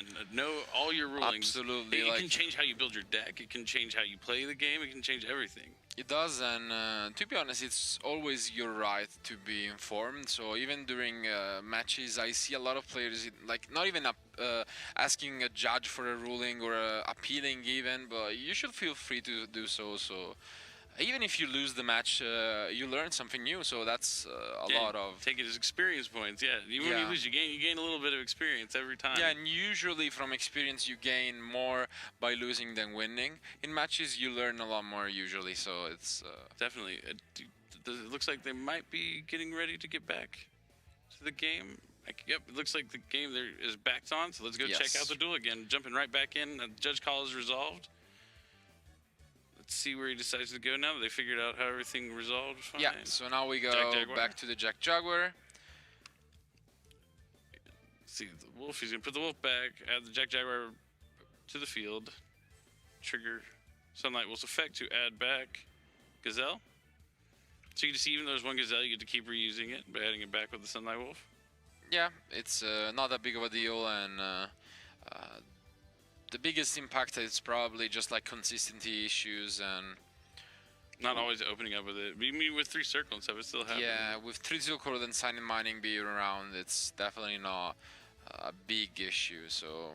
fun. Know all your rulings. Absolutely, It like- can change how you build your deck. It can change how you play the game. It can change everything. It does, and to be honest, it's always your right to be informed. So even during matches, I see a lot of players like not even asking a judge for a ruling or appealing even, but you should feel free to do so. So even if you lose the match, you learn something new. So that's a lot of. Take it as experience points. Yeah, even when you lose, you gain a little bit of experience every time. Yeah, and usually from experience you gain more by losing than winning. In matches you learn a lot more usually, so it's definitely. It looks like they might be getting ready to get back to the game. Yep, it looks like the game there is backed on. So let's go check out the duel again. Jumping right back in. The judge call is resolved. Let's see where he decides to go now that they figured out how everything resolved. Fine. Yeah, so now we go back to the Jack Jaguar. See the wolf, he's gonna put the wolf back, add the Jack Jaguar to the field, trigger Sunlight Wolf's effect to add back Gazelle. So you can see even though there's one Gazelle, you get to keep reusing it by adding it back with the Sunlight Wolf. Yeah, it's not that big of a deal, and the biggest impact is probably just like consistency issues and not always opening up with it. I mean, with 3 circles and stuff, it still happens. Yeah, with 3 circle and sign and mining being around, it's definitely not a big issue. So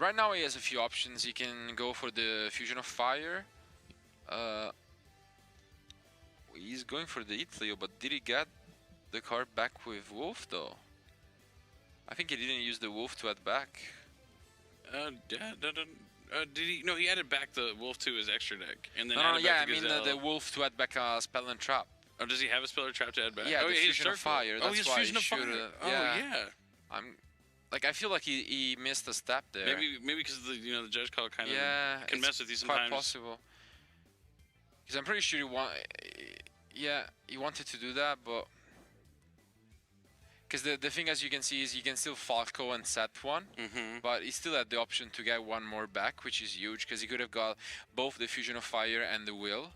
right now he has a few options. He can go for the Fusion of Fire. He's going for the Itleo, but did he get the card back with Wolf though? I think he didn't use the Wolf to add back. Did he? No, he added back the wolf to his extra deck, and then the wolf to add back a spell and trap. Oh, does he have a spell or trap to add back? Yeah, the Fusion of Fire. That's he has why Fusion of Fire. Yeah. I feel like he missed a step there. Maybe because the judge call kind of can mess with you sometimes. Quite possible. Because I'm pretty sure he wanted to do that, but. Because the thing, as you can see, is you can still Falco and set one, but he still had the option to get one more back, which is huge, because he could have got both the Fusion of Fire and the Will.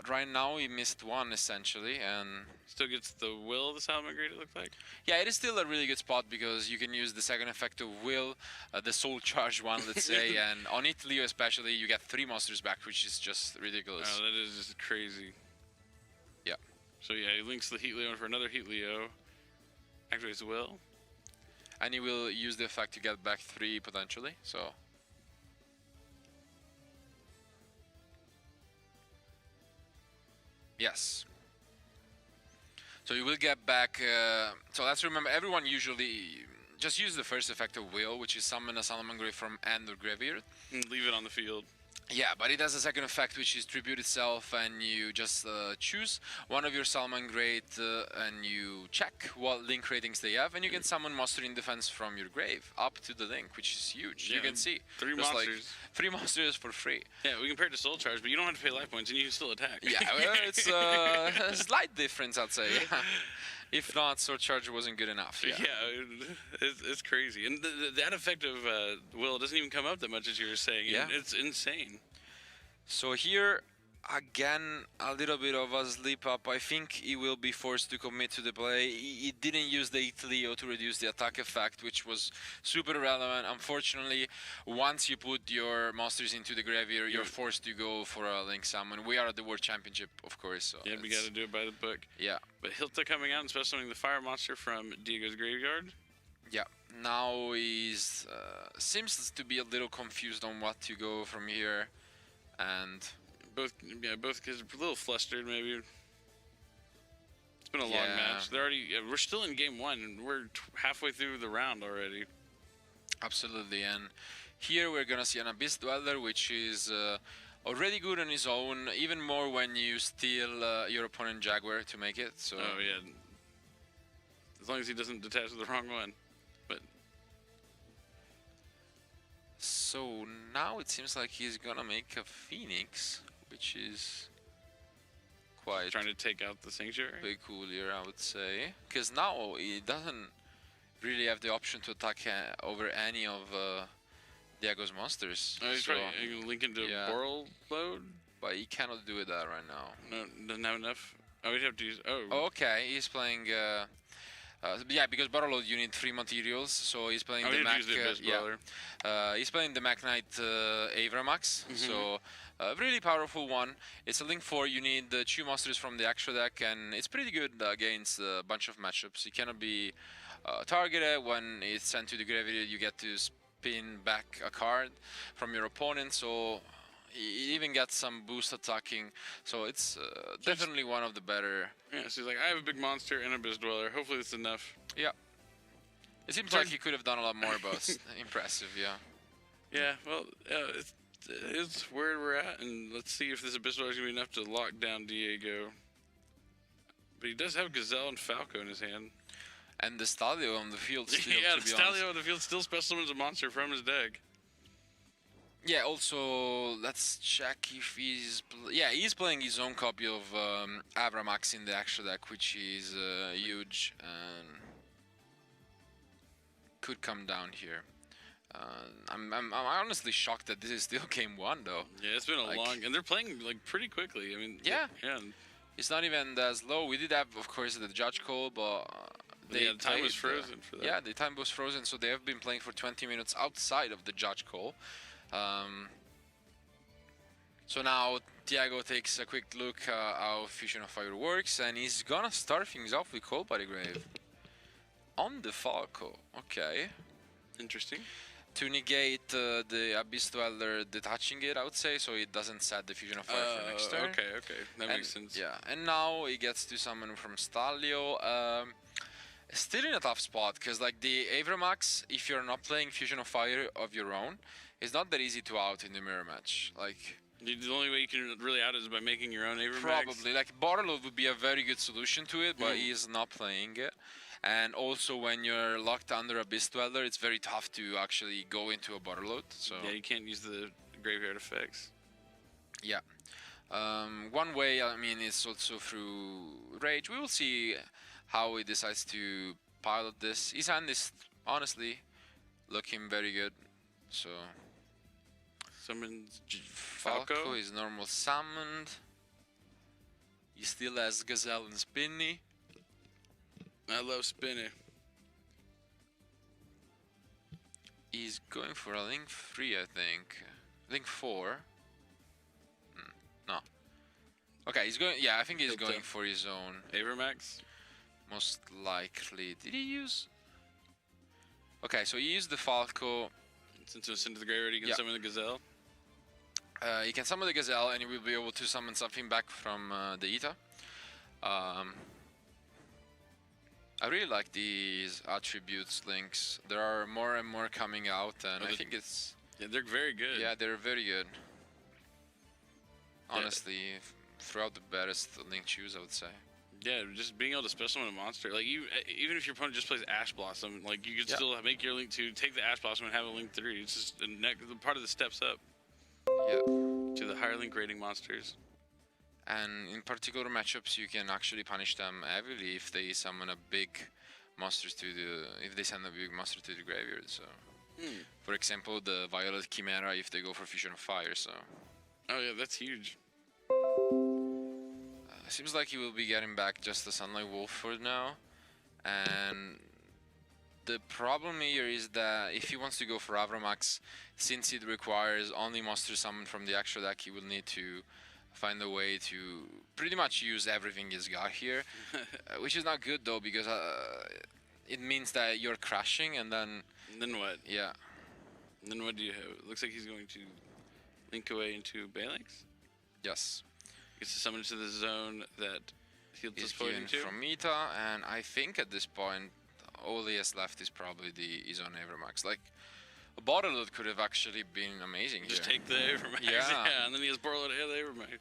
Right now he missed one, essentially, and... Still gets the Will, the Salamangreat, it looks like? Yeah, it is still a really good spot, because you can use the second effect of Will, the Soul Charge one, let's say, and on Itleo especially, you get 3 monsters back, which is just ridiculous. Oh, that is just crazy. Yeah. So yeah, he links the Heat Leo for another Heat Leo. Activates the Will. And he will use the effect to get back 3 potentially, so... Yes. So you will get back... so let's remember, everyone usually just use the first effect of Will, which is summon a Salamangreat from end or graveyard. And leave it on the field. Yeah, but it has a second effect, which is Tribute itself, and you just choose one of your Salamangreat and you check what link ratings they have, and you can summon Monster in Defense from your grave up to the link, which is huge. Yeah, you can see 3 monsters. Like 3 monsters for free. Yeah, we compare it to Soul Charge, but you don't have to pay life points, and you can still attack. Yeah, well, it's a slight difference, I'd say. If not, Soul Charge wasn't good enough. Yeah, it's crazy. And that effect of Will doesn't even come up that much, as you were saying. Yeah. It's insane. So here, again, a little bit of a slip up. I think he will be forced to commit to the play. He didn't use the Itleo to reduce the attack effect, which was super relevant. Unfortunately, once you put your monsters into the graveyard, you're forced to go for a Link Summon. We are at the World Championship, of course. So yeah, we got to do it by the book. Yeah. But Hilta coming out and special summoning the fire monster from Diego's graveyard. Yeah. Now he's seems to be a little confused on what to go from here. And both kids are a little flustered, maybe. It's been a long match. They're already. We're still in game 1, and we're halfway through the round already. Absolutely, and here we're gonna see an Abyss Dweller, which is already good on his own. Even more when you steal your opponent Jaguar to make it. So. Oh yeah. As long as he doesn't detach to the wrong one, but. So now it seems like he's gonna make a Phoenix, which is quite trying to take out the Sanctuary. Peculiar, I would say, because now he doesn't really have the option to attack over any of Diego's monsters. Oh, he's trying link into Boral Load, but he cannot do that right now. No, doesn't have enough. Oh, he'd have to use. Oh. Okay, he's playing Yeah, because Battle Load you need 3 materials, so he's playing the he Mac. used the Abyss Dweller. He's playing the Mac Knight Avramax, so a really powerful one. It's a Link 4. You need the 2 monsters from the extra deck, and it's pretty good against a bunch of matchups. You cannot be targeted when it's sent to the graveyard. You get to spin back a card from your opponent, so he even gets some boost attacking, so it's definitely one of the better. Yeah, so he's like, I have a big monster and a Abyss Dweller. Hopefully that's enough. Yeah. It seems like he could have done a lot more, but impressive, yeah. Yeah, well, it's where we're at, and let's see if this Abyss Dweller is going to be enough to lock down Diego. But he does have Gazelle and Falco in his hand. And the Stalio on the field still, yeah, the Stalio on the field still special summons a monster from his deck. Yeah, also, let's check if he's... he's playing his own copy of Avramax in the extra deck, which is huge and could come down here. I'm honestly shocked that this is still game 1, though. Yeah, it's been a long... And they're playing, like, pretty quickly. I mean... Yeah. Yeah. It's not even as low. We did have, of course, the judge call, but... the time was frozen for that. Yeah, the time was frozen, so they have been playing for 20 minutes outside of the judge call. So now Thiago takes a quick look how Fusion of Fire works, and he's gonna start things off with Cold Body Grave on the Falco. Okay. Interesting. To negate the Abyss Dweller detaching it, I would say, so it doesn't set the Fusion of Fire for next turn. Okay, that makes sense. Yeah, and now he gets to summon from Stalio. Still in a tough spot, because like the Avramax, if you're not playing Fusion of Fire of your own, it's not that easy to out in the mirror match. Like, the only way you can really out it is by making your own Avramax. Probably. Like, Borderload would be a very good solution to it, but he's not playing it. And also, when you're locked under Abyss Dweller, it's very tough to actually go into a Borderload. So yeah, you can't use the graveyard effects. Yeah. One way, I mean, is also through Rage. We will see how he decides to pilot this. His hand is honestly looking very good. So summons Falco is normal summoned. He still has Gazelle and Spinny. I love Spinny. He's going for a Link 3, I think. Link 4. No. Okay, he's going. Yeah, I think he's going for his own Avramax. Most likely. Did he use? Okay, so he used the Falco. Since it's into the graveyard, he can summon the Gazelle. He can summon the Gazelle, and he will be able to summon something back from the Ita. I really like these attributes links. There are more and more coming out, and I think it's... Yeah, they're very good. Yeah, they're very good. Honestly, throughout the best link choose, I would say. Yeah, just being able to special summon a monster. Like, even if your opponent just plays Ash Blossom, like, you could still make your Link 2, take the Ash Blossom, and have a Link 3. It's just part of the steps up. Yeah. To the higher Link rating monsters. And in particular matchups, you can actually punish them heavily if they summon a big monster to the... if they send a big monster to the graveyard, so... For example, the Violet Chimera if they go for Fusion of Fire, so... Oh yeah, that's huge. Seems like he will be getting back just the Sunlight Wolf for now. And... the problem here is that if he wants to go for Avramax, since it requires only monsters summoned from the extra deck, he will need to find a way to pretty much use everything he's got here, which is not good though, because it means that you're crashing, and then... Then what? Yeah. And then what do you have? It looks like he's going to link away into Balanx? Yes. Gets to summon into the zone that he's pointing to. From Meta, and I think at this point, all he has left is probably his own Avramax. Like, a Borderload could have actually been amazing. Just take the Avramax, yeah, and then he has Borderload and the Avramax.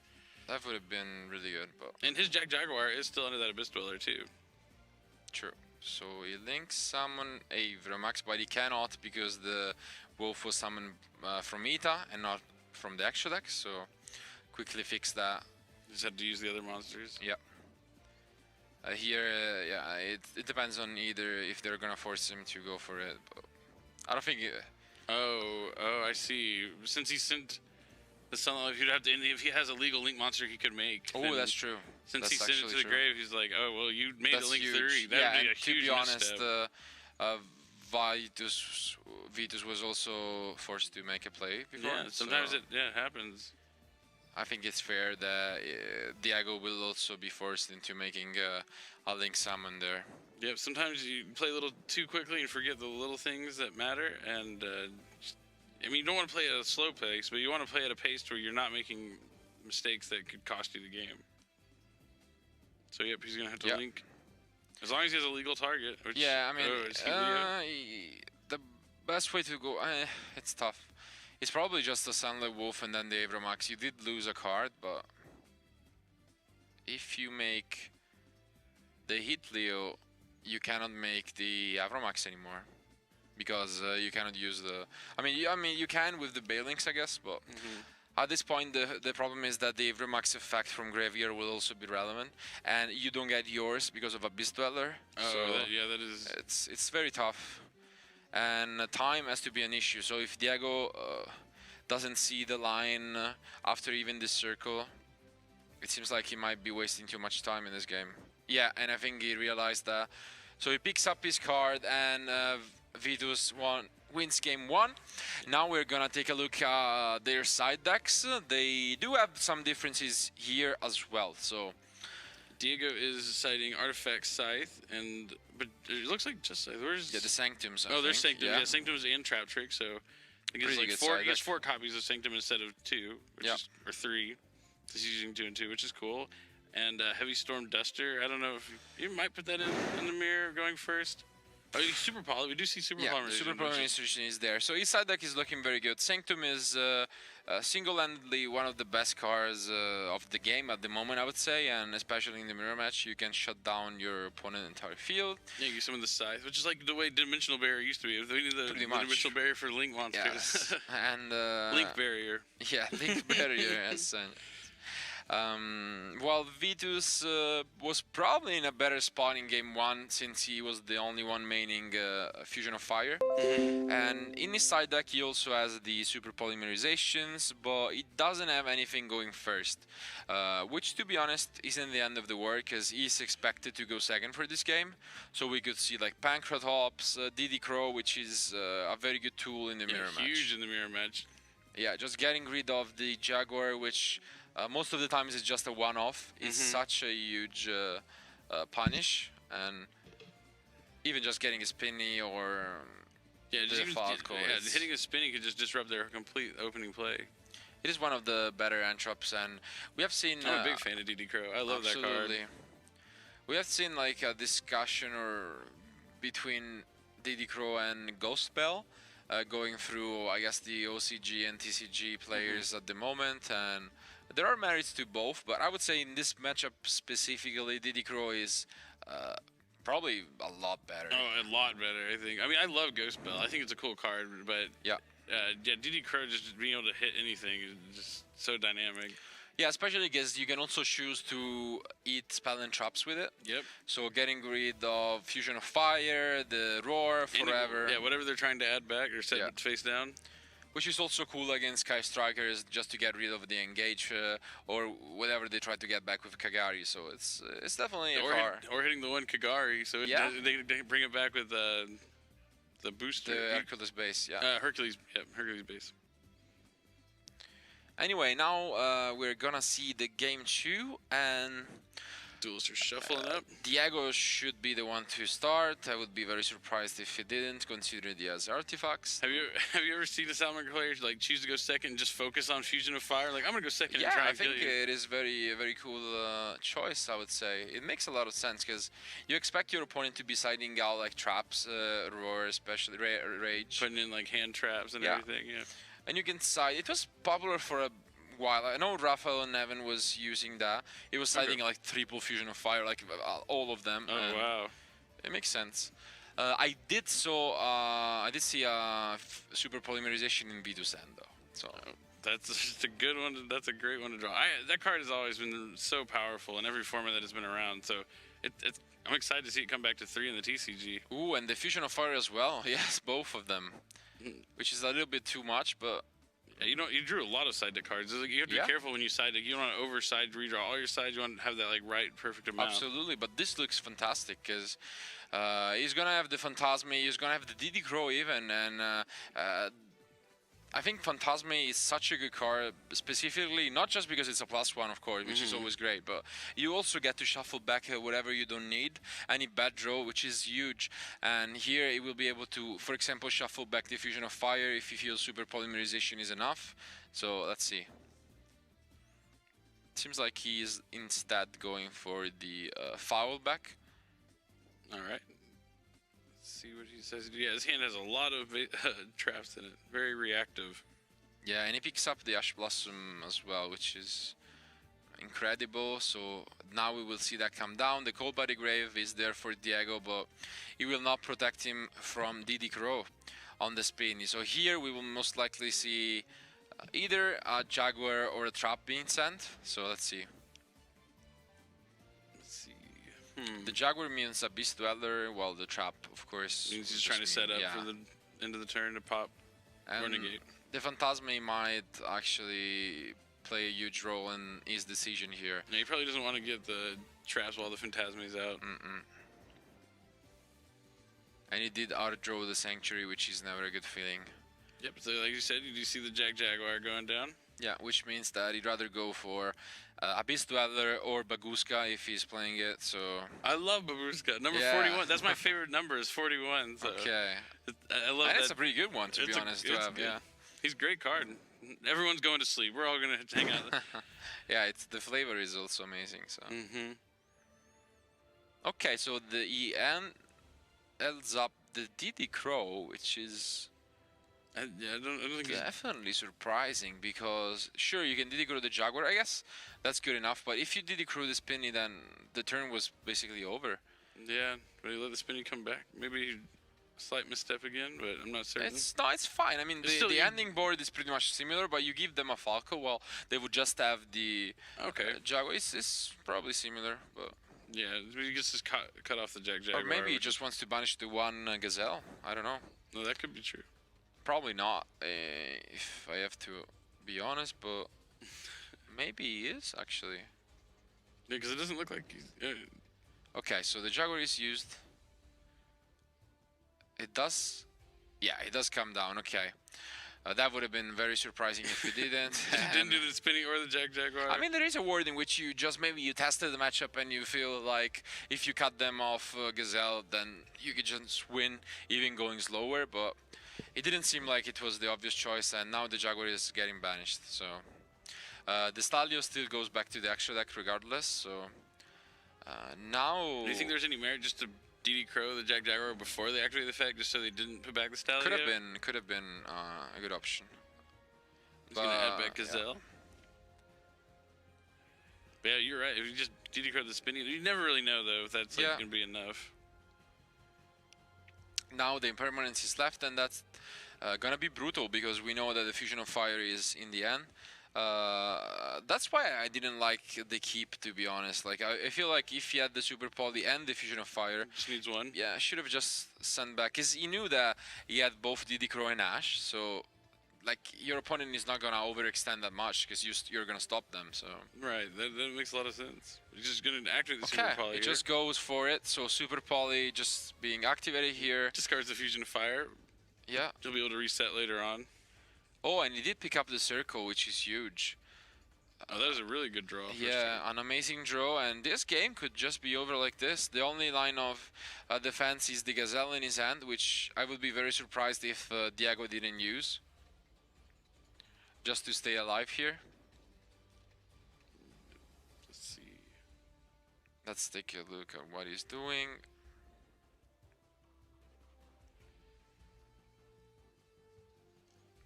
That would have been really good, but... And his Jaguar is still under that Abyss Dweller, too. True. So he links summon Avramax, but he cannot because the Wolf was summoned from Meta and not from the extra deck, so quickly fix that. Just had to use the other monsters. Yeah. Here, it depends on either if they're gonna force him to go for it, but I don't think... Oh, I see. Since he sent The Sunlight, he'd have to, if he has a legal Link monster he could make. Oh, that's true. Since That's he sent it to the true. grave, he's like, oh, well, you made That's a Link huge. 3. That Yeah, would be a and huge to be honest, misstep. Vitus was also forced to make a play before. Yeah, sometimes so it happens. I think it's fair that Diego will also be forced into making a Link summon there. Yep, sometimes you play a little too quickly and forget the little things that matter. And, I mean, you don't want to play at a slow pace, but you want to play at a pace where you're not making mistakes that could cost you the game. So, yep, he's going to have to Link. As long as he has a legal target. Which, yeah, I mean, the best way to go, it's tough. It's probably just the Sunlight Wolf and then the Abramax. You did lose a card, but if you make the Hit Leo, you cannot make the Abramax anymore because you cannot use the. I mean, you can with the Balinks, I guess, but at this point, the problem is that the Abramax effect from Graveyard will also be relevant, and you don't get yours because of Abyss Dweller. Oh, so that is. It's very tough. And time has to be an issue. So if Diego doesn't see the line after even this circle, it seems like he might be wasting too much time in this game. Yeah, and I think he realized that. So he picks up his card, and Vitus wins game 1. Now we're gonna take a look at their side decks. They do have some differences here as well. So Diego is citing Artifact Scythe, but it looks like just where's the Sanctums. There's Sanctums. Yeah, Sanctums and Trap Trick. So I guess like 4. He gets 4 copies of Sanctum instead of 2, or 3. He's using 2 and 2, which is cool. And Heavy Storm Duster. I don't know if you might put that in the mirror going first. Oh, Super Poly. We do see Super Polymerization. Super Polymerization is there. So his side deck is looking very good. Sanctum is single-handedly one of the best cards of the game at the moment, I would say, and especially in the mirror match, you can shut down your opponent's entire field. Yeah, you summon the Scythe, which is like the way Dimensional Barrier used to be. We need the Dimensional Barrier for Link monsters. Yes. And Link Barrier. Yeah, Link Barrier. Yes. While Vitus was probably in a better spot in game 1 since he was the only one maining Fusion of Fire. And in his side deck he also has the Super Polymerizations, but it doesn't have anything going first. Which, to be honest, isn't the end of the work, as he's expected to go second for this game. So we could see like Pancratops, DD Crow, which is a very good tool in the mirror match. Huge in the mirror match. Yeah, just getting rid of the Jaguar, which most of the times it's just a one-off. It's such a huge punish, and even just getting a spinny or hitting a spinny could just disrupt their complete opening play. It is one of the better entrops, and we have seen. I'm a big fan of DD Crow. I love that card. We have seen like a discussion between DD Crow and Ghost Bell. Going through, I guess, the OCG and TCG players at the moment, and there are merits to both, but I would say in this matchup specifically, DD Crow is probably a lot better. Oh, a lot better, I think. I mean, I love Ghost Bell. I think it's a cool card, but DD Crow just being able to hit anything is just so dynamic. Yeah, especially because you can also choose to eat spell and traps with it. Yep. So getting rid of Fusion of Fire, the Roar, forever. Whatever they're trying to add back or set face down. Which is also cool against Sky Strikers, just to get rid of the engage or whatever they try to get back with Kagari. So it's definitely a car. Or hitting the one Kagari, so they bring it back with the booster. The Hercules base, Hercules base. Anyway, now we're gonna see the game 2, and duels are shuffling up. Diego should be the one to start. I would be very surprised if he didn't, considering he has artifacts. Have you ever seen a Salamander player like choose to go second and just focus on Fusion of Fire? Like, I'm gonna go second and try and kill you. Yeah, I think it is a very cool choice, I would say. It makes a lot of sense, because you expect your opponent to be siding out like traps, Roar, especially Rage. Putting in like hand traps and everything, And you can side. It was popular for a while. I know Raphael and Evan was using that. It was siding like triple Fusion of Fire, like all of them. Oh wow! It makes sense. I did see a Super Polymerization in Vitus end though. So that's just a good one. That's a great one to draw. That card has always been so powerful in every format that has been around. So I'm excited to see it come back to 3 in the TCG. Ooh, and the Fusion of Fire as well. Yes, both of them. Which is a little bit too much, but Yeah, you drew a lot of side deck cards. Like, you have to be careful when you side deck. You don't want to overside redraw all your sides. You want to have that like right perfect amount. Absolutely, but this looks fantastic because he's gonna have the Phantasme, he's gonna have the DD Crow even, and I think Phantasme is such a good card, specifically not just because it's a +1, of course, which is always great, but you also get to shuffle back whatever you don't need, any bad draw, which is huge. And here it will be able to, for example, shuffle back Diffusion of Fire if you feel Super Polymerization is enough. So let's see. Seems like he is instead going for the foul back. All right. See what he says. Yeah, his hand has a lot of traps in it. Very reactive. Yeah, and he picks up the Ash Blossom as well, which is incredible. So now we will see that come down. The Cold Body Grave is there for Diego, but it will not protect him from DD Crow on the spin. So here we will most likely see either a Jaguar or a Trap being sent. So let's see. The Jaguar means a Beast Dweller, while the Trap, of course, means he's trying to set up for the end of the turn to pop or negate. The Phantasme might actually play a huge role in his decision here. Yeah, he probably doesn't want to get the traps while the Phantasme's out. And he did outdraw the Sanctuary, which is never a good feeling. Yep, so like you said, you see the Jaguar going down? Yeah, which means that he'd rather go for Abyss Dweller or Baguska if he's playing it, so... I love Baguska. Number 41. That's my favorite number, is 41. So okay. I love and that. it's a pretty good one, to be honest, to have, yeah. He's a great card. Everyone's going to sleep. We're all going to hang out. Yeah, the flavor is also amazing, so... Okay, so the EN ends up the DD Crow, which is... I don't think definitely surprising, because sure, you can DD Crow the Jaguar, I guess that's good enough, but if you DD Crow the Spinny, then the turn was basically over. Yeah, but he let the Spinny come back. Maybe a slight misstep again, but I'm not certain. It's fine. I mean, the ending board is pretty much similar, but you give them a Falco, well, they would just have the Jaguar. It's probably similar, but... Yeah, he gets just cut off the Jaguar. Or maybe he just wants to banish the one Gazelle. I don't know. No, that could be true. Probably not, if I have to be honest, but maybe he is, actually. Yeah, because it doesn't look like he's... Okay, so the Jaguar is used. It does... Yeah, it does come down, okay. That would have been very surprising if you didn't. Didn't do the Spinny or the Jaguar. I mean, there is a world in which you just maybe you tested the matchup and you feel like if you cut them off Gazelle, then you could just win, even going slower, but... It didn't seem like it was the obvious choice, and now the Jaguar is getting banished, so... the Stalio still goes back to the extra deck regardless, so... now... Do you think there's any merit just to DD Crow the Jaguar before they activate the effect, just so they didn't put back the Stalio? Could have been a good option. He's gonna add back Gazelle. Yeah. Yeah, you're right. If you just DD Crow the Spinny, you never really know, though, if that's like, gonna be enough. Now the impermanence is left, and that's gonna be brutal, because we know that the Fusion of Fire is in the end. That's why I didn't like the keep, to be honest. Like, I feel like if he had the Super Poly and the Fusion of Fire... Just needs one? Yeah, should have just sent back, because he knew that he had both DD Crow and Ash, so... Like, your opponent is not gonna overextend that much, because you're gonna stop them, so... Right, that makes a lot of sense. He's just gonna activate the Super Poly it just goes for it, so Super Poly just being activated here. Discards the Fusion of Fire. Yeah. You'll be able to reset later on. Oh, and he did pick up the Circle, which is huge. Oh, that was a really good draw. Yeah, an amazing draw, and this game could just be over like this. The only line of defense is the Gazelle in his hand, which I would be very surprised if Diego didn't use. Just to stay alive here. Let's see. Let's take a look at what he's doing.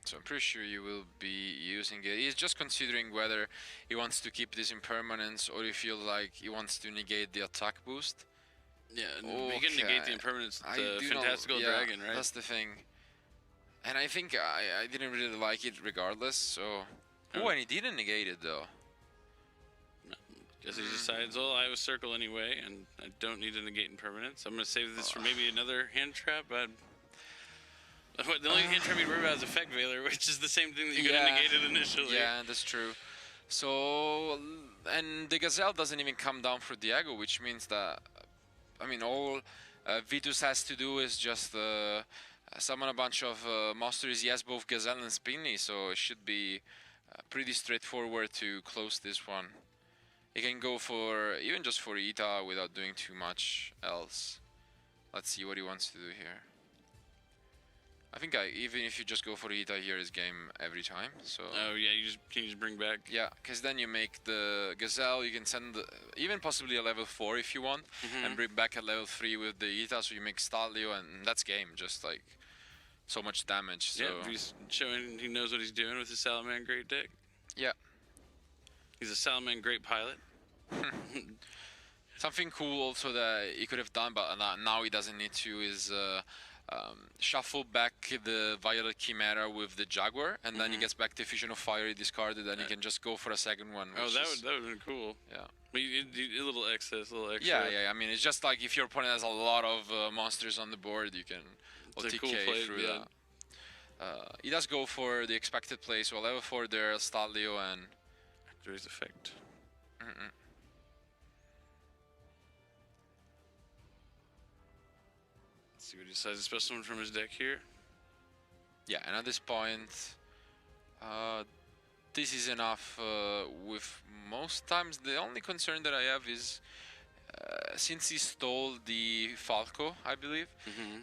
So I'm pretty sure you will be using it. He's just considering whether he wants to keep this impermanence or he feels like he wants to negate the attack boost. Yeah, you can negate the impermanence, the Fantastical Dragon, right? That's the thing. And I think I didn't really like it regardless, so... Oh, and he didn't negate it, though. No. Guess he decides, well, I have a Circle anyway, and I don't need to negate impermanence. I'm going to save this for maybe another hand trap. The only hint we worry about is Effect Veiler, which is the same thing that you could have negated initially. Yeah, that's true. So, and the Gazelle doesn't even come down for Diego, which means that, I mean, all Vitus has to do is just summon a bunch of monsters. He has both Gazelle and Spinny, so it should be pretty straightforward to close this one. He can go for, even just for Ita without doing too much else. Let's see what he wants to do here. I think even if you just go for Ita here is game every time. So. Oh yeah, can you just bring back? Yeah, because then you make the Gazelle. You can send even possibly a level 4 if you want, and bring back a level 3 with the Ita. So you make Stalio, and that's game. Just like so much damage. So. Yeah, he's showing he knows what he's doing with his Salaman Great deck. Yeah. He's a Salaman Great pilot. Something cool also that he could have done, but now he doesn't need to, is shuffle back the Violet Chimera with the Jaguar, and then he gets back the Fusion of Fire he discarded, and he can just go for a second one. Oh, that would have been cool. Yeah. But a little excess, a little extra. Yeah. I mean, it's just like if your opponent has a lot of monsters on the board, you can OTK cool play, through that. He does go for the expected play, so level 4 there, Stalio, and after his effect. See what he decides to special summon from his deck here. Yeah, and at this point, this is enough with most times. The only concern that I have is, since he stole the Falco, I believe,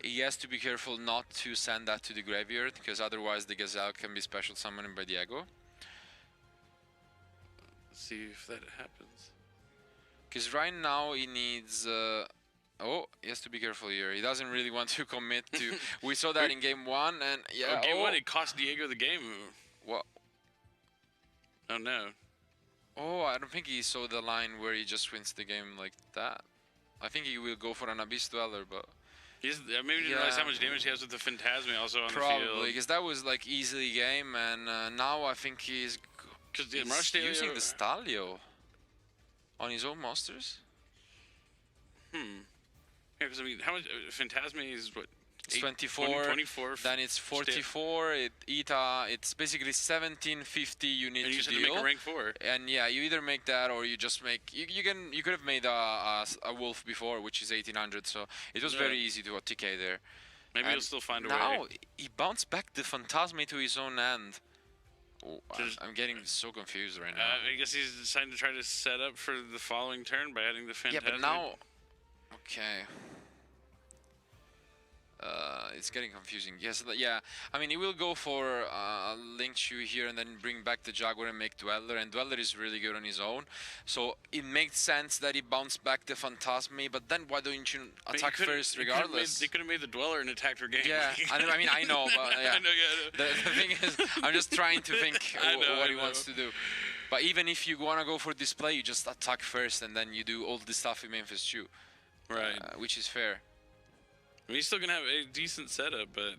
he has to be careful not to send that to the graveyard, because otherwise the Gazelle can be special summoned by Diego. Let's see if that happens. Because right now he needs... oh, he has to be careful here. He doesn't really want to commit to... We saw that in game 1, and yeah... game 1, it cost Diego the game. What? Oh, no. Oh, I don't think he saw the line where he just wins the game like that. I think he will go for an Abyss Dweller, but... maybe he didn't realize how much damage he has with the Phantasme also on the field. Probably, because that was like easily game, and now I think he's using the Stalio on his own monsters. Yeah, because I mean, how much Phantasme is what? It's 24. Then it's 44. It's basically 1750 you need and you to deal. deal. Make a rank 4. And yeah, you either make that or you just make. You could have made a wolf before, which is 1800. So it was very easy to TK there. Maybe he'll still find a way. Now he bounced back the Phantasme to his own hand. Oh, I'm getting so confused right now. I guess he's deciding to try to set up for the following turn by adding the Phantasme. Yeah, but now... Okay. It's getting confusing. Yes, yeah. I mean, he will go for a Link Chew here and then bring back the Jaguar and make Dweller. And Dweller is really good on his own. So it makes sense that he bounced back the Phantasme. But then why don't you attack first regardless? They could have made the Dweller and attacked her game. Yeah, I mean, I know, but yeah. I know. The thing is, I'm just trying to think what he wants to do. But even if you want to go for display, you just attack first and then you do all the stuff in Memphis Chew. Right. Which is fair. I mean, he's still going to have a decent setup, but...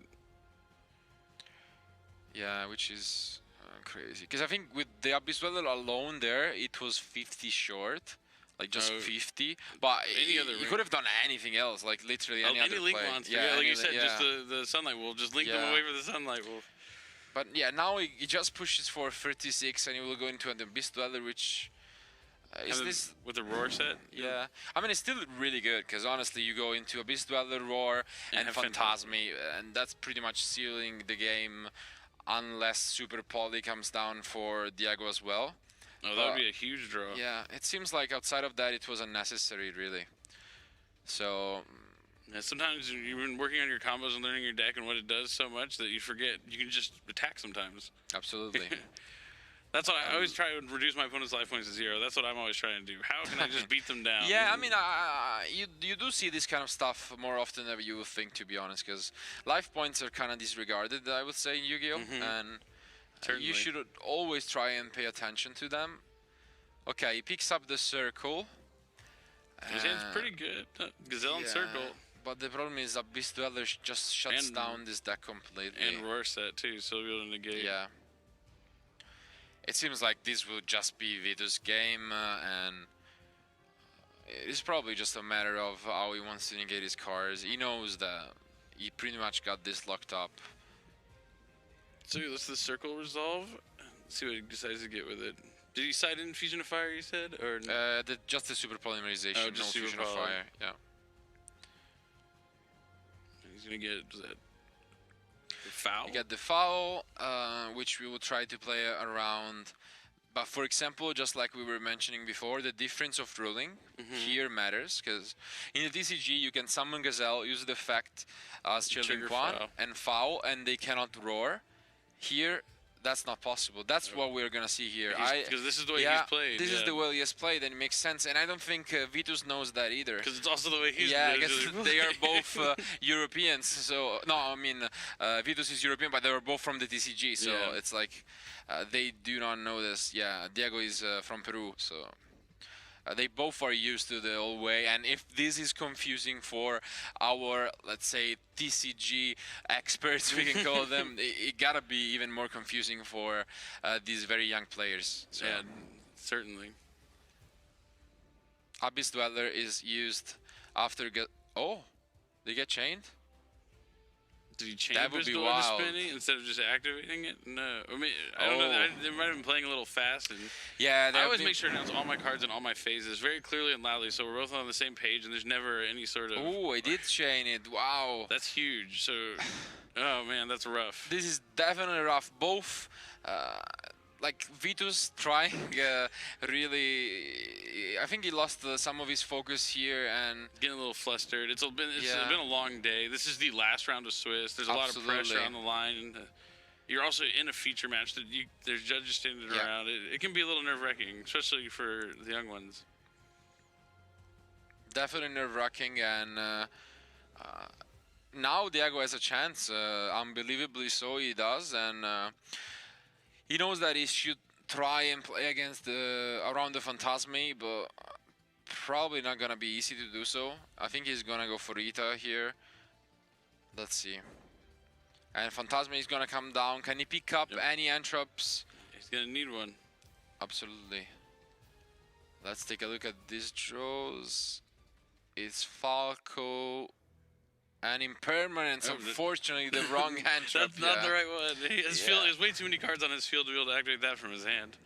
Yeah, which is crazy. Because I think with the Abyss Dweller alone there, it was 50 short. Like just 50. But you could have done anything else, like literally any other Link play. monster. Yeah, like you said, just the Sunlight Wolf. Just link them away for the Sunlight Wolf. But yeah, now he just pushes for 36 and he will go into an Abyss Dweller, which... is this with the Roar set? Yeah, I mean it's still really good because honestly you go into Abyss Dweller, Roar, and Phantasme, and that's pretty much sealing the game, unless Super Poly comes down for Diego as well. Oh, that would be a huge draw. Yeah, it seems like outside of that it was unnecessary, really. So. Yeah, sometimes you've been working on your combos and learning your deck and what it does so much that you forget you can just attack sometimes. Absolutely. That's what I always try to reduce my opponent's life points to 0. That's what I'm always trying to do. How can I just beat them down? Yeah, I mean, you do see this kind of stuff more often than you would think, to be honest, because life points are kind of disregarded, I would say, in Yu-Gi-Oh! And you should always try and pay attention to them. Okay, he picks up the Circle. His hand's pretty good. Gazelle and Circle. But the problem is Abyss Dweller just shuts down this deck completely. And Roar set, too, so we'll be able to negate. Yeah. It seems like this will just be Vito's game, and it's probably just a matter of how he wants to negate his cards. He knows that he pretty much got this locked up So let's the circle resolve. See what he decides to get with it. Did he side in Fusion of Fire, you said? Or just the super polymerization, oh, no just Fusion of Fire. Yeah. He's going to get the foul? You get the foul, which we will try to play around. But for example, just like we were mentioning before, the difference of ruling here matters, because in the TCG you can summon Gazelle, use the effect as Children Quan, and foul, and they cannot roar. Here, that's not possible. That's what we're gonna see here. Because this is the way he's played. This is the way he has played, and it makes sense. And I don't think Vitus knows that either. Because it's also the way he's I guess they are both Europeans. So no, I mean Vitus is European, but they were both from the TCG. So it's like they do not know this. Yeah, Diego is from Peru, so. They both are used to the old way, and if this is confusing for our, let's say, TCG experts, we can call them, it gotta be even more confusing for these very young players. So. Yeah, certainly. Abyss Dweller is used after oh, they get chained? Did he change that would be wild. To spinning instead of just activating it? No. I mean, I don't know. They might have been playing a little fast. And yeah, I always make sure to announce all my cards and all my phases very clearly and loudly, so we're both on the same page, and there's never any sort of... Oh, I did chain it. Wow. That's huge. So, oh, man, that's rough. This is definitely rough. Both... like Vitus trying really, I think he lost some of his focus here and getting a little flustered. It's been a long day. This is the last round of Swiss. There's a lot of pressure on the line. You're also in a feature match that there's judges standing around. It can be a little nerve-wracking, especially for the young ones. Definitely nerve-wracking, and now Diego has a chance. Unbelievably so, he does, and. He knows that he should try and play against around the Phantasmi, but probably not gonna be easy to do so. I think he's gonna go for Rita here. Let's see. And Phantasmi is gonna come down. Can he pick up any Antrops? He's gonna need one. Absolutely. Let's take a look at these draws. It's Falco. And Impermanence, unfortunately, the wrong hand trap. That's not the right one. He has way too many cards on his field to be able to activate that from his hand.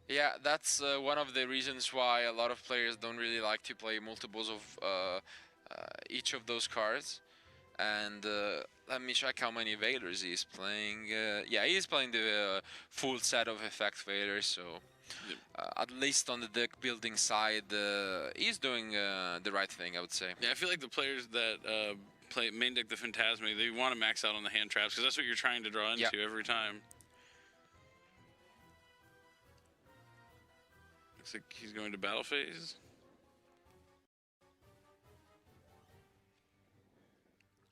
Yeah, that's one of the reasons why a lot of players don't really like to play multiples of each of those cards. And let me check how many Veilers he's playing. Yeah, he's playing the full set of effect Veilers, so... at least on the deck building side, he's doing the right thing, I would say. Yeah, I feel like the players that play main deck the Phantasmi, they want to max out on the hand traps because that's what you're trying to draw into every time. Looks like he's going to battle phase.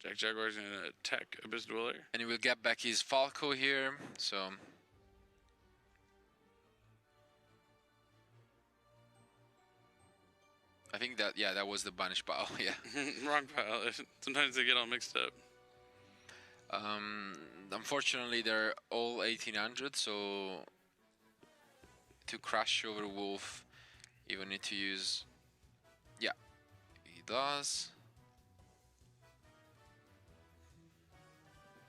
Jack Jaguar's going to attack Abyss Dweller. And he will get back his Falco here, so... I think that, that was the Banish Pile, yeah. Wrong pile. Sometimes they get all mixed up. Unfortunately, they're all 1800, so to crash over Wolf, you will need to use... Yeah, he does.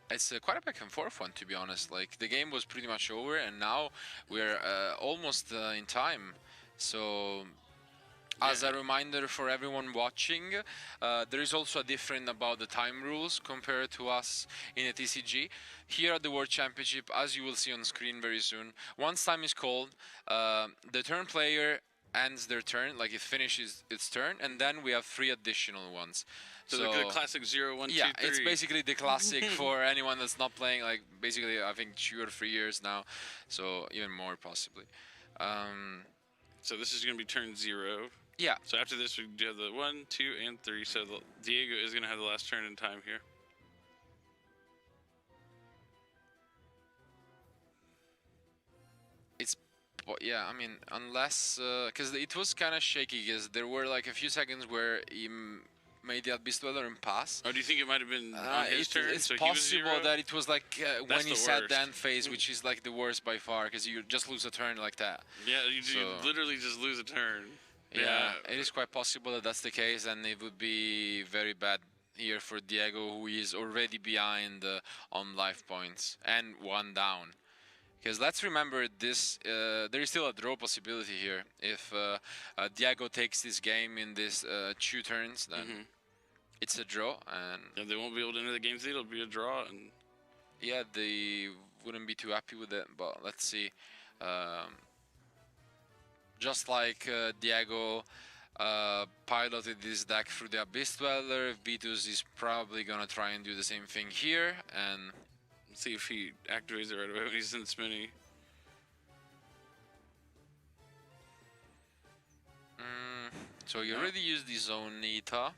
It's quite a back and forth one, to be honest. Like, the game was pretty much over, and now we're almost in time. So... As a reminder for everyone watching, there is also a difference about the time rules compared to us in a TCG. Here at the World Championship, as you will see on screen very soon, once time is called, the turn player ends their turn, like it finishes its turn, and then we have 3 additional ones. So the classic 0, 1, 2, 3. Yeah, it's basically the classic for anyone that's not playing, like basically I think 2 or 3 years now, so even more possibly. So this is going to be turn 0. Yeah. So after this, we do have the 1, 2, and 3. So Diego is going to have the last turn in time here. It's, yeah, I mean, unless, because it was kind of shaky, because there were like a few seconds where he made the Abyss Dweller and pass. Oh, do you think it might have been on his turn? It's possible that it was like when he said the end phase, which is like the worst by far, because you just lose a turn like that. Yeah, you literally just lose a turn. Yeah, it is quite possible that that's the case, and it would be very bad here for Diego, who is already behind on life points and 1 down. Because let's remember this, there is still a draw possibility here. If Diego takes this game in this 2 turns, then it's a draw, and they won't be able to enter the game. It'll be a draw, and yeah, they wouldn't be too happy with it. But let's see. Just like Diego piloted this deck through the Abyss Dweller, Vitus is probably gonna try and do the same thing here, and see if he activates it right away when he's in Spinny. So you already used the Zone Nita,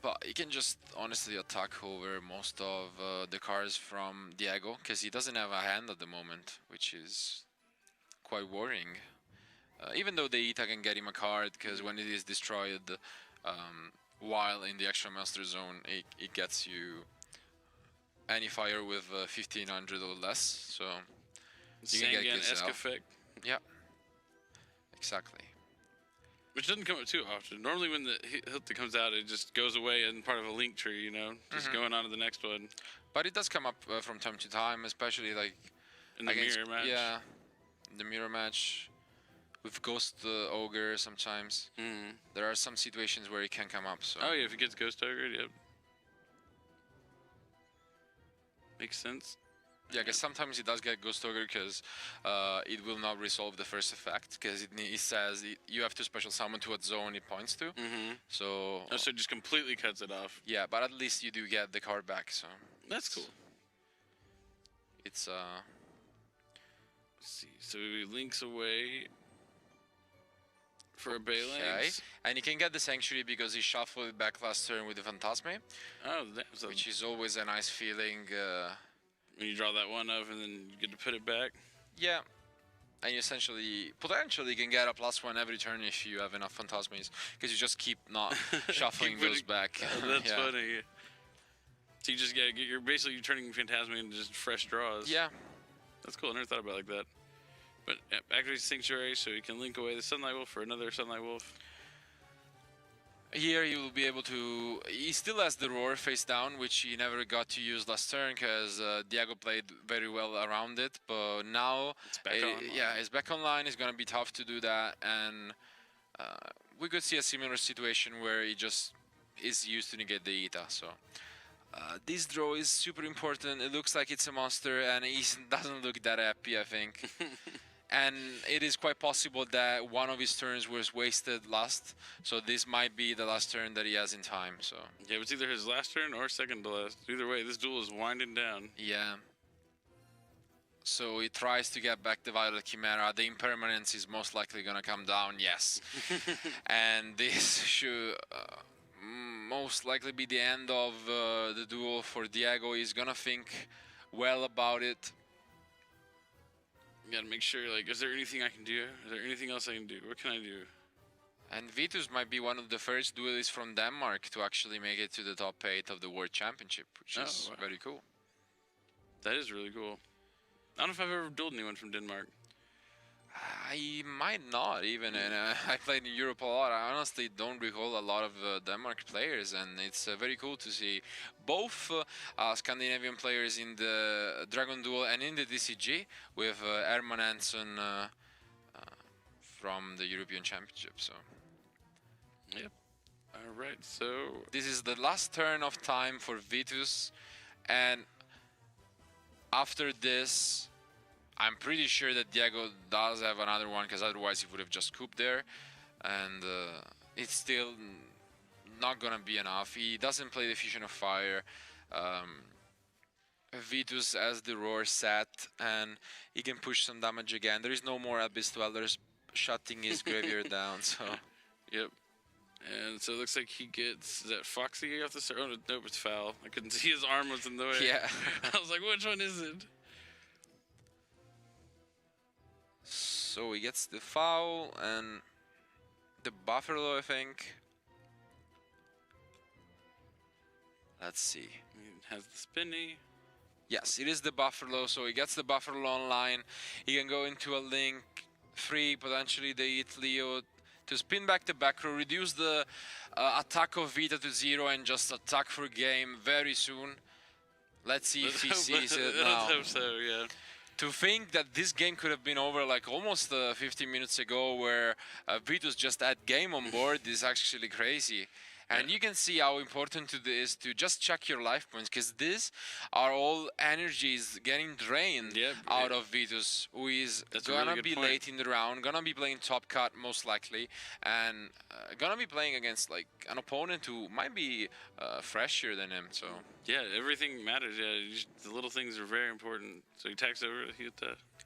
but he can just honestly attack over most of the cards from Diego, because he doesn't have a hand at the moment, which is quite worrying. Even though the Ita can get him a card, because when it is destroyed while in the extra master zone, it gets you any fire with 1500 or less, so you can get this out. Effect. Yeah, exactly. Which doesn't come up too often. Normally when the Hilti comes out, it just goes away in part of a link tree, you know, just going on to the next one. But it does come up from time to time, especially like in the mirror match. Yeah, the mirror match with Ghost Ogre sometimes. There are some situations where it can come up. So. Oh yeah, if it gets Ghost Ogre, yep. Makes sense. Yeah, because sometimes it does get Ghost Ogre because it will not resolve the first effect, because it says you have to special summon to what zone it points to. So. Oh, so it just completely cuts it off. Yeah, but at least you do get the card back. So. That's cool. It's Let's see. So he links away for a Baylance. Okay. And you can get the Sanctuary because he shuffled it back last turn with the Phantasme. Oh, that's which is always a nice feeling. When you draw that one up and then you get to put it back. Yeah. And you essentially, potentially can get a +1 every turn if you have enough Phantasmes, because you just keep not shuffling those back. That's funny. So you just get you're basically turning Phantasme into just fresh draws. Yeah. That's cool. I never thought about it like that. But activate Sanctuary so you can link away the Sunlight Wolf for another Sunlight Wolf. Here you will be able to. He still has the Roar face down, which he never got to use last turn because Diego played very well around it. But now, it's back online. Yeah, it's back online. It's gonna be tough to do that, and we could see a similar situation where he just is used to negate the Ita. So this draw is super important. It looks like it's a monster, and he doesn't look that happy, I think. And it is quite possible that one of his turns was wasted last, so this might be the last turn that he has in time. So yeah, it's either his last turn or second to last. Either way, this duel is winding down. Yeah. So he tries to get back the Violet Chimera. The Impermanence is most likely gonna come down, yes. And this should most likely be the end of the duel for Diego. He's gonna think well about it. You gotta make sure, like, is there anything I can do? Is there anything else I can do? What can I do? And Vitus might be one of the first duelists from Denmark to actually make it to the top 8 of the World Championship, which is very cool. That is really cool. I don't know if I've ever dueled anyone from Denmark. I might not even, and I played in Europe a lot. I honestly don't recall a lot of Denmark players, and it's very cool to see both Scandinavian players in the Dragon Duel and in the DCG with Herman Hansen from the European Championship. So, yep. All right. So this is the last turn of time for Vitus, and after this, I'm pretty sure that Diego does have another one, because otherwise he would have just cooped there, and it's still not gonna be enough. He doesn't play the Fusion of Fire. Vitus has the Roar set, and he can push some damage again. There is no more Abyss Dwellers shutting his graveyard down, so... Yep. And so it looks like he gets, is that Foxy off the start? Oh, nope, it's foul. I couldn't see his arm was in the way. Yeah. I was like, which one is it? So he gets the foul and the Buffalo, I think. Let's see. It has the Spinny. Yes, it is the Buffalo, so he gets the Buffalo online. He can go into a link, free, potentially the Eat Leo, to spin back the back row, reduce the attack of Vita to 0 and just attack for game very soon. Let's see if he sees it now. Let's hope so, yeah. To think that this game could have been over like almost 15 minutes ago, where Vitus just had game on board, is actually crazy. And you can see how important it is to just check your life points, because these are all energies getting drained out of Vitus, who is gonna be late in the round, gonna be playing top cut most likely, and gonna be playing against like an opponent who might be fresher than him. So yeah, everything matters. Yeah, the little things are very important. So he attacks over, he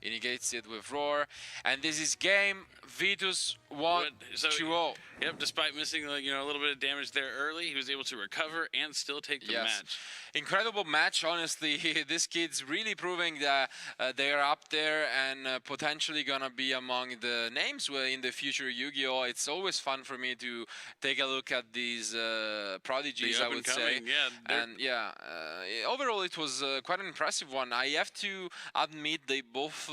he negates it with Roar, and this is game. Vitus won 2-0. Yep, despite missing like, a little bit of damage there early, he was able to recover and still take the match. Incredible match, honestly. This kid's really proving that they are up there and potentially gonna be among the names in the future Yu-Gi-Oh! It's always fun for me to take a look at these prodigies, I would say. And overall it was quite an impressive one. I have to admit they both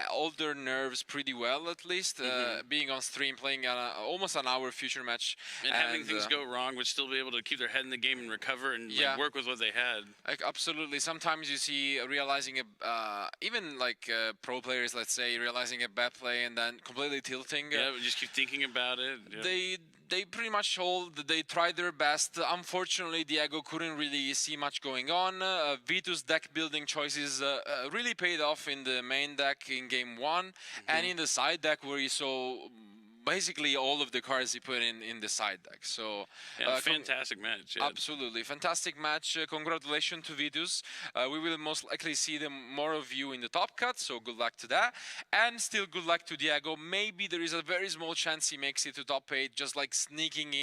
hold their nerves pretty well, at least. Being on stream, playing almost an hour future match. And having things go wrong, but still be able to keep their head in the game and recover and like, work with what they had. Like, absolutely. Sometimes you see realizing even like pro players, let's say, realizing a bad play and then completely tilting. Yeah, just keep thinking about it. Yeah. They pretty much they tried their best. Unfortunately, Diego couldn't really see much going on. Vitus deck building choices really paid off in the main deck in game 1 and in the side deck, where you saw basically all of the cards he put in the side deck. So fantastic match. Yeah. Absolutely fantastic match. Congratulations to Vitus. We will most likely see more of you in the top cut, so good luck to that, and still good luck to Diego. Maybe there is a very small chance he makes it to top 8, just like sneaking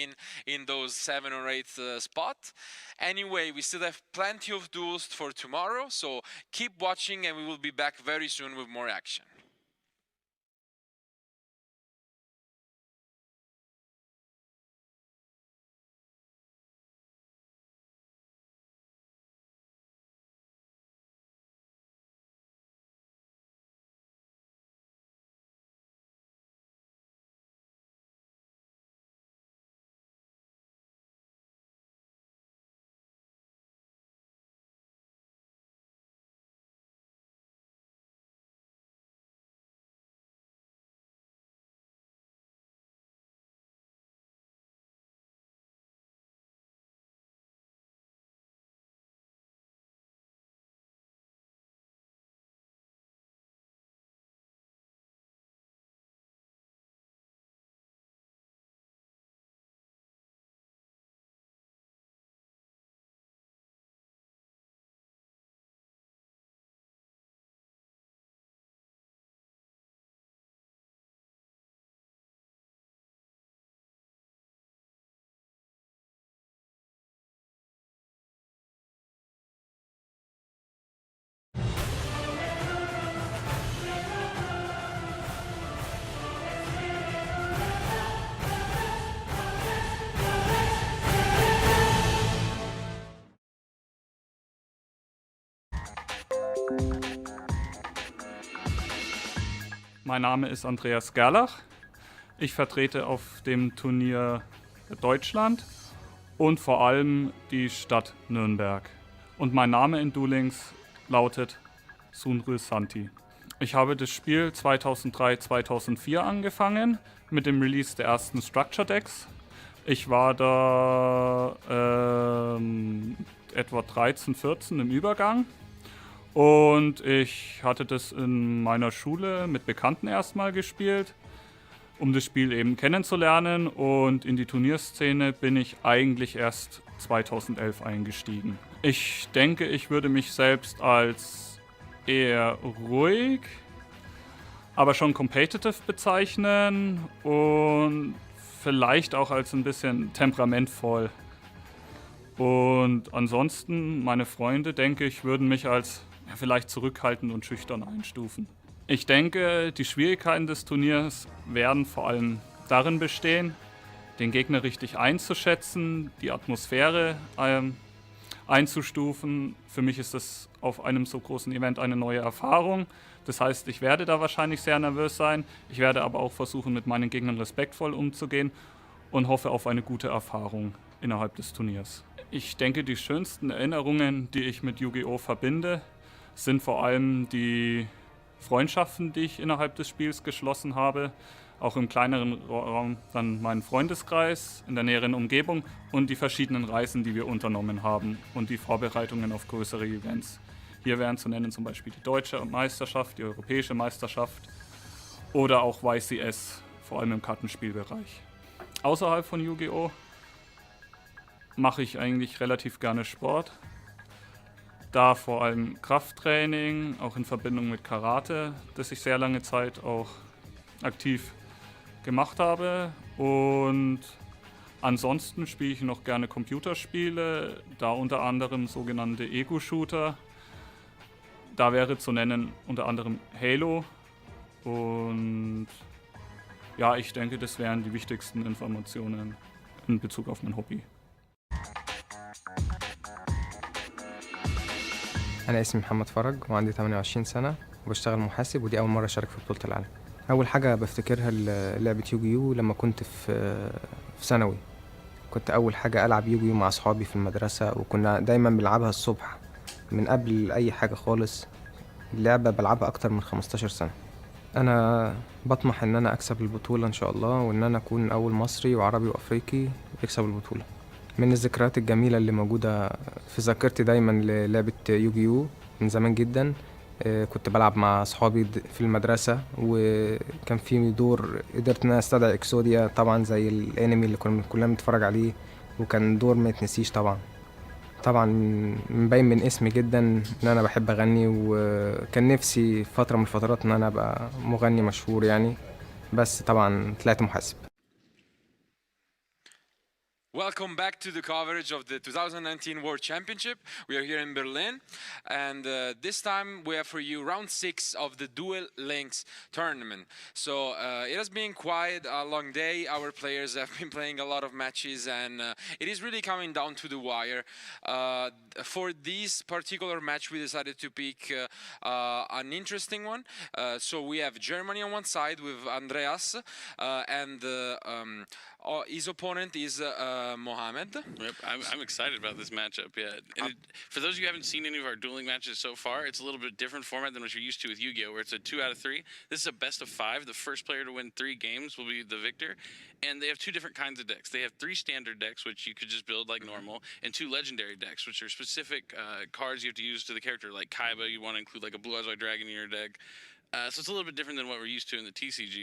in those 7 or 8 spot. Anyway, we still have plenty of duels for tomorrow, so keep watching and we will be back very soon with more action. Mein Name ist Andreas Gerlach. Ich vertrete auf dem Turnier Deutschland und vor allem die Stadt Nürnberg. Und mein Name in Duel Links lautet Sunryu Santi. Ich habe das Spiel 2003/2004 angefangen mit dem Release der ersten Structure Decks. Ich war da etwa 13, 14 im Übergang. Und ich hatte das in meiner Schule mit Bekannten erstmal gespielt, um das Spiel eben kennenzulernen. Und in die Turnierszene bin ich eigentlich erst 2011 eingestiegen. Ich denke, ich würde mich selbst als eher ruhig, aber schon competitive bezeichnen und vielleicht auch als ein bisschen temperamentvoll. Und ansonsten, meine Freunde, denke ich, würden mich als vielleicht zurückhaltend und schüchtern einstufen. Ich denke, die Schwierigkeiten des Turniers werden vor allem darin bestehen, den Gegner richtig einzuschätzen, die Atmosphäre einzustufen. Für mich ist das auf einem so großen Event eine neue Erfahrung. Das heißt, ich werde da wahrscheinlich sehr nervös sein. Ich werde aber auch versuchen, mit meinen Gegnern respektvoll umzugehen und hoffe auf eine gute Erfahrung innerhalb des Turniers. Ich denke, die schönsten Erinnerungen, die ich mit Yu-Gi-Oh! Verbinde, sind vor allem die Freundschaften, die ich innerhalb des Spiels geschlossen habe. Auch im kleineren Raum dann meinen Freundeskreis in der näheren Umgebung und die verschiedenen Reisen, die wir unternommen haben und die Vorbereitungen auf größere Events. Hier wären zu nennen zum Beispiel die deutsche Meisterschaft, die europäische Meisterschaft oder auch WCS, vor allem im Kartenspielbereich. Außerhalb von Yu-Gi-Oh! Mache ich eigentlich relativ gerne Sport. Da vor allem Krafttraining, auch in Verbindung mit Karate, das ich sehr lange Zeit auch aktiv gemacht habe. Und ansonsten spiele ich noch gerne Computerspiele, da unter anderem sogenannte Ego-Shooter. Da wäre zu nennen unter anderem Halo. Und ja, ich denke, das wären die wichtigsten Informationen in Bezug auf mein Hobby. أنا اسمي محمد فرج وعندي 28 سنة وبشتغل محاسب، ودي أول مرة أشارك في بطولة العالم. أول حاجة بفتكرها لعبة يوجيو لما كنت في ثانوي. كنت أول حاجة ألعب يوجيو مع أصحابي في المدرسة، وكنا دايما بنلعبها الصبح من قبل أي حاجة خالص. اللعبة بلعبها أكتر من 15 سنة. أنا بطمح إن أنا أكسب البطولة إن شاء الله، وإن أنا أكون أول مصري وعربي وأفريقي يكسب البطولة. من الذكريات الجميلة اللي موجودة في ذاكرتي دايما للعبة يوجيو من زمان جدا، كنت بلعب مع أصحابي في المدرسة، وكان في دور قدرت إن أنا أستدعي إكسوديا طبعا زي الأنمي اللي كلنا بنتفرج عليه، وكان دور ما يتنسيش طبعا. طبعا مبين من اسمي جدا إن أنا بحب أغني، وكان نفسي فترة من الفترات إن أنا أبقى مغني مشهور يعني، بس طبعا طلعت محاسب. Welcome back to the coverage of the 2019 World Championship. We are here in Berlin, and this time we have for you round 6 of the Duel Links tournament. So it has been quite a long day. Our players have been playing a lot of matches, and it is really coming down to the wire. For this particular match, we decided to pick an interesting one. So we have Germany on one side with Andreas, and his opponent is Mohammed. Yep, I'm excited about this matchup. Yeah, and for those of you who haven't seen any of our dueling matches so far, it's a little bit different format than what you're used to with Yu-Gi-Oh, where it's a 2 out of 3. This is a best of 5. The first player to win 3 games will be the victor, and they have 2 different kinds of decks. They have 3 standard decks, which you could just build like normal, and 2 legendary decks, which are specific cards you have to use to the character. Like Kaiba, you want to include like a Blue Eyes White Dragon in your deck. So it's a little bit different than what we're used to in the TCG.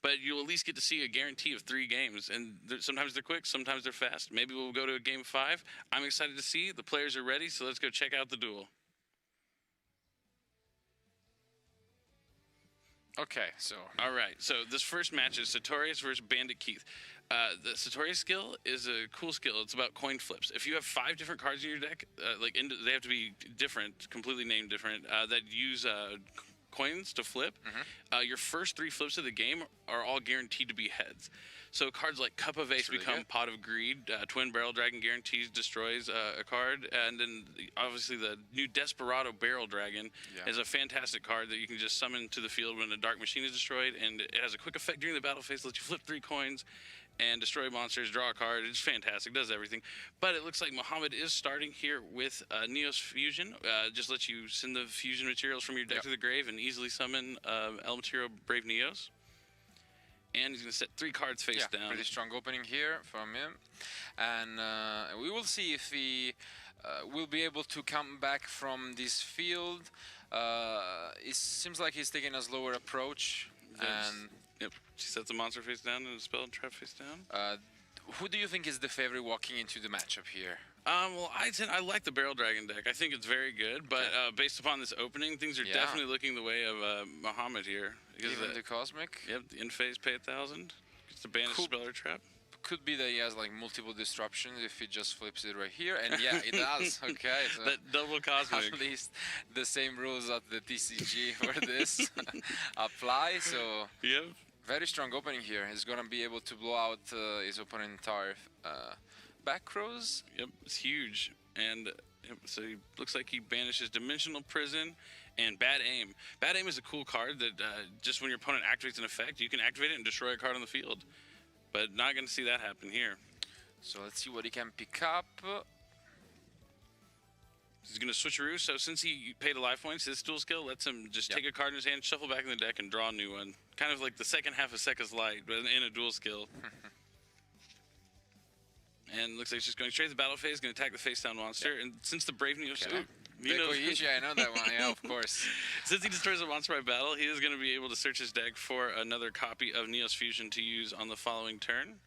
But you'll at least get to see a guarantee of 3 games. And sometimes they're quick, sometimes they're fast. Maybe we'll go to a game 5. I'm excited to see. The players are ready, so let's go check out the duel. Okay, so... All right, so this first match is Sartorius versus Bandit Keith. The Sartorius skill is a cool skill. It's about coin flips. If you have 5 different cards in your deck, they have to be different, completely named different, that use... coins to flip, your first 3 flips of the game are all guaranteed to be heads. So cards like Cup of Ace become Pot of Greed, Twin Barrel Dragon guarantees destroys a card, and then obviously the new Desperado Barrel Dragon is a fantastic card that you can just summon to the field when a Dark Machine is destroyed, and it has a quick effect during the battle phase, lets you flip 3 coins and destroy monsters, draw a card. It's fantastic, does everything. But it looks like Mohammed is starting here with Neos Fusion. Just lets you send the fusion materials from your deck to the grave and easily summon El Material Brave Neos. And he's going to set 3 cards face down. Pretty strong opening here from him. And we will see if he will be able to come back from this field. It seems like he's taking a slower approach. And yep, she sets a monster face down and a spell and trap face down. Who do you think is the favorite walking into the matchup here? Well, I like the Barrel Dragon deck. I think it's very good, but based upon this opening, things are definitely looking the way of Mohammed here. Even the Cosmic? Yep, the in-phase pay 1,000. Gets to banish spell or trap. Could be that he has like multiple disruptions if he just flips it right here, and yeah, it does. Okay, so that double Cosmic. At least the same rules at the TCG for this apply. So yep. Very strong opening here. He's gonna be able to blow out his opponent's entire back rows. Yep, it's huge. And So he looks like he banishes Dimensional Prison and Bad Aim. Bad Aim is a cool card that just when your opponent activates an effect, you can activate it and destroy a card on the field. But not going to see that happen here. So let's see what he can pick up. He's going to switcheroo, so since he paid a life points, his dual skill lets him just take a card in his hand, shuffle back in the deck, and draw a new one. Kind of like the second half of Sekka's Light, but in a dual skill. And looks like he's just going straight to the battle phase, going to attack the face-down monster. And since the Brave Neos... Okay. I know that one, yeah, of course. Since he destroys a monster by battle, he is going to be able to search his deck for another copy of Neos Fusion to use on the following turn.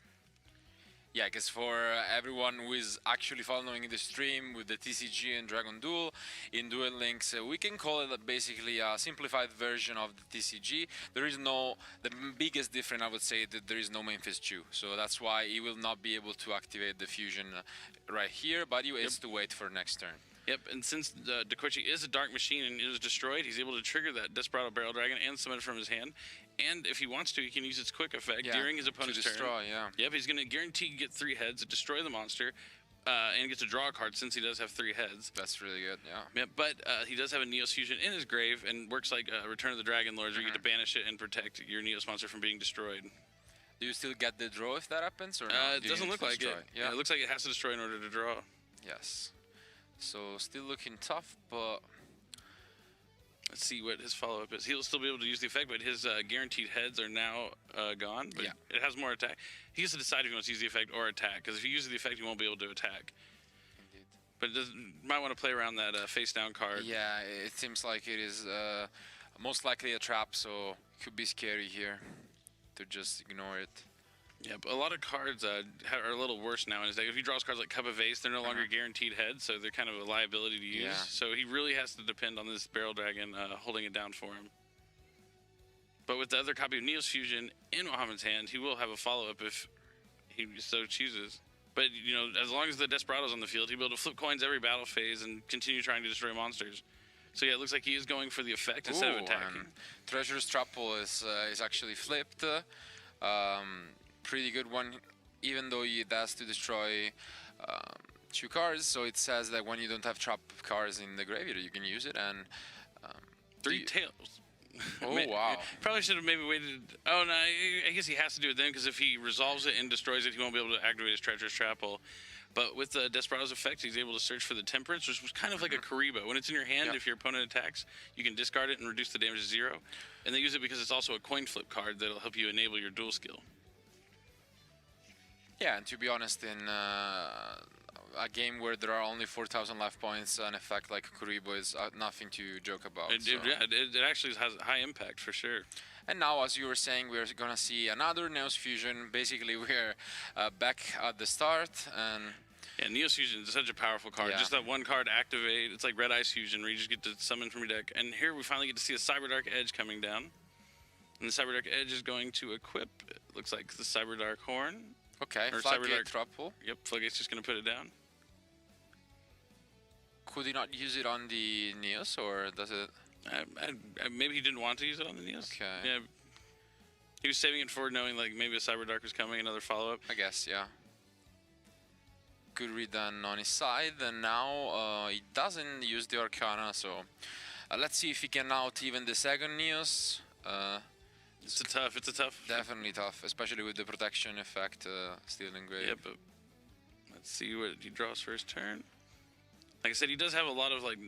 Yeah, because for everyone who is actually following the stream with the TCG and Dragon Duel, in Duel Links, we can call it basically a simplified version of the TCG. There is no, the biggest difference I would say that there is no Memphis Chew. So that's why he will not be able to activate the fusion right here, but he has to wait for next turn. Yep, and since Dekoichi is a Dark Machine and is destroyed, he's able to trigger that Desperado Barrel Dragon and summon it from his hand. And if he wants to, he can use its quick effect during his opponent's turn. Yep, he's going to guarantee get 3 heads, destroy the monster, and get to draw a card since he does have 3 heads. That's really good, yeah. Yep, but he does have a Neos Fusion in his grave and works like Return of the Dragon Lords, where you get to banish it and protect your Neos monster from being destroyed. Do you still get the draw if that happens, or no? It doesn't look like it. Yeah, it looks like it has to destroy in order to draw. Yes. So still looking tough, but let's see what his follow-up is. He'll still be able to use the effect, but his guaranteed heads are now gone. But it has more attack. He has to decide if he wants to use the effect or attack, because if he uses the effect, he won't be able to attack. Indeed. But might want to play around that face-down card. Yeah, it seems like it is most likely a trap, so it could be scary here to just ignore it. Yeah, but a lot of cards are a little worse now. If he draws cards like Cup of Ace, they're no longer guaranteed heads, so they're kind of a liability to use. So he really has to depend on this Barrel Dragon holding it down for him. But with the other copy of Neos Fusion in Mohammed's hand, he will have a follow-up if he so chooses. But, you know, as long as the Desperado's on the field, he'll be able to flip coins every battle phase and continue trying to destroy monsters. So yeah, it looks like he is going for the effect instead of attacking. Treasure's Trapple is actually flipped. Pretty good one, even though it has to destroy 2 cards. So it says that when you don't have trap cards in the graveyard, you can use it. And 3 tails. Oh, wow. Probably should have maybe waited. Oh, no, I guess he has to do it then, because if he resolves it and destroys it, he won't be able to activate his Treacherous Trapple. But with the Desperado's effect, he's able to search for the Temperance, which was kind of like a Kariba. When it's in your hand, if your opponent attacks, you can discard it and reduce the damage to 0. And they use it because it's also a coin flip card that'll help you enable your dual skill. Yeah, and to be honest, in a game where there are only 4,000 life points, an effect like Kuribo is nothing to joke about. It actually has high impact for sure. And now, as you were saying, we're going to see another Neos Fusion. Basically, we're back at the start. And yeah, Neos Fusion is such a powerful card. Just that one card activate. It's like Red Ice Fusion, where you just get to summon from your deck. And here we finally get to see a Cyberdark Edge coming down. And the Cyberdark Edge is going to equip, it looks like, the Cyberdark Horn. Okay, or Floodgate Trapple. Yep, Floodgate's just going to put it down. Could he not use it on the Neos, or does it? Maybe he didn't want to use it on the Neos. Okay. Yeah. He was saving it for knowing like maybe a Cyberdark was coming, another follow-up. I guess, yeah. Good read done on his side, and now he doesn't use the Arcana, so let's see if he can out even the second Neos. It's a tough. Definitely tough, especially with the protection effect still engraved. Yep. But let's see what he draws for his turn. Like I said, he does have a lot of like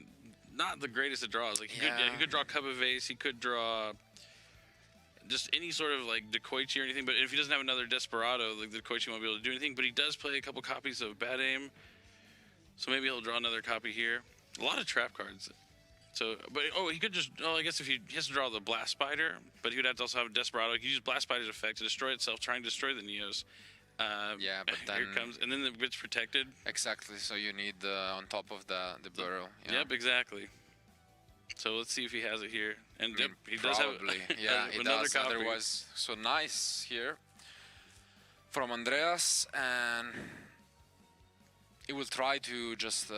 not the greatest of draws. Like he could draw Cup of Ace, he could draw just any sort of like Dekoichi or anything. But if he doesn't have another Desperado, like the Dekoichi won't be able to do anything. But he does play a couple copies of Bad Aim, so maybe he'll draw another copy here. A lot of trap cards. So, but he could just. Oh, I guess if he has to draw the Blast Spider, but he would have to also have a Desperado. He could use Blast Spider's effect to destroy itself, trying to destroy the Neos. Yeah, but then here it comes, and then the bit's protected. Exactly. So you need on top of the burrow. Yeah. Yep, exactly. So let's see if he has it here, and he does have. Yeah, he another does. copy. Otherwise, so nice here from Andreas, and he will try to just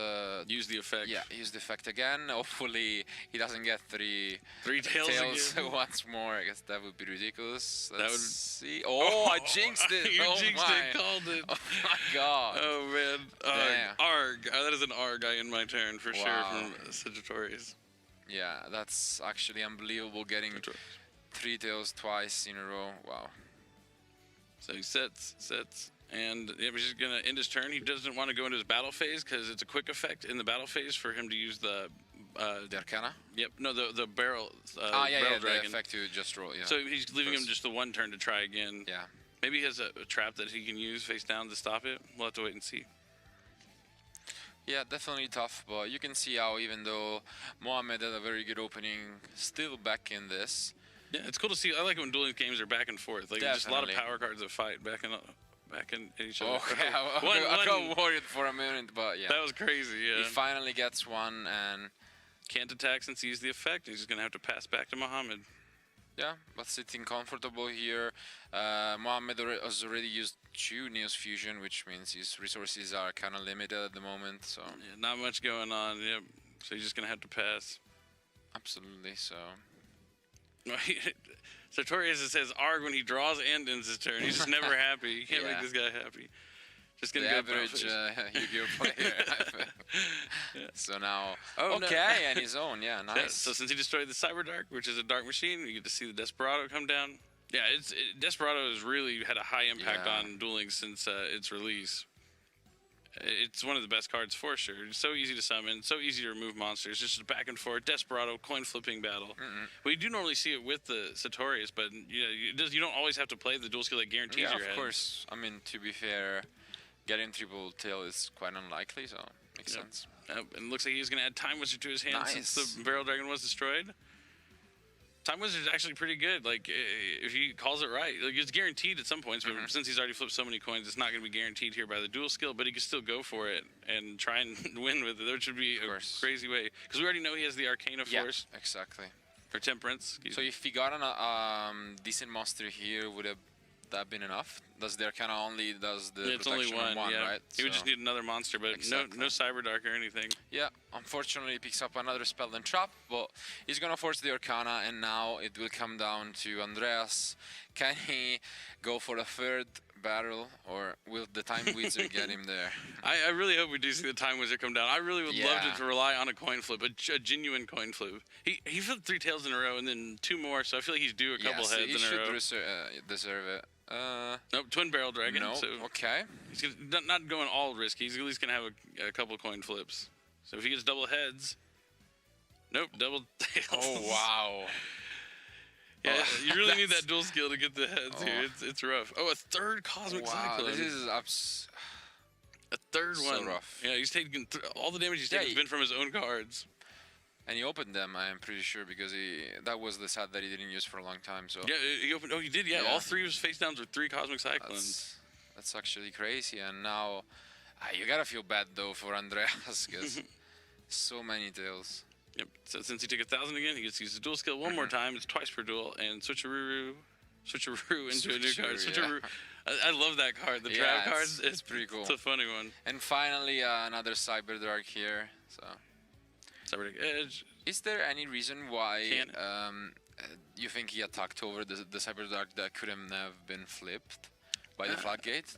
use the effect. Yeah, use the effect again. Hopefully he doesn't get three tails again. once more. I guess that would be ridiculous. That would see. Oh, I jinxed it. You oh jinxed my. it, called it. Oh my god. Oh man. Damn. Arg. That is an Arg in my turn for sure Wow. from Sagittarius. Yeah, that's actually unbelievable, getting 3 tails twice in a row. Wow. So he sets, and yeah, he's just gonna end his turn. He doesn't want to go into his battle phase because it's a quick effect in the battle phase for him to use the. The Arcana? Yep. No, the barrel. Yeah, barrel dragon. the effect to just roll. Yeah. So he's leaving him just the one turn to try again. Yeah. Maybe he has a trap that he can use face down to stop it. We'll have to wait and see. Yeah, definitely tough, but you can see how even though Mohamed had a very good opening, still back in this. Yeah, it's cool to see. I like it when dueling games are back and forth. Like just a lot of Definitely. power cards that fight back in each other. Okay, I got worried for a minute, but yeah. That was crazy. Yeah. He finally gets one, and Can't attack since he used the effect. He's just gonna have to pass back to Mohamed. yeah, but sitting comfortable here. Mohamed has already used 2 Neos Fusion, which means his resources are kind of limited at the moment. So Yeah, not much going on. Yep. So he's just gonna have to pass. absolutely. So Sartorius says Arg when he draws and ends his turn. He's just never happy. You can't Yeah. make this guy happy. Just gonna the go average Yu-Gi-Oh player. So now, Oh, no. okay, and his own, yeah, Yeah, nice. so since he destroyed the Cyber Dark, which is a dark machine, you get to see the Desperado come down. Yeah, Desperado has really had a high impact Yeah. on dueling since its release. It's one of the best cards for sure. It's so easy to summon, so easy to remove monsters. Just a back and forth Desperado coin flipping battle. We do normally see it with the Sartorius, but you don't always have to play the dual skill that guarantees Yeah, your of head. course. I mean, to be fair, getting triple tail is quite unlikely, so makes Yep. sense. And it looks like he's going to add Time Wizard to his hand since Nice. the Barrel Dragon was destroyed. Time Wizard is actually pretty good. Like, if he calls it right, like it's guaranteed at some points. But since he's already flipped so many coins, it's not going to be guaranteed here by the dual skill. But he can still go for it and try and win with it. That should be a course. crazy way because we already know he has the Arcana Yeah, Force exactly. or Temperance. So if he got a decent monster here, would have that been enough? Does the Arcana only does the It's only protection one, on yeah. right? He would just So- need another monster, but Exactly. no Cyber Dark or anything. Yeah, unfortunately he picks up another spell and trap, but he's gonna force the Arcana, and now it will come down to Andreas. Can he go for a third battle, or will the Time Wizard get him there? I really hope we do see the Time Wizard come down. I really would love Yeah. it to rely on a coin flip, a genuine coin flip. He flipped 3 tails in a row and then 2 more, so I feel like he's due a couple Yes, heads he in a should row. deserve it. Nope, Twin Barrel Dragon. No, So okay. he's not going all risky. He's at least gonna have a couple coin flips. So if he gets double heads, nope, double tails. Oh wow. Yeah, Oh, you really need that's- that dual skill to get the heads Oh. here. It's rough. Oh, a third Cosmic Wow, Cyclone. this is A third so one. rough. Yeah, he's taking all the damage he's Yeah, taken has been from his own cards. and he opened them, I'm pretty sure, because that was the set that he didn't use for a long time. So Yeah, he opened. Oh, he did. Yeah, Yeah. all 3 of his face downs were 3 Cosmic Cyclones. that's actually crazy. And now you gotta feel bad though for Andreas, because so many tails. Yep. So since he took 1,000 again, he gets to use the dual skill one more time. It's twice per duel, and switcheroo into a new card. Switcheroo, Switcheroo. I love that card. The Yeah, trap card. it's pretty cool. It's a funny one. And finally, another Cyber Dark here. So, Cyberdeck Edge. is there any reason why Cannon. you think he attacked over the Cyber Dark that couldn't have been flipped by the floodgate?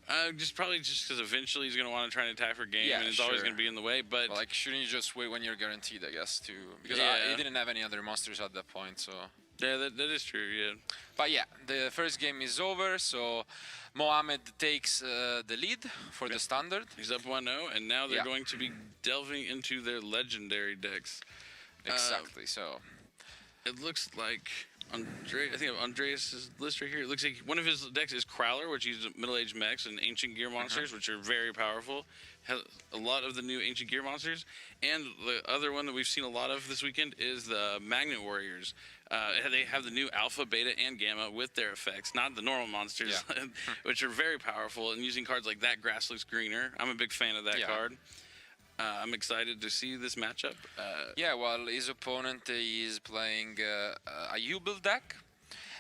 Probably just because eventually he's gonna want to try and attack for game, Yeah, and it's always sure. gonna be in the way. But Well, like, shouldn't you just wait when you're guaranteed? I guess because Yeah. he didn't have any other monsters at that point. So. yeah, that is true. Yeah. But yeah, the first game is over, so Mohamed takes the lead for the standard. He's up 1-0, and now they're Yeah. going to be delving into their legendary decks. Exactly. So It looks like I think I have Andreas' list right here. It looks like one of his decks is Crowler, which uses middle-aged mechs and ancient gear monsters, which are very powerful. Has a lot of the new ancient gear monsters. And the other one that we've seen a lot of this weekend is the Magnet Warriors. They have the new Alpha, Beta, and Gamma with their effects, not the normal monsters, which are very powerful. And using cards like that, grass looks greener. I'm a big fan of that card. I'm excited to see this matchup. yeah, well, his opponent is playing a U-Build deck,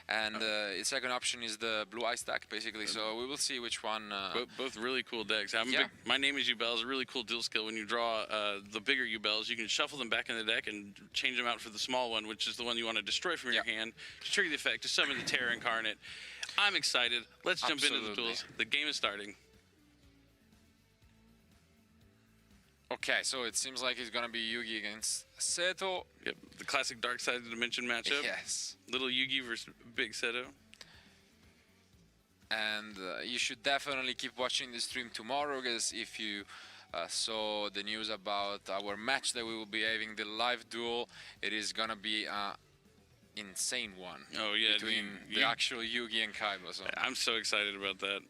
and its second option is the blue ice deck, basically. So we will see which one. Both really cool decks. Yeah. My Name Is Yubel is a really cool dual skill. When you draw the bigger Yubels, you can shuffle them back in the deck and change them out for the small one, which is the one you want to destroy from your hand to trigger the effect to summon the Terror Incarnate. I'm excited. Let's jump into the duels. The game is starting. Okay, so it seems like it's gonna be Yugi against Seto. Yep, the classic Dark Side of the Dimension matchup. Yes. Little Yugi versus Big Seto. And you should definitely keep watching the stream tomorrow, because if you saw the news about our match that we will be having, the live duel, it is gonna be insane one. Oh yeah, between the actual Yugi and Kaiba. So I'm so excited about that.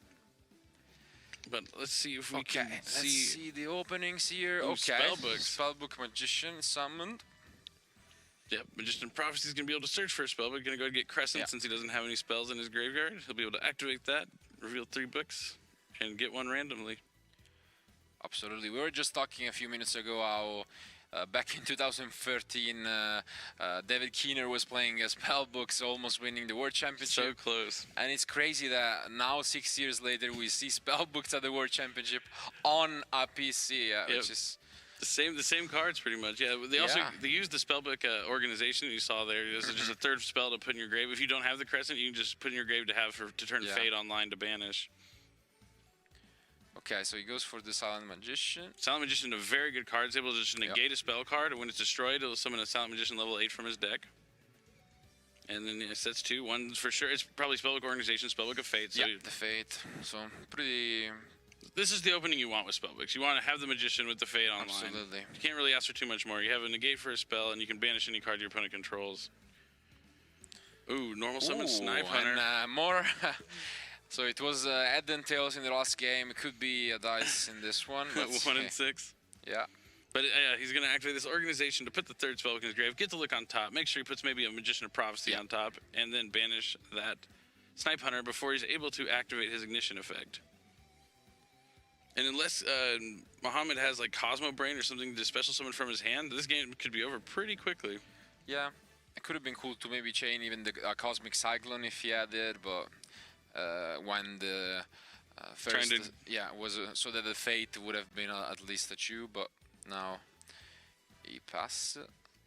But let's see if we can see. Let's see the openings here. Ooh, Okay, Spellbooks. Spellbook Magician summoned. Yep, Magician Prophecy is going to be able to search for a spell, but going to go and get Crescent since he doesn't have any spells in his graveyard. He'll be able to activate that, reveal 3 books, and get one randomly. Absolutely. We were just talking a few minutes ago how back in 2013, David Keener was playing Spellbooks, almost winning the World Championship. So close. And it's crazy that now, 6 years later, we see Spellbooks at the World Championship on a PC, which is... The same cards, pretty much. Yeah, they also used the Spellbook organization you saw there. This is just a third spell to put in your grave. If you don't have the Crescent, you can just put in your grave to turn Fate online to banish. Okay, so he goes for the Silent Magician. Silent Magician, a very good card. It's able to just negate a spell card, and when it's destroyed, it'll summon a Silent Magician level 8 from his deck. And then it sets 2. One's for sure. It's probably Spellbook Organization, Spellbook of Fate. So the Fate. So pretty... This is the opening you want with Spellbooks. You want to have the Magician with the Fate online. Absolutely. You can't really ask for too much more. You have a negate for a spell, and you can banish any card your opponent controls. Ooh, normal summon Snipe Hunter. And more... So it was Head and Tails in the last game. It could be a dice in this one. 1 and 6. Yeah. But he's going to activate this organization to put the third Spellbook in his grave, get the look on top, make sure he puts maybe a Magician of Prophecy on top, and then banish that Snipe Hunter before he's able to activate his Ignition effect. And unless Muhammad has like Cosmo Brain or something to special summon from his hand, this game could be over pretty quickly. Yeah, it could have been cool to maybe chain even the Cosmic Cyclone if he had it, but when the first, was so that the Fate would have been at least a 2, but now he passed.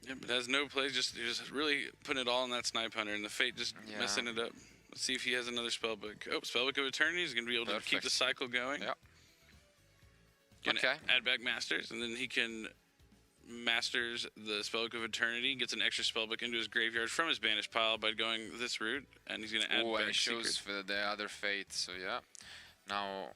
Yeah, but has no plays, just really putting it all in that Snipe Hunter, and the Fate just messing it up. Let's see if he has another Spellbook. Oh, Spellbook of Eternity is going to be able to keep the cycle going. Yeah. Gonna add back Masters, and then he can masters the Spellbook of Eternity, gets an extra Spellbook into his graveyard from his banished pile by going this route, and he's going to add back and it shows Secret. for the other Fate, so yeah. Now,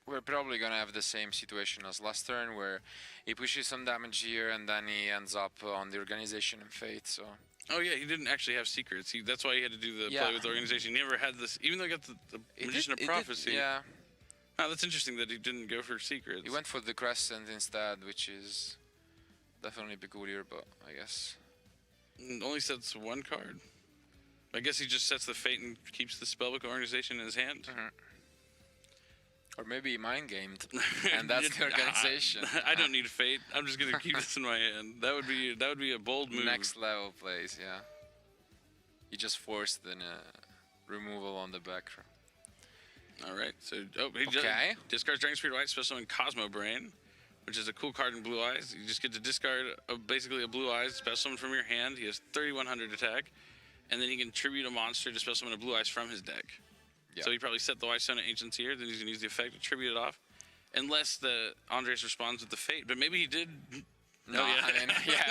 we're probably going to have the same situation as last turn, where he pushes some damage here, and then he ends up on the Organization and Fate, so... Oh yeah, he didn't actually have secrets. That's why he had to do the play with the Organization. He never had this, even though he got the Magician of Prophecy. Yeah. Oh, that's interesting that he didn't go for secrets. He went for the Crescent instead, which is definitely peculiar, but I guess... Only sets 1 card. I guess he just sets the Fate and keeps the Spellbook Organization in his hand. Or maybe he mind-gamed, and that's the Organization. I don't need Fate. I'm just going to keep this in my hand. That would be a bold move. Next level plays, yeah. He just forced the removal on the back. All right, so he discards Dragon Spirit White, special summon Cosmo Brain, which is a cool card in Blue Eyes. You just get to discard basically a Blue Eyes special summon from your hand. He has 3,100 attack, and then he can tribute a monster to special summon a Blue Eyes from his deck. Yep. So he probably set the White Stone of Ancients here. Then he's gonna use the effect to tribute it off, unless the Andres responds with the Fate. But maybe he did. No, I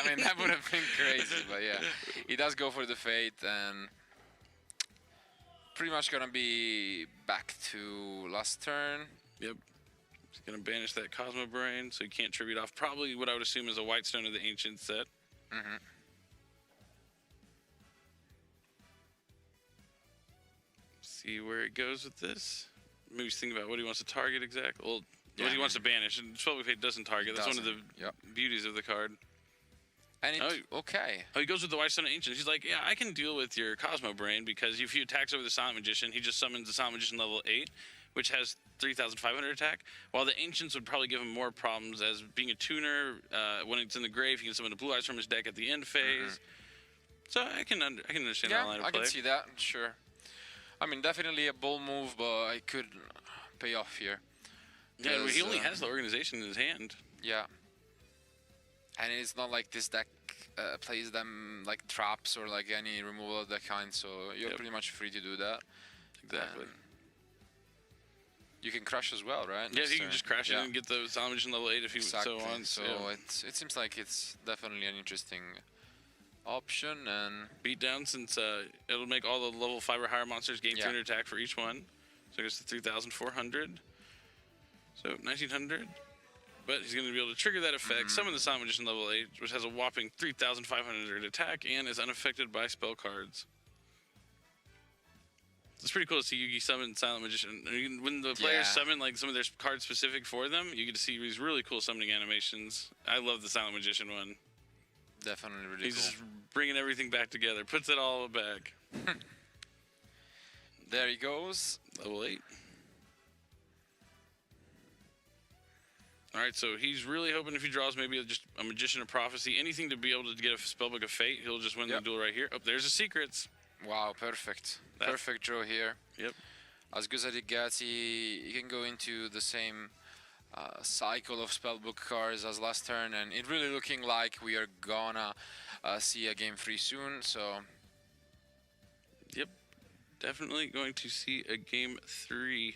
mean that would have been crazy. But yeah, he does go for the Fate and. Pretty much gonna be back to last turn. Yep. He's gonna banish that Cosmo Brain, so he can't tribute off. Probably what I would assume is a White Stone of the Ancient set. See where it goes with this. Maybe he's thinking about what he wants to target exactly. Well, what he wants to banish. And Spellbook Fate doesn't target. That's one of the beauties of the card. And it's Oh, he goes with the White Stone of Ancients. He's like, yeah, I can deal with your Cosmo Brain, because if he attacks over the Silent Magician, he just summons the Silent Magician level 8, which has 3,500 attack, while the Ancients would probably give him more problems as being a tuner. When it's in the grave, he can summon the Blue Eyes from his deck at the end phase. So I can understand that line of I play. can see that. Sure. I mean, definitely a bold move, but it could pay off here. Yeah, he only has the organization in his hand. Yeah. And it's not like this deck plays them like traps or like any removal of that kind, so you're pretty much free to do that. Exactly. And you can crush as well, right? Yeah, you can just crash it and get the Silent Magician level 8 if you so wants. So it seems like it's definitely an interesting option. And beatdown, since it'll make all the level 5 or higher monsters gain 300 attack for each one. So I guess the 3,400. So 1,900. But he's going to be able to trigger that effect, summon the Silent Magician level 8, which has a whopping 3,500 attack and is unaffected by spell cards. It's pretty cool to see Yugi summon Silent Magician. When the players summon like some of their cards specific for them, you get to see these really cool summoning animations. I love the Silent Magician one. Definitely really He's just bringing everything back together, puts it all back. There he goes. Level 8. Alright, so he's really hoping if he draws maybe just a Magician of Prophecy, anything to be able to get a Spellbook of Fate, he'll just win the duel right here. Oh, there's the secrets. Wow, perfect. Perfect draw here. Yep. As good as it gets, he can go into the same cycle of Spellbook cards as last turn, and it really looking like we are gonna see a game 3 soon, so... Yep, definitely going to see a game 3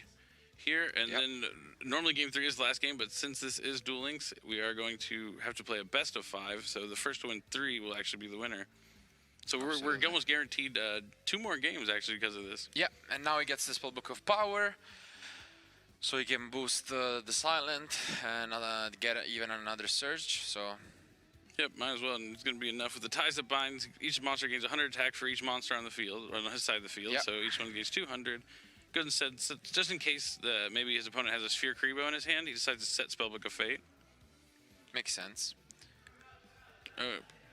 here, and then normally game 3 is the last game, but since this is Duel Links, we are going to have to play a best of 5, so the first to win 3 will actually be the winner. So we're almost guaranteed 2 more games actually because of this. Yeah, and now he gets the Spellbook of Power, so he can boost the Silent and get even another Surge, so... Yep, might as well, and it's going to be enough. With the Ties that binds, each monster gains 100 attack for each monster on the field, or on his side of the field, so each one gains 200. Good and said, so just in case maybe his opponent has a Sphere Kribo in his hand, he decides to set Spellbook of Fate. Makes sense.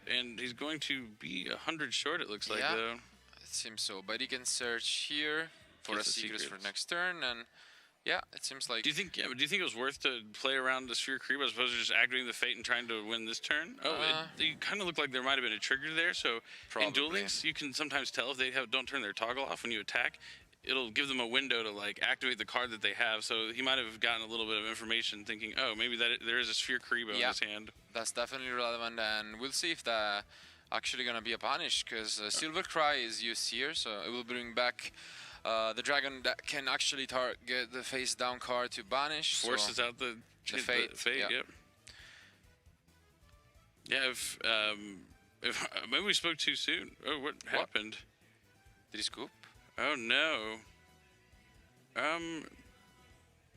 And he's going to be 100 short, it looks like, though. It seems so, but he can search here for a secret for next turn, and yeah, it seems like... Do you think it was worth to play around the Sphere Kribo as opposed to just activating the Fate and trying to win this turn? It kind of looked like there might have been a trigger there, so in Duel Links, you can sometimes tell if they don't turn their toggle off when you attack. It'll give them a window to like activate the card that they have, so he might have gotten a little bit of information thinking, oh, maybe there is a Sphere Kribo in his hand. That's definitely relevant, and we'll see if that actually gonna be a punish, because Silver Cry is used here, so it will bring back the dragon that can actually target the face down card to banish. Forces out the fate. Yep. Yeah, if maybe we spoke too soon. Oh, what happened? Did he scoop? Oh no.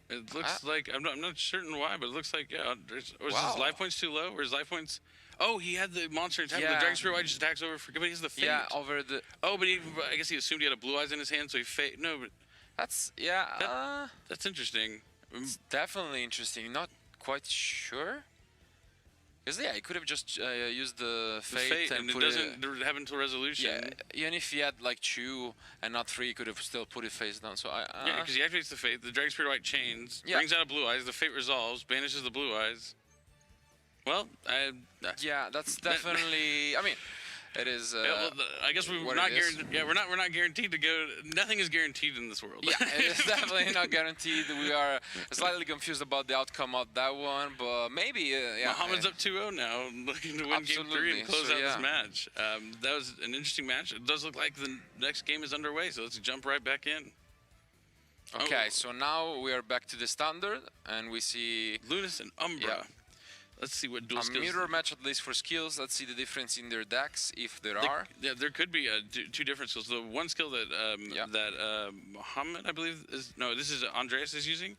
It looks like I'm not certain why, but it looks like his life points too low? Or his life points? Oh, he had the monster attack. The Dragon Spirit White just attacks over. But he has the Fate. Yeah, over the. Oh, but I guess he assumed he had a Blue Eyes in his hand, so he Fate. No, but that's that's interesting. It's definitely interesting. Not quite sure. Because he could have just used the Fate and it doesn't happen until resolution. Yeah, even if he had like 2 and not 3, he could have still put it face down. So yeah, because he activates the Fate, the Dragon Spirit White chains, brings out a Blue Eyes, the Fate resolves, banishes the Blue Eyes. Well, yeah, that's definitely. I mean, it is. I guess we're not guaranteed. Yeah, we're not guaranteed to go. Nothing is guaranteed in this world. Yeah, it is definitely not guaranteed. We are slightly confused about the outcome of that one, but maybe. Muhammad's up 2-0 now, looking to win Game 3 and close out this match. That was an interesting match. It does look like the next game is underway, so let's jump right back in. Okay, so now we are back to the standard, and we see Lunas and Umbra. Yeah. Let's see what dual skills. A mirror match at least for skills. Let's see the difference in their decks, if there are. Yeah, there could be 2 different skills. The one skill that Muhammad, I believe, this is Andreas is using,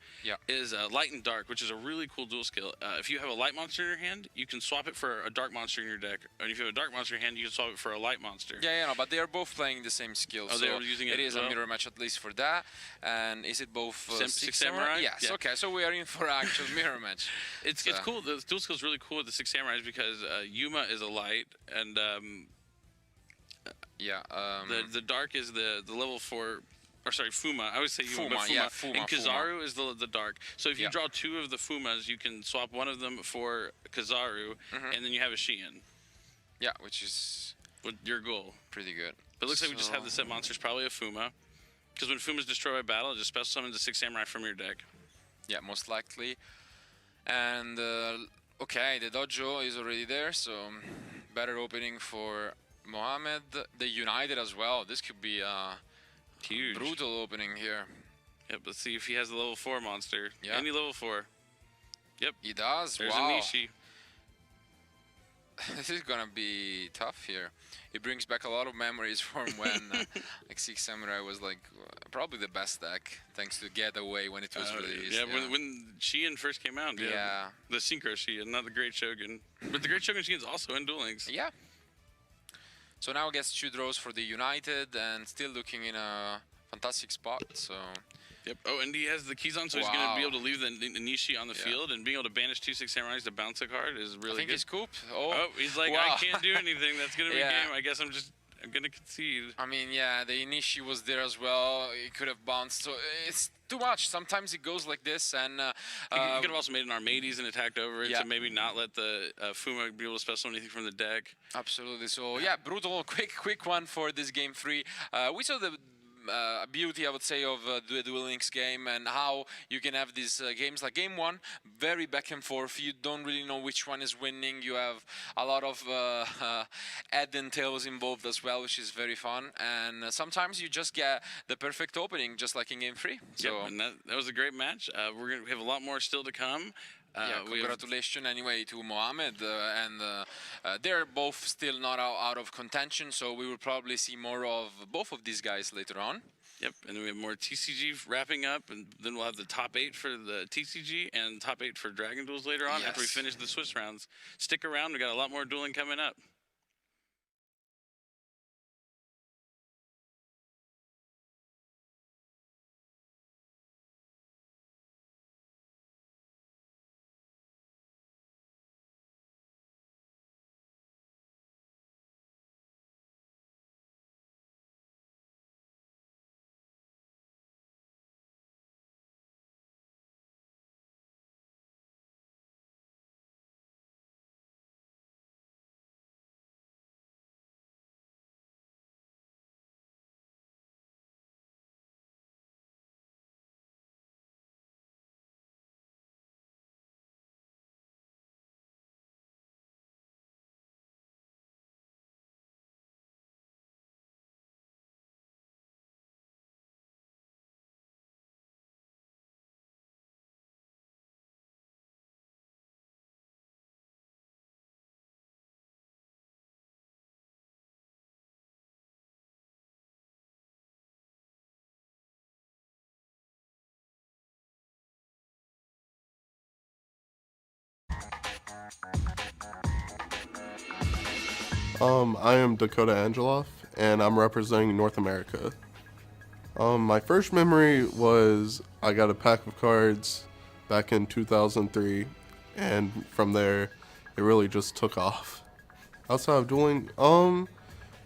is Light and Dark, which is a really cool dual skill. If you have a light monster in your hand, you can swap it for a dark monster in your deck. And if you have a dark monster in your hand, you can swap it for a light monster. Yeah, but they are both playing the same skill. Oh, so they are using it. It is a mirror match at least for that. And is it both Six Samurai? Yes. Yeah. Okay, so we are in for an actual mirror match. It's cool. The dual skill is really cool with the Six Samurais because Yuma is a light and the dark is the level 4. Or sorry, Fuma. I always say Yuma, but Fuma. And Kizaru is the dark. So if you draw 2 of the Fumas, you can swap one of them for Kizaru, and then you have a Shein. Yeah, which is with your goal. Pretty good. But it looks like we just have the set monsters, probably a Fuma. Because when Fuma's destroyed by battle, it just special summons the 6 Samurai from your deck. Yeah, most likely. And okay, the dojo is already there, so better opening for Mohamed. The United as well. This could be a huge, brutal opening here. Yep, let's see if he has a level 4 monster. Yeah. Any level 4. Yep. He does. There's wow. a Nishi. This is gonna be tough here. It brings back a lot of memories from when like 6 Samurai was like probably the best deck, thanks to Getaway when it was released. Yeah, when Sheehan first came out. Yeah. The Synchro Sheehan, not the Great Shogun. But the Great Shogun Sheehan's also in Duel Links. Yeah. So now gets 2 draws for the United and still looking in a fantastic spot. So. Yep. Oh, and he has the keys on, so he's going to be able to leave the Nishi on the field, and being able to banish 2 6 Samurais to bounce a card is really good. I think he's cooped. Oh, he's like, wow. I can't do anything. That's going to be game. I guess I'm going to concede. I mean, yeah, the Nishi was there as well. He could have bounced. So it's too much. Sometimes it goes like this, and he could have also made an Armades and attacked over it to maybe not let the Fuma be able to special anything from the deck. Absolutely. So yeah, brutal, quick one for this game 3. We saw the beauty, I would say, of the Duel Links game and how you can have these games like game 1, very back and forth. You don't really know which one is winning. You have a lot of head and tails involved as well, which is very fun. And sometimes you just get the perfect opening, just like in game 3. So and that was a great match. We're going to have a lot more still to come. Congratulations anyway to Mohamed, and they're both still not out of contention, so we will probably see more of both of these guys later on. Yep, and then we have more TCG wrapping up, and then we'll have the top 8 for the TCG and top 8 for Dragon Duels later on after we finish the Swiss rounds. Stick around, we got a lot more dueling coming up. I am Dakota Angeloff, and I'm representing North America. My first memory was I got a pack of cards back in 2003, and from there, it really just took off. Outside of dueling,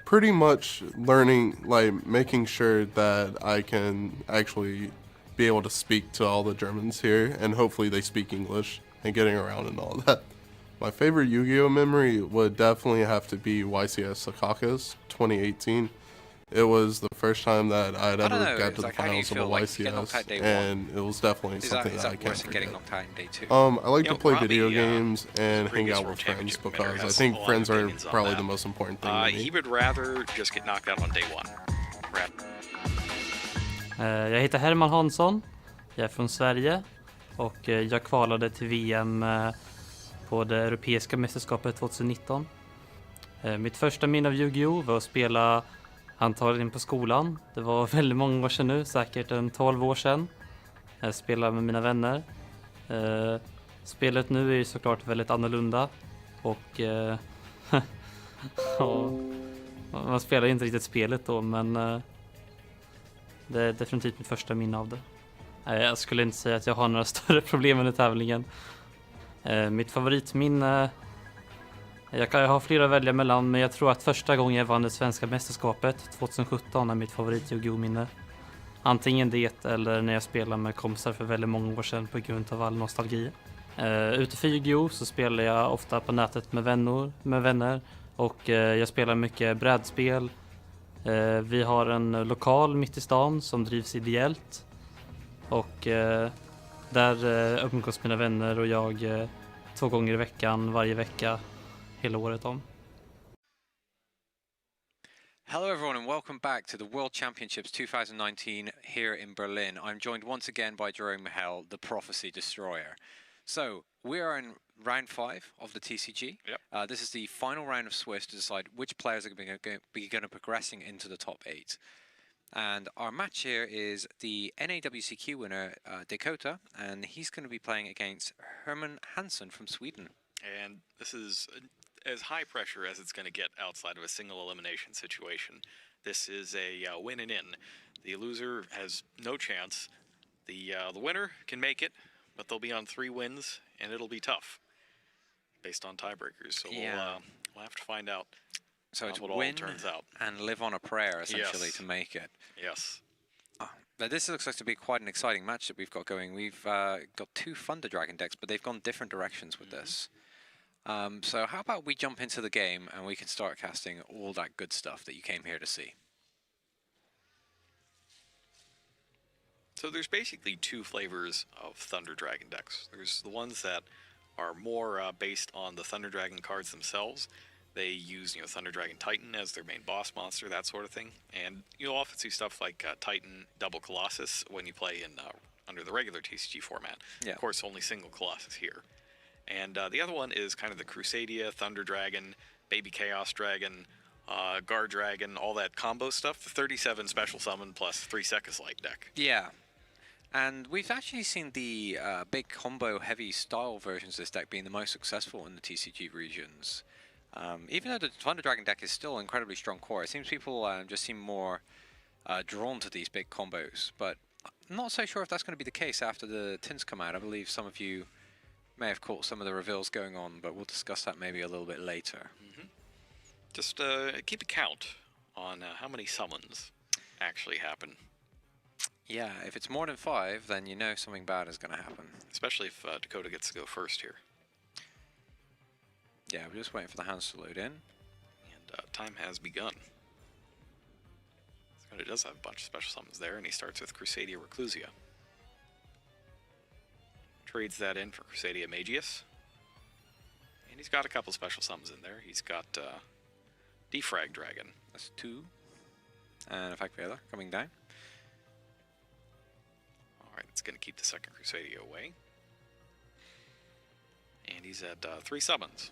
pretty much learning, like, making sure that I can actually be able to speak to all the Germans here, and hopefully they speak English, and getting around and all that. My favorite Yu-Gi-Oh memory would definitely have to be YCS 2018. It was the first time that I'd ever got to the finals of a YCS, and it was definitely something that I can't forget. I like to play video games and hang out with friends because I think friends are probably the most important thing to me. He would rather just get knocked out on day 1. Jag heter Herman Hansson, jag är från Sverige och jag kvalade till VM på det europeiska mästerskapet 2019. Mitt första minne av Yu-Gi-Oh var att spela antagligen på skolan. Det var väldigt många år sedan nu, säkert 12 år sedan. Jag spelade med mina vänner. Spelet nu är ju såklart väldigt annorlunda och man spelar inte riktigt spelet då, men det är definitivt mitt första minne av det. Jag skulle inte säga att jag har några större problem under tävlingen. Mitt favoritminne, jag har flera att välja mellan, men jag tror att första gången jag vann det svenska mästerskapet 2017 är mitt favorit Yu-Gi-Oh-minne. Antingen det eller när jag spelade med kompisar för väldigt många år sedan på grund av all nostalgi. Utifrån Yu-Gi-Oh så spelar jag ofta på nätet med vänner. Och jag spelar mycket brädspel. Vi har en lokal mitt i stan som drivs ideellt. Och där umgås mina vänner och jag 2 gånger i veckan, varje vecka, hela året om. Hello everyone and welcome back to the World Championships 2019 here in Berlin. I'm joined once again by Jerome Mahel, the Prophecy Destroyer. So, we are in round 5 of the TCG. Yep. This is the final round of Swiss to decide which players are going to be progressing into the top 8. And our match here is the NAWCQ winner, Dakota, and he's going to be playing against Herman Hansson from Sweden. And this is as high pressure as it's going to get outside of a single elimination situation. This is a win and in. The loser has no chance. The winner can make it, but they'll be on 3 wins, and it'll be tough based on tiebreakers. So we'll have to find out. So it's what win all turns out. and live on a prayer, essentially, Yes. to make it. Yes. Now this looks like to be quite an exciting match that we've got going. We've got 2 Thunder Dragon decks, but they've gone different directions with this. So how about we jump into the game and we can start casting all that good stuff that you came here to see. So there's basically 2 flavors of Thunder Dragon decks. There's the ones that are more based on the Thunder Dragon cards themselves. They use, Thunder Dragon Titan as their main boss monster, that sort of thing. And you'll often see stuff like Titan Double Colossus when you play in under the regular TCG format. Yeah. Of course, only single Colossus here. And the other one is kind of the Crusadia, Thunder Dragon, Baby Chaos Dragon, Guard Dragon, all that combo stuff. The 37 special summon plus 3 Seconds Light deck. Yeah. And we've actually seen the big combo heavy style versions of this deck being the most successful in the TCG regions. Even though the Thunder Dragon deck is still incredibly strong core, it seems people just seem more drawn to these big combos. But I'm not so sure if that's going to be the case after the tins come out. I believe some of you may have caught some of the reveals going on, but we'll discuss that maybe a little bit later. Just keep a count on how many summons actually happen. Yeah, if it's more than 5, then you know something bad is going to happen. Especially if Dakota gets to go first here. Yeah, we're just waiting for the hands to load in. And time has begun. Dakota does have a bunch of special summons there, and he starts with Crusadia Reclusia. Trades that in for Crusadia Magius. And he's got a couple special summons in there. He's got Defrag Dragon. That's 2. And Effect Veiler coming down. Alright, it's going to keep the second Crusadia away. And he's at 3 summons.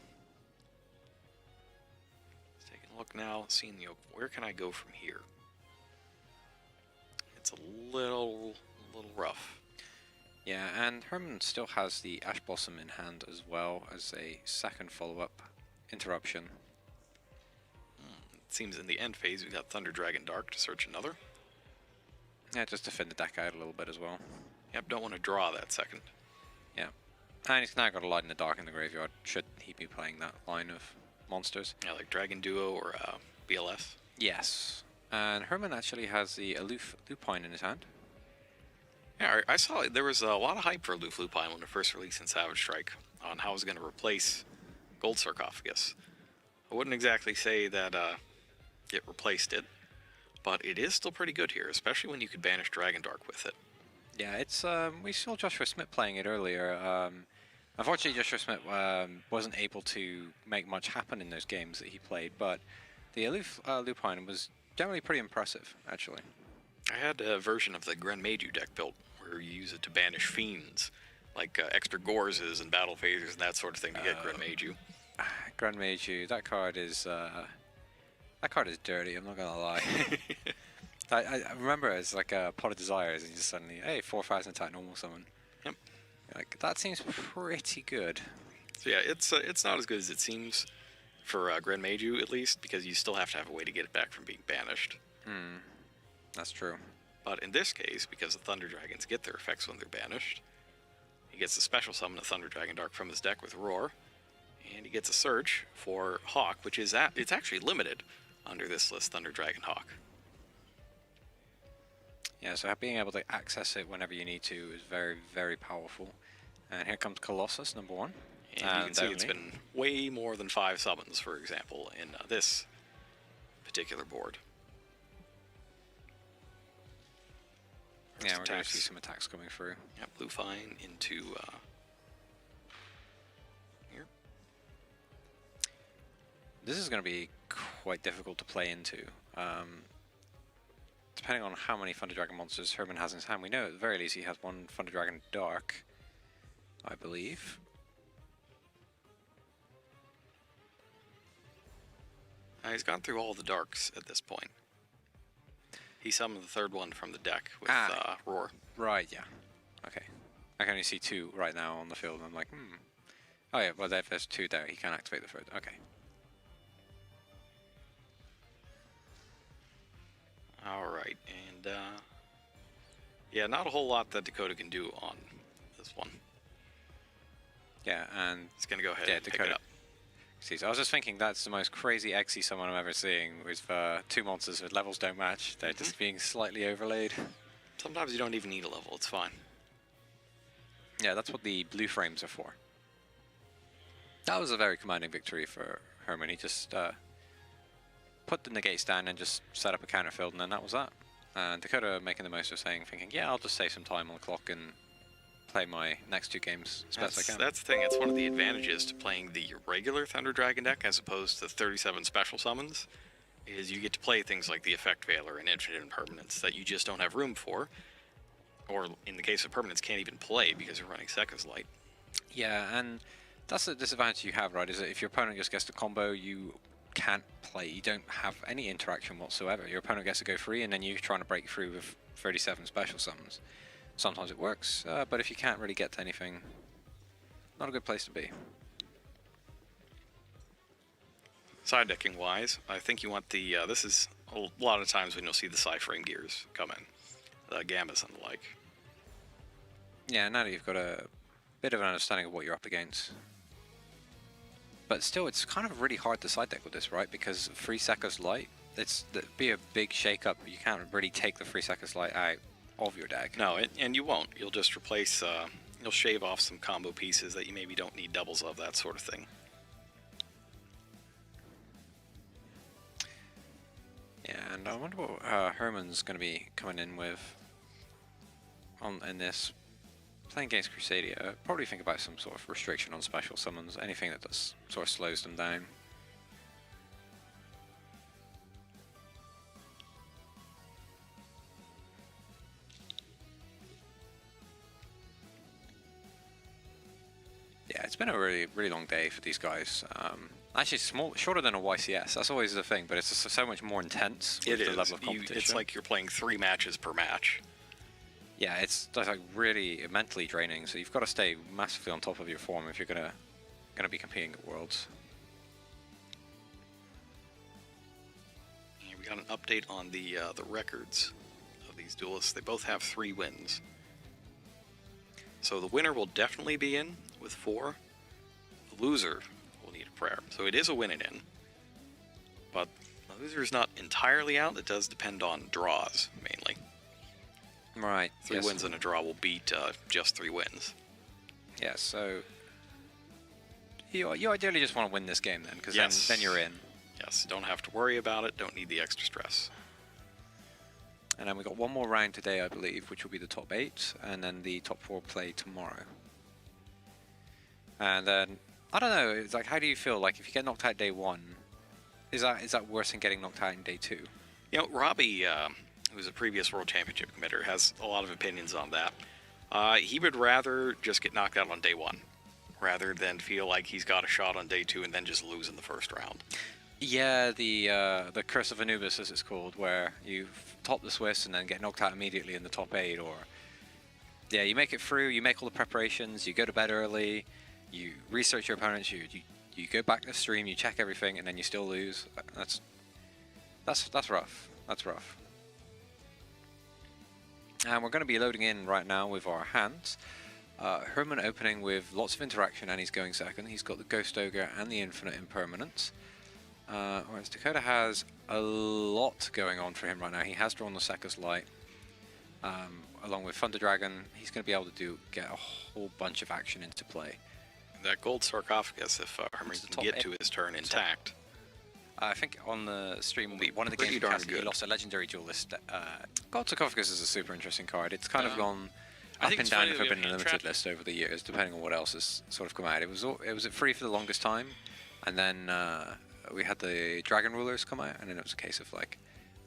Let's take a look now, seeing where can I go from here? It's a little rough. Yeah, and Herman still has the Ash Blossom in hand as well as a second follow-up interruption. It seems in the end phase we got Thunder Dragon Dark to search another. Yeah, just to thin the deck out a little bit as well. Yep, don't want to draw that second. Yeah. And he's now got a Light in the Dark in the graveyard, should he be playing that line of monsters. Yeah, like Dragon Duo or BLS. Yes. And Herman actually has the Aloof Lupine in his hand. Yeah, I saw there was a lot of hype for Aloof Lupine when it first released in Savage Strike on how it was going to replace Gold Sarcophagus. I wouldn't exactly say that it replaced it, but it is still pretty good here, especially when you could banish Dragon Dark with it. Yeah, it's we saw Joshua Smith playing it earlier. Unfortunately, Joshua Smith wasn't able to make much happen in those games that he played, but the Aloof Lupine was generally pretty impressive, actually. I had a version of the Gren Maju deck built where you use it to banish fiends, like extra Gorzes and Battle Phasers and that sort of thing to get Gren Maju. Gren Maju, that card is dirty, I'm not gonna lie. I remember it's like a Pot of Desires and you just suddenly, hey, 4,000 attack normal summon. Yep. Like, that seems pretty good. So yeah, it's not as good as it seems for Gren Maju, at least, because you still have to have a way to get it back from being banished. That's true. But in this case, because the Thunder Dragons get their effects when they're banished, he gets a special summon of Thunder Dragon Dark from his deck with Roar, and he gets a search for Hawk, which is it's actually limited under this list, Thunder Dragon Hawk. Yeah, so being able to access it whenever you need to is very, very powerful. And here comes Colossus, number 1. And you can see it's been way more than 5 summons, for example, in this particular board. Yeah, we're going to see some attacks coming through. Yeah, blue fine into here. This is going to be quite difficult to play into. Depending on how many Thunder Dragon monsters Herman has in his hand, we know at the very least he has 1 Thunder Dragon Dark, I believe. He's gone through all the darks at this point. He summoned the 3rd one from the deck with Roar. Right, yeah. Okay. I can only see 2 right now on the field, and I'm like, Oh yeah, well if there's 2 there, he can activate the 3rd. Okay. Alright, and yeah, not a whole lot that Dakota can do on this one. Yeah, and it's going to go ahead and pick it up. See, so I was just thinking that's the most crazy XE summon I'm ever seeing, with 2 monsters with levels don't match. They're just being slightly overlaid. Sometimes you don't even need a level, it's fine. Yeah, that's what the blue frames are for. That was a very commanding victory for Herman. He just put the negates down and just set up a counter field, and then that was that. And Dakota making the most of thinking, yeah, I'll just save some time on the clock and play my next 2 games as best I can. That's the thing. It's one of the advantages to playing the regular Thunder Dragon deck as opposed to 37 special summons, is you get to play things like the Effect Veiler and Infinite Impermanence that you just don't have room for, or in the case of Permanence, can't even play because you're running Sekka's Light. Yeah, and that's the disadvantage you have, right, is that if your opponent just gets the combo, you can't play. You don't have any interaction whatsoever. Your opponent gets to go free, and then you're trying to break through with 37 special summons. Sometimes it works, but if you can't really get to anything, not a good place to be. Side decking wise, I think you want the, this is a lot of times when you'll see the Psy-Frame gears come in, the Gambas and the like. Yeah, now that you've got a bit of an understanding of what you're up against. But still, it's kind of really hard to side deck with this, right? Because 3 Sekka's Light, it'd be a big shake-up. You can't really take the 3 Sekka's Light out of your deck. No, and you won't. You'll just replace, you'll shave off some combo pieces that you maybe don't need doubles of, that sort of thing. Yeah, and I wonder what Herman's going to be coming in with in this. Playing against Crusadia, probably think about some sort of restriction on special summons, anything that does, sort of slows them down. Yeah, it's been a really, really long day for these guys. Actually, shorter than a YCS. That's always the thing, but it's just so much more intense with the level of competition. It's like you're playing 3 matches per match. Yeah, it's like really mentally draining. So you've got to stay massively on top of your form if you're gonna be competing at Worlds. Yeah, we got an update on the records of these duelists. They both have 3 wins. So the winner will definitely be in with 4. The loser will need a prayer. So it is a win and in. But the loser is not entirely out. It does depend on draws, mainly. Right. 3 wins and a draw will beat just 3 wins. Yeah, so you ideally just want to win this game then, because then you're in. Yes, don't have to worry about it, don't need the extra stress. And then we got one more round today, I believe, which will be the top 8, and then the top 4 play tomorrow. And then, I don't know, it's like, how do you feel? Like, if you get knocked out day 1, is that worse than getting knocked out in day 2? You know, Robbie, who's a previous World Championship committer, has a lot of opinions on that. He would rather just get knocked out on day 1, rather than feel like he's got a shot on day 2 and then just lose in the first round. Yeah, the Curse of Anubis, as it's called, where you top the Swiss and then get knocked out immediately in the top 8, or... Yeah, you make it through, you make all the preparations, you go to bed early, you research your opponents, you go back to the stream, you check everything, and then you still lose. That's rough. That's rough. And we're going to be loading in right now with our hands. Herman opening with lots of interaction, and he's going second. He's got the Ghost Ogre and the Infinite Impermanence. Whereas Dakota has a lot going on for him right now. He has drawn the Sekka's Light. Along with Thunder Dragon, he's going to be able to get a whole bunch of action into play. That gold sarcophagus, if Herman the can top get to his turn intact. I think on the stream, Be one of the pretty games darn we casted, he good. lost a legendary duelist. Gold Sarcophagus is a super interesting card. It's kind of gone I up think and it's down funny in that we have Forbidden hand Limited trap. list over the years, depending on what else has sort of come out. It was free for the longest time, and then we had the Dragon Rulers come out, and then it was a case of like,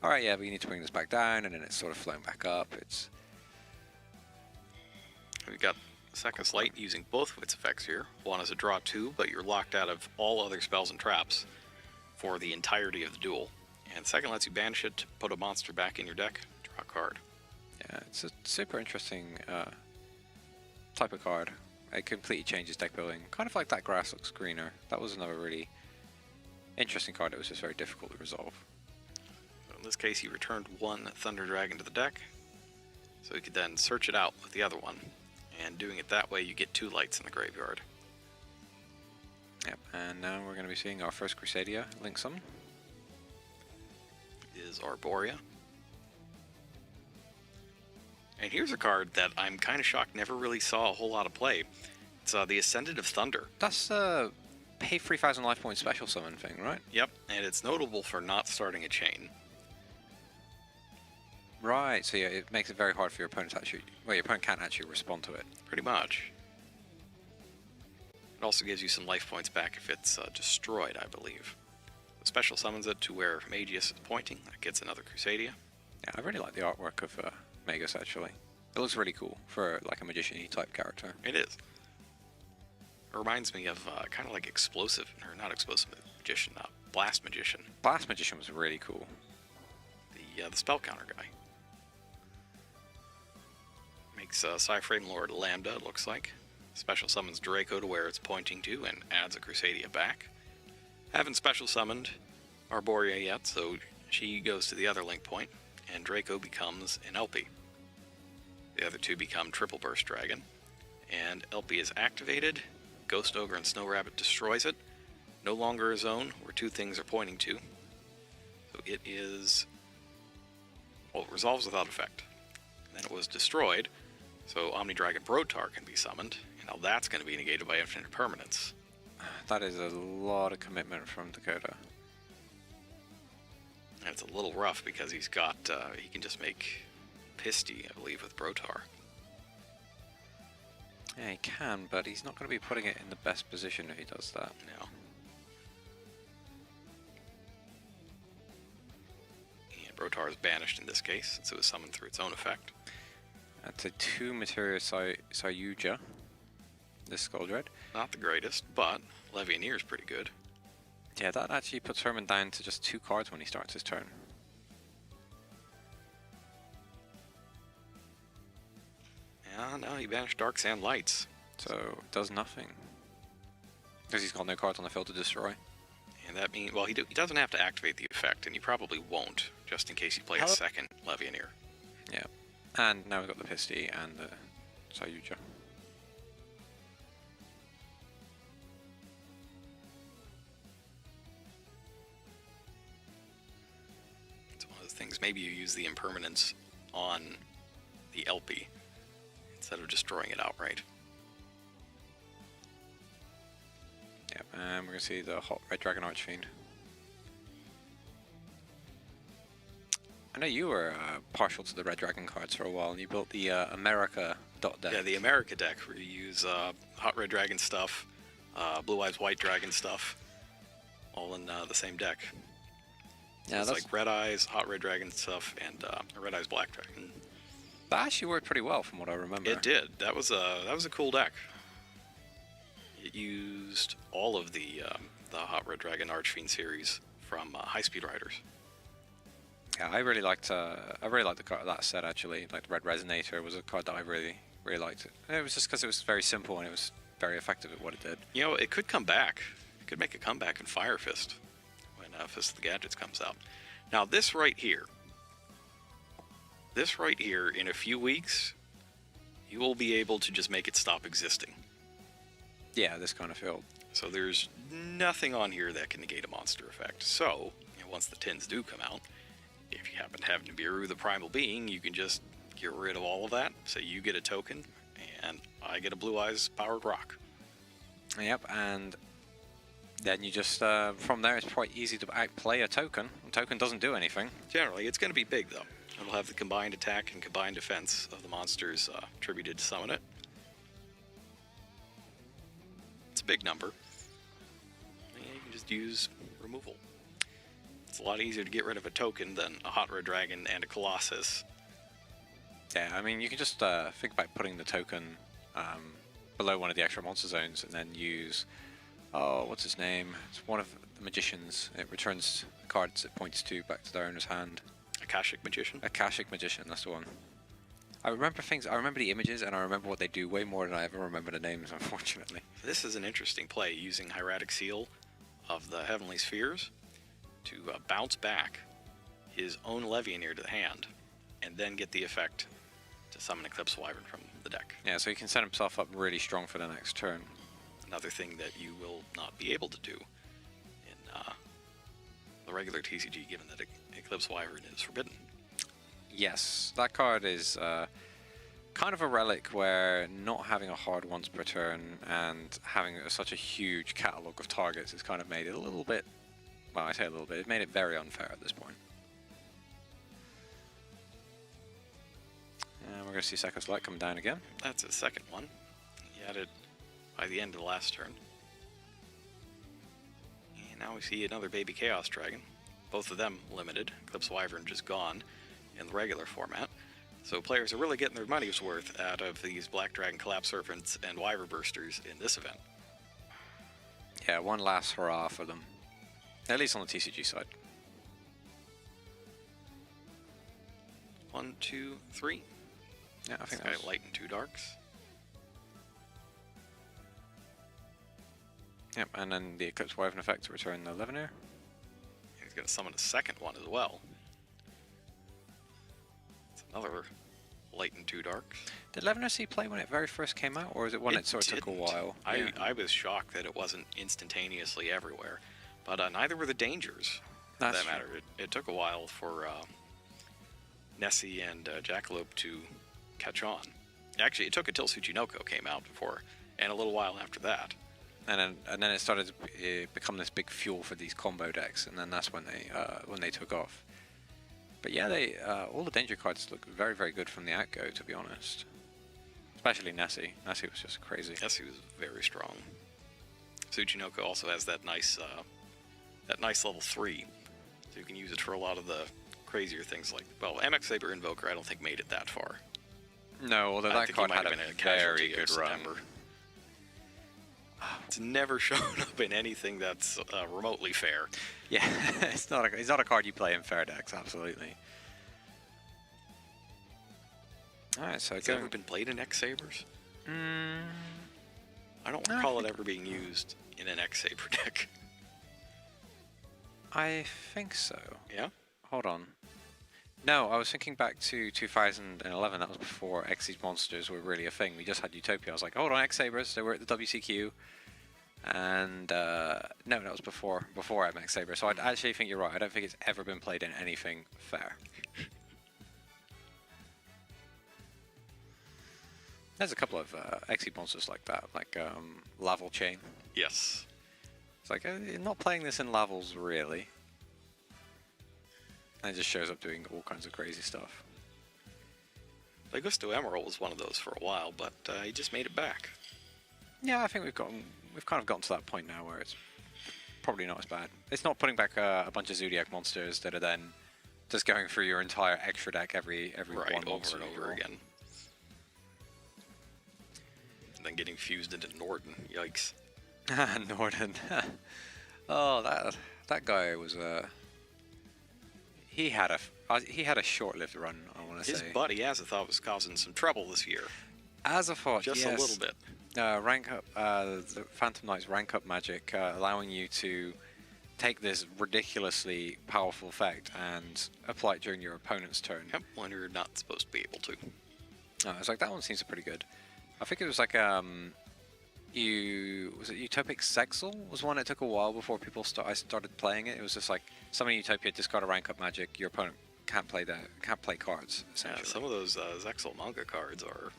all right, yeah, we need to bring this back down, and then it's sort of flown back up. It's We've got Second's Light using both of its effects here. One is a draw 2, but you're locked out of all other spells and traps for the entirety of the duel. And second lets you banish it to put a monster back in your deck, draw a card. yeah, it's a super interesting type of card. It completely changes deck building. Kind of like that grass looks greener. That was another really interesting card that was just very difficult to resolve. So in this case, he returned one Thunder Dragon to the deck, so he could then search it out with the other one. And doing it that way, you get 2 lights in the graveyard. Yep, and now we're going to be seeing our first Crusadia link summon. Is Arborea. And here's a card that I'm kind of shocked never really saw a whole lot of play. It's the Ascendant of Thunder. That's the pay 3,000 life point special summon thing, right? Yep, and it's notable for not starting a chain. Right, so yeah, it makes it very hard for your opponent to actually... Well, your opponent can't actually respond to it. Pretty much. It also gives you some life points back if it's destroyed, I believe. The special summons it to where Magius is pointing. That gets another Crusadia. Yeah, I really like the artwork of Magus, actually. It looks really cool for like a magician-y type character. It is. It reminds me of kind of like Explosive, or not Explosive Magician, Blast Magician. Blast Magician was really cool. The spell counter guy. Makes Cyframe Lord Lambda, it looks like. Special summons Draco to where it's pointing to and adds a Crusadia back. Haven't special summoned Arborea yet, so she goes to the other link point, and Draco becomes an LP. The other two become Triple Burst Dragon, and LP is activated. Ghost Ogre and Snow Rabbit destroys it. No longer a zone where 2 things are pointing to. So it is... Well, it resolves without effect. And then it was destroyed, so Omni Dragon Brotar can be summoned, and now that's going to be negated by infinite permanence. That is a lot of commitment from Dakota. And it's a little rough because he's got, he can just make Pisty, I believe, with Brotar. Yeah, he can, but he's not going to be putting it in the best position if he does that. No. And Brotar is banished in this case, since it was summoned through its own effect. That's a 2 Materia Sayuja, this Skull Dread. Not the greatest, but Levianeer is pretty good. Yeah, that actually puts Herman down to just 2 cards when he starts his turn. Yeah, no, he banished Dark Sand Lights. So, it does nothing. Because he's got no cards on the field to destroy. And that means, well, he doesn't have to activate the effect, and he probably won't, just in case he plays a second Levianeer. Yeah. And now we've got the Pisty and the Sayuja. It's one of those things, maybe you use the impermanence on the LP instead of destroying it outright. Yep, and we're going to see the Hot Red Dragon Archfiend. I know you were partial to the Red Dragon cards for a while, and you built the America deck. Yeah, the America deck, where you use Hot Red Dragon stuff, Blue Eyes White Dragon stuff, all in the same deck. Yeah, it's that's like Red Eyes, Hot Red Dragon stuff, and Red Eyes Black Dragon. that actually worked pretty well from what I remember. It did. That was a cool deck. It used all of the Hot Red Dragon Archfiend series from High Speed Riders. Yeah, I really liked the card that set actually. Like the Red Resonator was a card that I really liked. It was just because it was very simple and it was very effective at what it did. You know, it could come back. It could make a comeback in Fire Fist when Fist of the Gadgets comes out. Now this right here, in a few weeks, you will be able to just make it stop existing. Yeah, this kind of field. So there's nothing on here that can negate a monster effect. So, you know, once the tins do come out, if you happen to have Nibiru, the Primal Being, you can just get rid of all of that. So you get a token, and I get a Blue Eyes Powered Rock. Yep, and then you just, from there, it's quite easy to outplay a token. A token doesn't do anything. Generally, it's going to be big, though. It'll have the combined attack and combined defense of the monsters attributed to summon it. It's a big number. And you can just use removal. It's a lot easier to get rid of a token than a Hot Red Dragon and a Colossus. Yeah, I mean, you can just think about putting the token below one of the extra monster zones and then use, oh, what's his name? It's one of the magicians. It returns the cards it points to back to their owner's hand. Akashic Magician? Akashic Magician, that's the one. I remember things, I remember the images, and I remember what they do way more than I ever remember the names, unfortunately. This is an interesting play, using Hieratic Seal of the Heavenly Spheres to bounce back his own Levianeer to the hand, and then get the effect to summon Eclipse Wyvern from the deck. Yeah, so he can set himself up really strong for the next turn. Another thing that you will not be able to do in the regular TCG, given that Eclipse Wyvern is forbidden. Yes, that card is kind of a relic where not having a hard once per turn and having such a huge catalogue of targets has kind of made it a little bit, well, I say a little bit, it made it very unfair at this point. And we're going to see Sekko's Light come down again. That's his second one. He had it by the end of the last turn. And now we see another Baby Chaos Dragon. Both of them limited. Eclipse Wyvern just gone in the regular format. So players are really getting their money's worth out of these Black Dragon Collapse Serpents and Wyvern Bursters in this event. Yeah, one last hurrah for them. At least on the TCG side. 1, 2, 3. Yeah, I think that's that's Light and 2 Darks. Yep, and then the Eclipse Wyvern effect to return the Levianeer. He's going to summon a second one as well. It's another Light and 2 Darks. Did Levianeer see play when it very first came out, or is it when it sort of took a while? I was shocked that it wasn't instantaneously everywhere, but neither were the Dangers. For that matter, it took a while for Nessie and Jackalope to catch on. Actually, it took until Tsuchinoko came out before, and a little while after that. And then it started to become this big fuel for these combo decks, and then that's when they took off. But yeah, all the danger cards look very, very good from the outgo, to be honest. Especially Nessie. Nessie was just crazy. Nessie was very strong. Tsuchinoko also has that nice level 3, so you can use it for a lot of the crazier things like, well, MX Saber Invoker I don't think made it that far. No, although that card had a very good run. It's never shown up in anything that's remotely fair. Yeah, it's not a card you play in fair decks, absolutely. Alright, so has it ever been played in X Sabers? I don't recall it ever being used in an X Saber deck. I think so. Yeah? Hold on. No, I was thinking back to 2011. That was before Xyz monsters were really a thing. We just had Utopia. I was like, hold on, X Sabers. They were at the WCQ, and no, that was before MX Saber. So I actually think you're right. I don't think it's ever been played in anything fair. There's a couple of Xyz monsters like that, like Laval Chain. Yes. It's like you're not playing this in Lavals really. And it just shows up doing all kinds of crazy stuff. Augusto Emerald was one of those for a while, but he just made it back. Yeah, I think we've kind of gotten to that point now where it's probably not as bad. It's not putting back a bunch of Zodiac monsters that are then just going through your entire extra deck every right, one over and over again. And then getting fused into Norden. Yikes. Norden. Oh, that guy was he had a short-lived run, I want to say. His buddy Azathoth was causing some trouble this year. Azathoth, just yes. a little bit. Rank up, the Phantom Knight's rank up magic, allowing you to take this ridiculously powerful effect and apply it during your opponent's turn. Yep, when you're not supposed to be able to. I was like, that one seems pretty good. I think it was like was it Utopic Sexel was one that took a while before I started playing it. It was just like summon Utopia, discard a rank up magic, your opponent can't play cards. Essentially. Yeah, some of those Zexal manga cards are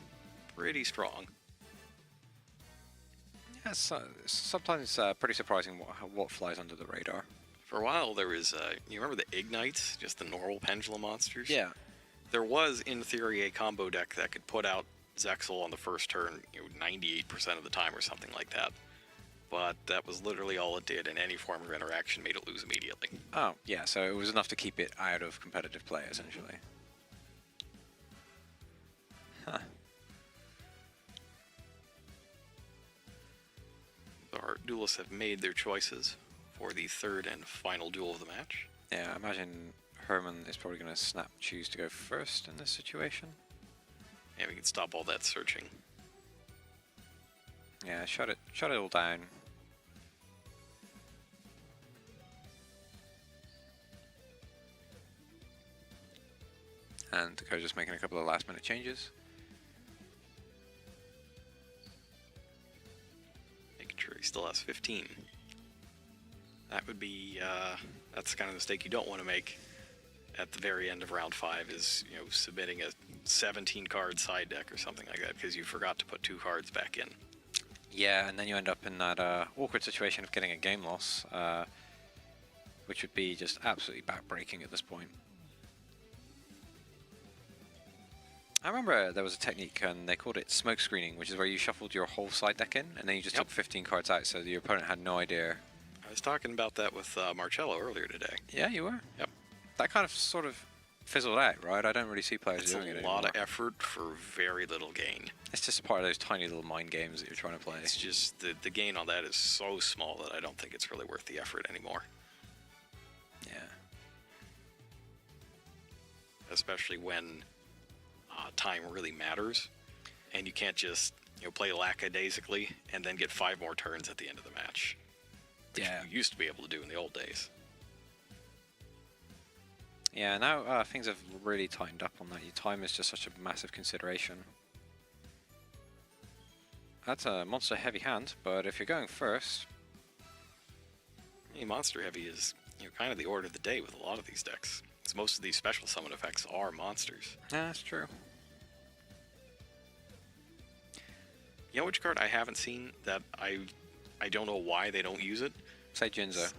pretty strong. Yeah, so, sometimes pretty surprising what flies under the radar. For a while, there was, you remember the Ignites, just the normal pendulum monsters? Yeah. There was, in theory, a combo deck that could put out Zexal on the first turn 98% of the time or something like that. But that was literally all it did, and any form of interaction made it lose immediately. Oh, yeah, so it was enough to keep it out of competitive play, essentially. Huh. Our duelists have made their choices for the third and final duel of the match. Yeah, I imagine Herman is probably going to choose to go first in this situation. Yeah, we can stop all that searching. Yeah, shut it all down. And Dakota's just making a couple of last-minute changes. Making sure he still has 15. That would be, that's the kind of mistake you don't want to make at the very end of round 5, is, submitting a 17-card side deck or something like that because you forgot to put 2 cards back in. Yeah, and then you end up in that awkward situation of getting a game loss, which would be just absolutely backbreaking at this point. I remember there was a technique, and they called it smoke screening, which is where you shuffled your whole side deck in, and then you just took 15 cards out, so your opponent had no idea. I was talking about that with Marcello earlier today. Yeah, you were? Yep. That kind of sort of fizzled out, right? I don't really see players doing it anymore. It's a lot of effort for very little gain. It's just part of those tiny little mind games that you're trying to play. It's just the gain on that is so small that I don't think it's really worth the effort anymore. Yeah. Especially when time really matters, and you can't just play lackadaisically and then get 5 more turns at the end of the match. Which you used to be able to do in the old days. Yeah, now things have really tightened up on that. Your time is just such a massive consideration. That's a monster heavy hand, but if you're going first... monster heavy is kind of the order of the day with a lot of these decks. Because most of these special summon effects are monsters. Yeah, that's true. You know which card I haven't seen that I don't know why they don't use it? Say Jinzo.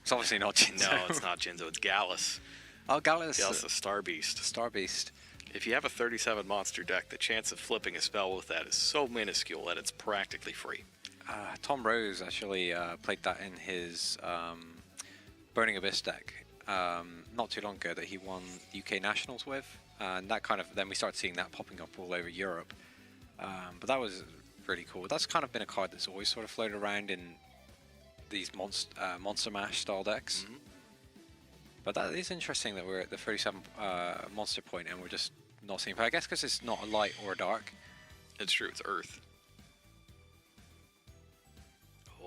It's obviously not Jinzo. No, it's not Jinzo. It's Gallus. Oh, Gallus. Gallus, the Star Beast. Star Beast. If you have a 37 monster deck, the chance of flipping a spell with that is so minuscule that it's practically free. Tom Rose actually played that in his Burning Abyss deck not too long ago that he won UK Nationals with. And that kind of, then we started seeing that popping up all over Europe. But that was really cool. That's kind of been a card that's always sort of floated around in these Monster Mash style decks. Mm-hmm. But that is interesting that we're at the 37 monster point and we're just not seeing. But I guess because it's not a light or a dark. It's true. It's Earth.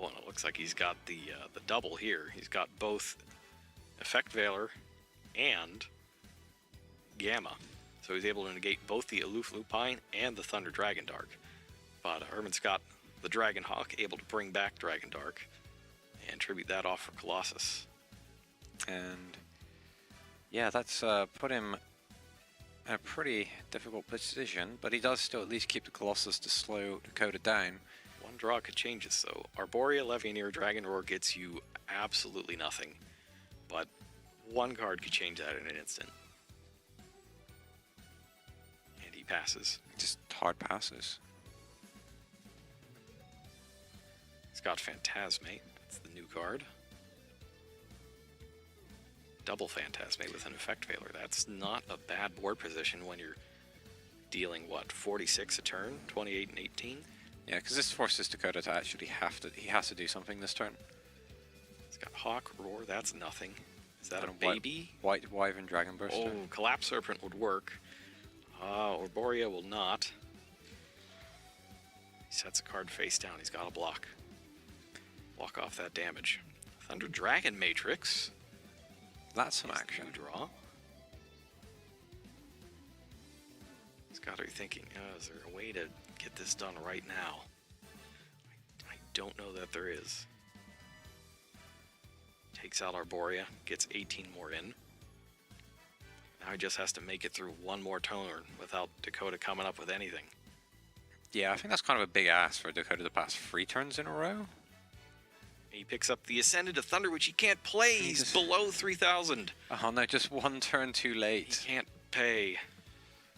Oh, and it looks like he's got the double here. He's got both Effect Veiler and Gamma. So he's able to negate both the Aloof Lupine and the Thunder Dragon Dark. But Herman's got the Dragon Hawk, able to bring back Dragon Dark and tribute that off for Colossus. And yeah, that's put him in a pretty difficult position, but he does still at least keep the Colossus to slow Dakota down. One draw could change this though. Arborea, Levianeer, Dragon Roar gets you absolutely nothing, but one card could change that in an instant. And he passes. Just hard passes. He's got Phantasmate. That's the new card. Double Phantasmate with an Effect Veiler. That's not a bad board position when you're dealing, what, 46 a turn? 28 and 18? Yeah, because this forces Dakota to actually he has to do something this turn. He's got Hawk, Roar, that's nothing. Is that a baby? White Wyvern Dragon Burster. Oh, Collapse Serpent would work. Arborea will not. He sets a card face down, he's got a block. Block off that damage. Thunder Dragon Matrix. That's some action. Draw. He's got her thinking, is there a way to get this done right now? I don't know that there is. Takes out Arborea, gets 18 more in. Now he just has to make it through one more turn without Dakota coming up with anything. Yeah, I think that's kind of a big ask for Dakota to pass 3 turns in a row. He picks up the Ascended to Thunder, which he can't play. He's below 3,000. Oh no, just 1 turn too late. He can't pay.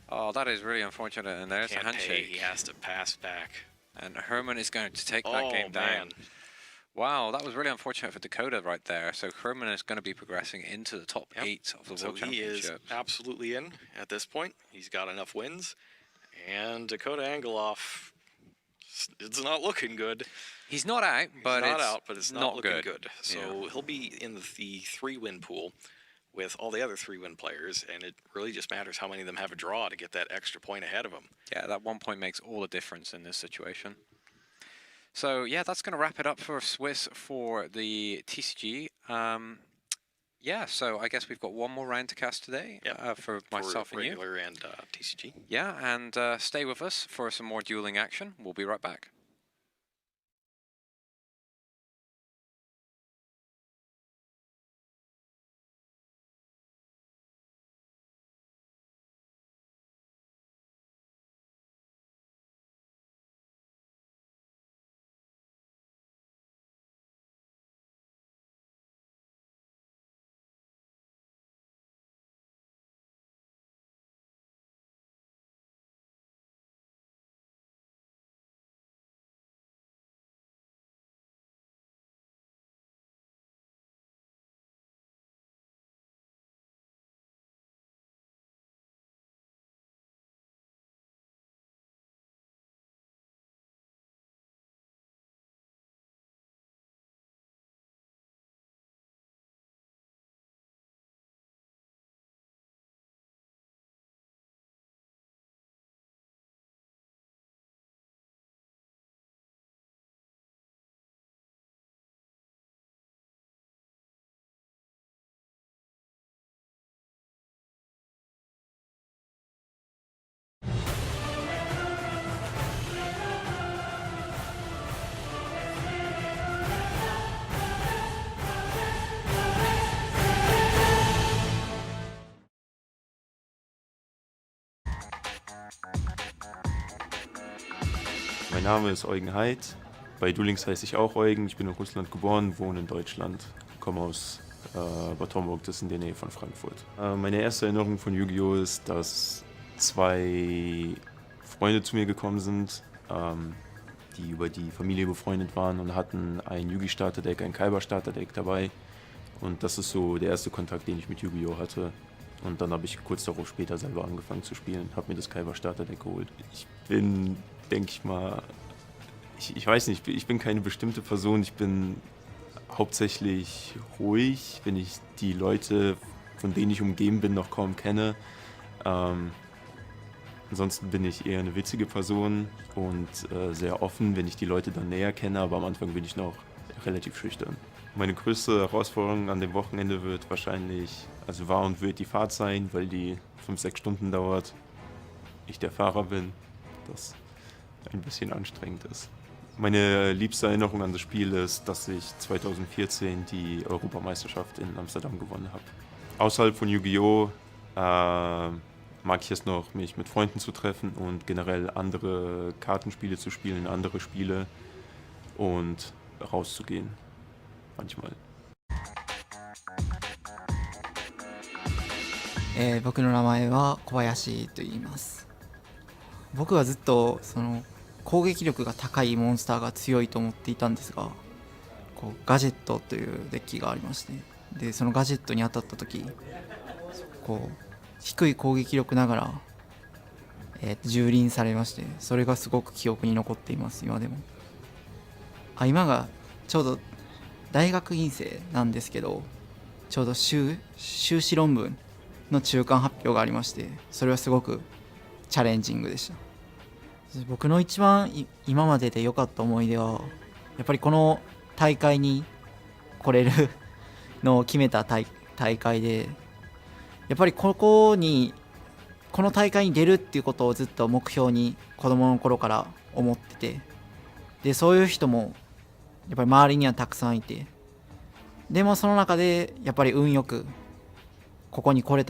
Oh, that is really unfortunate. And there's a handshake. He has to pass back. And Herman is going to take that game down. Wow, that was really unfortunate for Dakota right there. So Herman is going to be progressing into the top 8 of the World Championship. He is absolutely in at this point. He's got enough wins. And Dakota Angeloff, it's not looking good. He's not out, but it's not looking good. So he'll be in the 3-win pool with all the other 3-win players, and it really just matters how many of them have a draw to get that extra point ahead of them. Yeah, that 1 point makes all the difference in this situation. So yeah, that's going to wrap it up for Swiss for the TCG. Yeah, so I guess we've got one more round to cast today for myself and you. Regular and TCG. Yeah, and stay with us for some more dueling action. We'll be right back. Mein Name ist Eugen Heid. Bei Duelings heiße ich auch Eugen. Ich bin in Russland geboren, wohne in Deutschland. Komme aus Bad Homburg, das ist in der Nähe von Frankfurt. Meine erste Erinnerung von Yu-Gi-Oh! Ist, dass 2 Freunde zu mir gekommen sind, die über die Familie befreundet waren und hatten ein Yu-Gi Starterdeck, ein Kaiba Starterdeck dabei. Und das ist so der erste Kontakt, den ich mit Yu-Gi-Oh! Hatte. Und dann habe ich kurz darauf später selber angefangen zu spielen, habe mir das Kaiba Starterdeck geholt. Ich bin, denke ich mal, ich weiß nicht, ich bin keine bestimmte Person, ich bin hauptsächlich ruhig, wenn ich die Leute, von denen ich umgeben bin, noch kaum kenne. Ansonsten bin ich eher eine witzige Person und sehr offen, wenn ich die Leute dann näher kenne, aber am Anfang bin ich noch relativ schüchtern. Meine größte Herausforderung an dem Wochenende wird wahrscheinlich, also war und wird die Fahrt sein, weil die 5-6 Stunden dauert. Ich der Fahrer bin, das ein bisschen anstrengend ist. Meine liebste Erinnerung an das Spiel ist, dass ich 2014 die Europameisterschaft in Amsterdam gewonnen habe. Außerhalb von Yu-Gi-Oh! Mag ich es noch, mich mit Freunden zu treffen und generell andere Kartenspiele zu spielen, andere Spiele und rauszugehen. Manchmal. 僕の名前は小林と言います。僕はずっと攻撃力が高いモンスターが強いと思っていたんですが、ガジェットというデッキがありまして、でそのガジェットに当たった時、低い攻撃力ながら、蹂躙されまして、それがすごく記憶に残っています。今でも。今がちょうど大学院生なんですけど、ちょうど修士論文の中間発表がありまして、それはすごくチャレンジングでした。僕の一番今までで良かった思い出は、やっぱりこの大会に来れるのを決めた大会で、やっぱりこの大会に出るっていうことをずっと目標に子供の頃から思ってて、でそういう人もやっぱり周りにはたくさんいて、でもその中でやっぱり運よくここに来れ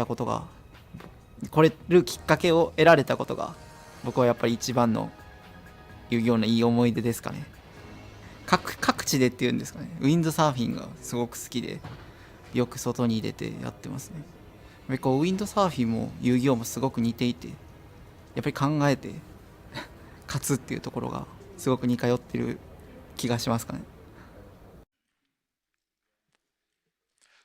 るきっかけを得られたことが、僕はやっぱり一番のいうようないい思い出ですかね。各地でっていうんですかね。ウィンドサーフィンがすごく好きで、よく外に出てやってますね。やっぱりこうウィンドサーフィンも遊戯王もすごく似ていて、やっぱり考えて勝つっていうところがすごく似通ってる気がしますかね。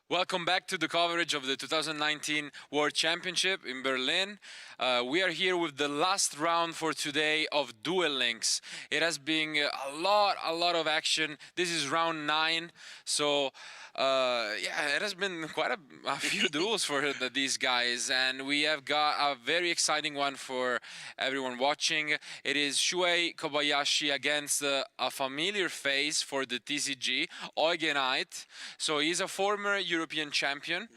Welcome back to the coverage of the 2019 World Championship in Berlin. We are here with the last round for today of Duel Links. It has been a lot of action. This is round 9, so yeah, it has been quite a few duels for these guys, and we have got a very exciting one for everyone watching. It is Shuei Kobayashi against a familiar face for the TCG, Eugenite. So he's a former European champion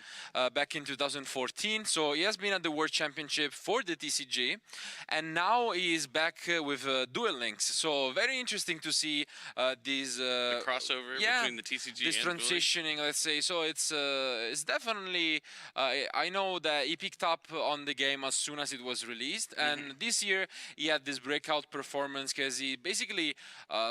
back in 2014. So he has been at the World Championship for the TCG, and now he is back with Duel Links. So very interesting to see these the crossover between the TCG this and transitioning, let's say. So it's definitely I know that he picked up on the game as soon as it was released, and this year he had this breakout performance because he basically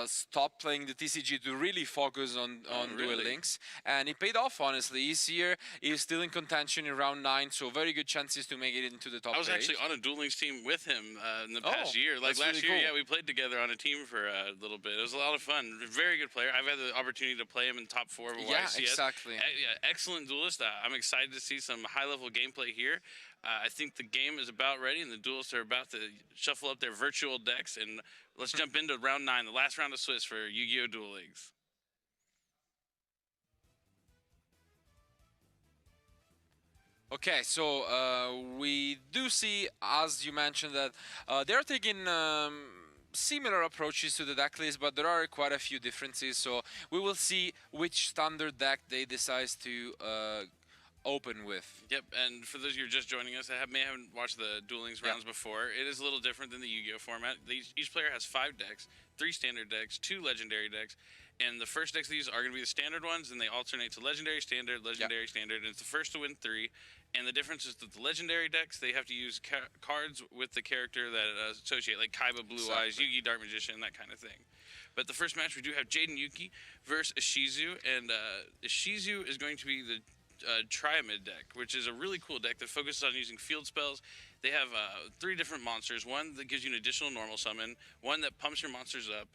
stopped playing the TCG to really focus on Duel Links, and it paid off. Honestly, this year he's still in contention in round 9, so very good chances to make it into the top. I was actually on a Duel Links team with him in the past year. Like last year, yeah, we played together on a team for a little bit. It was a lot of fun. Very good player. I've had the opportunity to play him in top 4 of WCS. Yeah, exactly. Excellent duelist. I'm excited to see some high-level gameplay here. I think the game is about ready, and the duelists are about to shuffle up their virtual decks. And let's jump into round 9, the last round of Swiss for Yu-Gi-Oh! Duel Links. Okay, so we do see, as you mentioned, that they're taking similar approaches to the deck list, but there are quite a few differences. So we will see which standard deck they decide to open with. Yep, and for those of you who are just joining us, may haven't watched the Duel Links rounds before, it is a little different than the Yu-Gi-Oh! Format. Each player has 5 decks, 3 standard decks, 2 legendary decks, and the first decks of these are going to be the standard ones, and they alternate to legendary, standard, legendary, standard, and it's the first to win 3. And the difference is that the legendary decks, they have to use cards with the character that associate, like Kaiba Blue Eyes, Yugi Dark Magician, that kind of thing. But the first match, we do have Jaden Yuki versus Ishizu, and Ishizu is going to be the Triamid deck, which is a really cool deck that focuses on using field spells. They have 3 different monsters, one that gives you an additional normal summon, one that pumps your monsters up,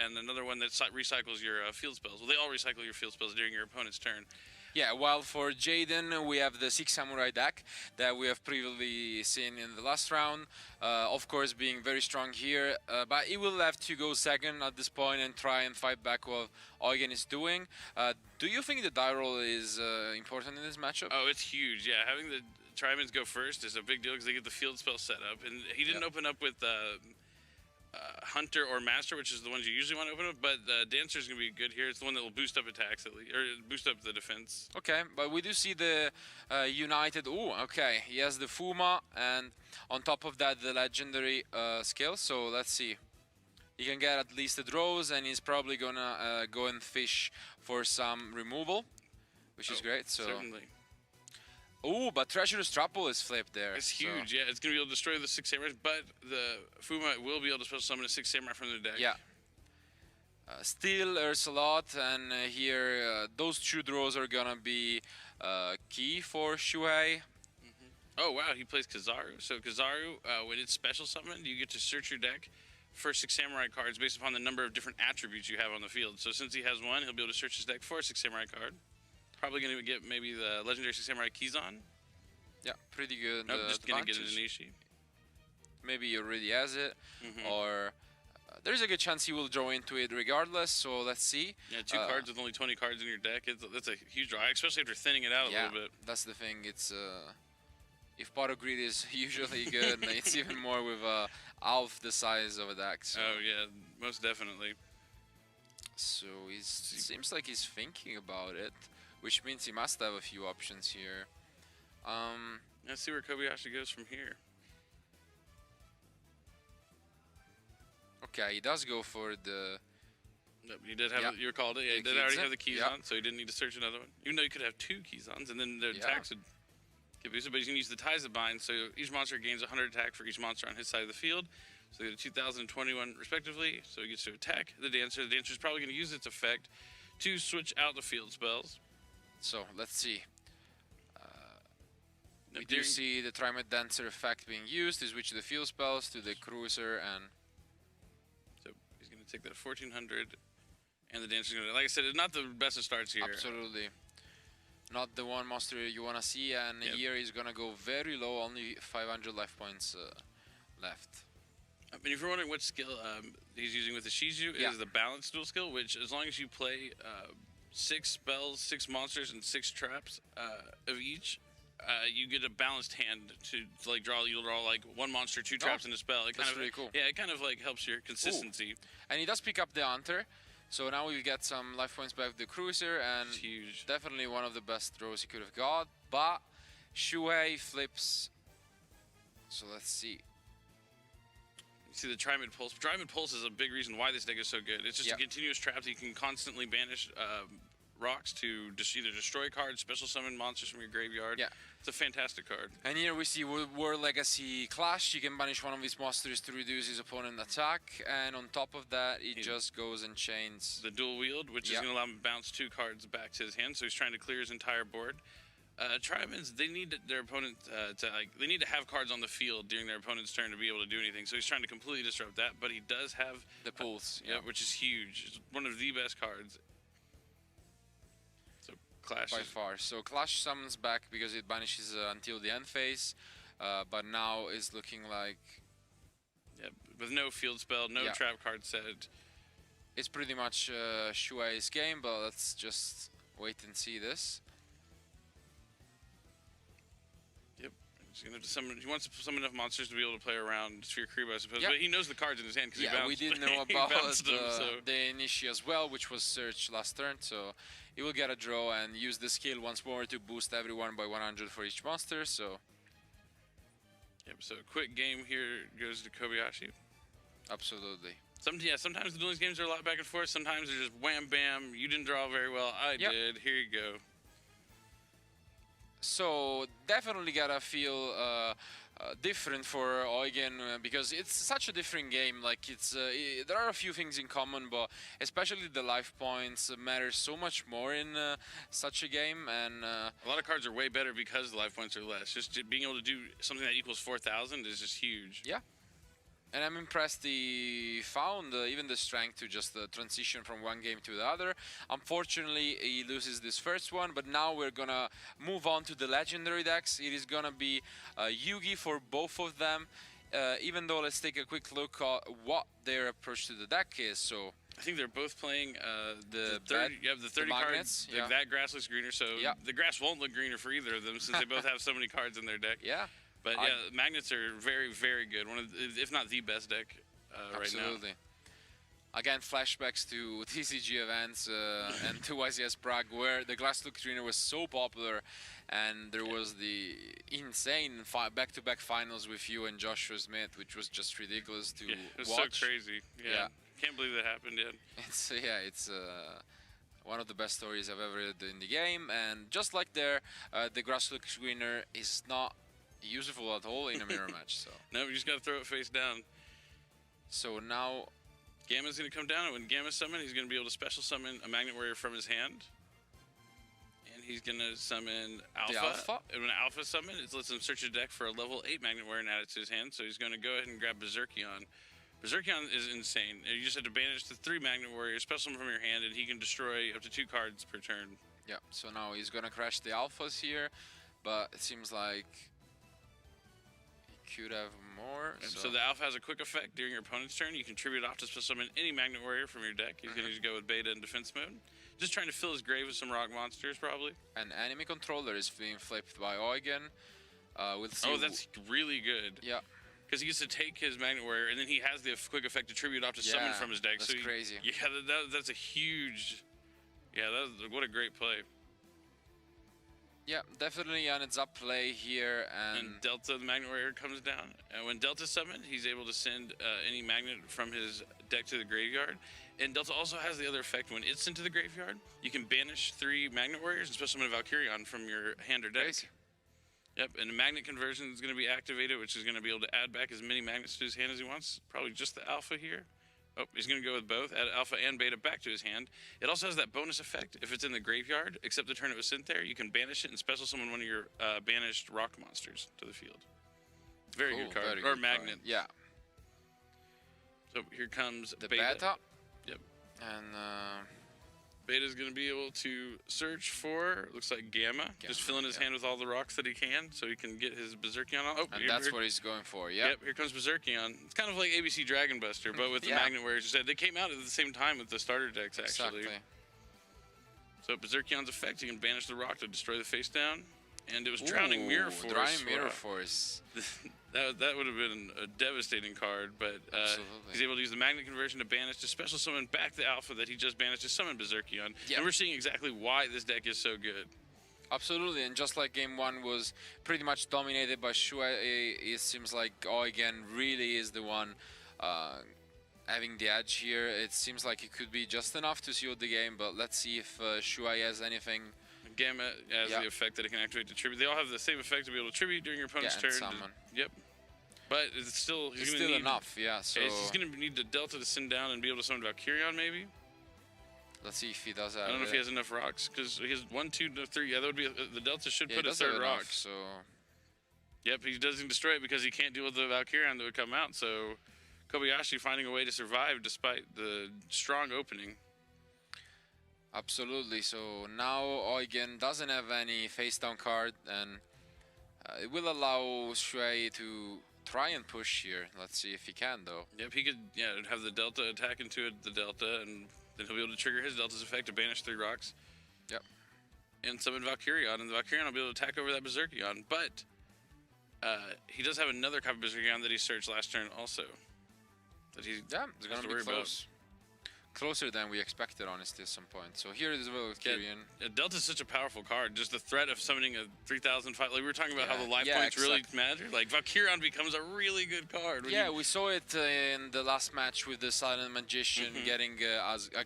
and another one that recycles your field spells. Well, they all recycle your field spells during your opponent's turn. Yeah, while for Jaden, we have the 6 Samurai deck that we have previously seen in the last round. Of course, being very strong here, but he will have to go second at this point and try and fight back what Eugen is doing. Do you think the die roll is important in this matchup? Oh, it's huge, yeah. Having the Trimids go first is a big deal because they get the field spell set up. And he didn't open up with Hunter or Master, which is the ones you usually want to open up, but Dancer is going to be good here. It's the one that will boost up attacks, at least, or boost up the defense. Okay, but we do see the United. Oh, okay. He has the Fuma, and on top of that, the legendary skill. So let's see. He can get at least the draws, and he's probably gonna go and fish for some removal, which is great. So certainly. Oh, but Treacherous Trapple is flipped there. It's huge, yeah. It's going to be able to destroy the 6 Samurais, but the Fuma will be able to special summon a 6 Samurai from their deck. Yeah. Still, there's a lot, and here, those 2 draws are going to be key for Shuhei. Oh, wow, he plays Kizaru. So Kizaru, when it's special summoned, you get to search your deck for 6 Samurai cards based upon the number of different attributes you have on the field. So since he has 1, he'll be able to search his deck for a 6 Samurai card. Probably going to get maybe the legendary 6 Samurai Kizan. Yeah, pretty good. Nope, just going to get an Inishi. Maybe he already has it, or there's a good chance he will draw into it regardless, so let's see. Yeah, 2 cards with only 20 cards in your deck, that's a huge draw, especially after thinning it out a little bit. That's the thing. It's if Pot of Greed is usually good, it's even more with half the size of a deck. So. Oh yeah, most definitely. So it seems like he's thinking about it, which means he must have a few options here. Let's see where Kobayashi goes from here. Okay, he does go for the... Yep, he did have, you recalled it, yeah, he did already have the Kizan, so he didn't need to search another one. Even though he could have 2 Kizans, and then the attacks would get boosted, but he's going to use the Ties that Bind, so each monster gains 100 attack for each monster on his side of the field. So they get a 2021 respectively. So he gets to attack the Dancer. The Dancer is probably going to use its effect to switch out the field spells. So let's see. We do see the Trimate Dancer effect being used to switch the field spells to the Cruiser, and so he's going to take that 1400, and the Dancer's going to, like I said, it's not the best of starts here. absolutely not the one monster you want to see, and here he's going to go very low, only 500 life points left. I mean, if you're wondering what skill he's using with the Shizu, is the balance dual skill, which as long as you play 6 spells, 6 monsters, and 6 traps of each, you get a balanced hand to like draw. You'll draw like 1 monster, 2 traps, and a spell. It that's kind of really cool. Yeah, it kind of like helps your consistency. Ooh. And he does pick up the Hunter, so now we get some life points back with the Cruiser, and it's huge. Definitely one of the best throws he could have got. But Shuhei flips. So let's see. You see the Trimate Pulse. Trimate Pulse is a big reason why this deck is so good. It's just a continuous trap that you can constantly banish rocks to either destroy cards, special summon monsters from your graveyard. Yeah. It's a fantastic card. And here we see War Legacy Clash. You can banish one of these monsters to reduce his opponent attack, and on top of that, he just goes and chains the dual wield, which is going to allow him to bounce 2 cards back to his hand, so he's trying to clear his entire board. Trimans, they need their opponent they need to have cards on the field during their opponent's turn to be able to do anything. So he's trying to completely disrupt that, but he does have the pulse, which is huge. It's one of the best cards. So Clash by far. So Clash summons back because it banishes until the end phase, but now is looking like with no field spell, no trap card set. It's pretty much Shuei's game, but let's just wait and see this. He's gonna have to summon. He wants to summon enough monsters to be able to play around Sphere Creep, I suppose. But he knows the cards in his hand because he bounced. We did know about them, the Inishi as well, which was searched last turn. So he will get a draw and use the skill once more to boost everyone by 100 for each monster. So. So a quick game here goes to Kobayashi. Absolutely. Sometimes the dueling games are a lot back and forth. Sometimes they're just wham bam. You didn't draw very well. I did. Here you go. So definitely gotta feel different for Eugen because it's such a different game. Like there are a few things in common, but especially the life points matter so much more in such a game. And a lot of cards are way better because the life points are less. Just being able to do something that equals 4,000 is just huge. Yeah. And I'm impressed he found even the strength to just transition from one game to the other. Unfortunately, he loses this first one, but now we're gonna move on to the legendary decks. It is gonna be Yugi for both of them, even though let's take a quick look at what their approach to the deck is. So I think they're both playing the 30 magnets, cards. That grass looks greener, so the grass won't look greener for either of them since they both have so many cards in their deck. Yeah. But magnets are very, very good. One of, if not the best deck right now. Absolutely. Again, flashbacks to TCG events and to YCS Prague, where the Glass Look Trainer was so popular, and there was the insane back-to-back finals with you and Joshua Smith, which was just ridiculous to it was watch. So crazy. Yeah. Can't believe that happened yet. It's one of the best stories I've ever read in the game, and just like there, the Glass Look Trainer is not useful at all in a mirror match. So no, you just gotta throw it face down. So now Gamma's gonna come down, and when Gamma summon, he's gonna be able to special summon a Magnet Warrior from his hand, and he's gonna summon Alpha. And when Alpha summon, it lets him search the deck for a level 8 Magnet Warrior and add it to his hand. So he's gonna go ahead and grab Berserkion. Berserkion is insane. You just have to banish the 3 Magnet Warriors, special summon from your hand, and he can destroy up to 2 cards per turn. Yeah. So now he's gonna crash the Alphas here, but it seems like could have more. So the Alpha has a quick effect during your opponent's turn. You can tribute off to special summon any Magnet Warrior from your deck. He's going to just go with Beta and Defense mode. Just trying to fill his grave with some rock monsters, probably. An enemy controller is being flipped by Eugen. We'll see. Oh, that's really good. Yeah. Because he gets to take his Magnet Warrior, and then he has the quick effect to tribute off to summon from his deck. That's crazy. Yeah, that's a huge... Yeah, what a great play. Yeah, definitely an heads-up play here, and Delta, the Magnet Warrior, comes down. And when Delta's summoned, he's able to send any Magnet from his deck to the graveyard. And Delta also has the other effect: when it's sent to the graveyard, you can banish 3 Magnet Warriors and special summon a Valkyrion from your hand or deck. Crazy. Yep, and the magnet conversion is going to be activated, which is going to be able to add back as many magnets to his hand as he wants. Probably just the alpha here. Oh, he's going to go with both, add alpha and beta back to his hand. It also has that bonus effect if it's in the graveyard, except the turn it was sent there, you can banish it and special summon one of your banished rock monsters to the field. Very good card. Or magnet. Card. Yeah. So here comes the beta. beta. Yep. And Beta's going to be able to search for, looks like Gamma, just filling his hand with all the rocks that he can so he can get his Berserkion on. Oh, and that's what he's going for, yeah. Yep, here comes Berserkion. It's kind of like ABC Dragon Buster, but with the Magnet Warriors instead. They came out at the same time with the starter decks, actually. Exactly. So Berserkion's effect, you can banish the rock to destroy the face down. And it was Drowning Mirror Force. Drowning Mirror Force. That would have been a devastating card, but he's able to use the magnet conversion to banish, to special summon back the alpha that he just banished to summon Berserkion. Yep. And we're seeing exactly why this deck is so good. Absolutely, and just like game one was pretty much dominated by Shuai, it seems like Eugen really is the one having the edge here. It seems like it could be just enough to seal the game, but let's see if Shuai has anything. Gamma has the effect that it can activate to tribute. They all have the same effect to be able to tribute during your opponent's turn. Yep. But it's still enough, yeah. So he's gonna need the Delta to send down and be able to summon Valkyrion, maybe. Let's see if he does that. I don't know if he has enough rocks because he has 1, 2, 3. Yeah, that would be the Delta should put a third rock. So. Yep, he doesn't destroy it because he can't deal with the Valkyrion that would come out. So Kobayashi finding a way to survive despite the strong opening. Absolutely. So now Eugen doesn't have any face down card, and it will allow Shuai to try and push here. Let's see if he can, though. Yep, he could have the Delta attack into the Delta, and then he'll be able to trigger his Delta's effect to banish 3 rocks. Yep. And summon Valkyrion, and the Valkyrion will be able to attack over that Berserkion. But he does have another copy of Berserkion that he searched last turn also. That he's going to be close. Closer than we expected, honestly, at some point. So here is Valkyrion. Yeah, Delta's such a powerful card. Just the threat of summoning a 3,005. Like we were talking about how the life points really matter. Like Valkyrion becomes a really good card. We saw it in the last match with the Silent Magician getting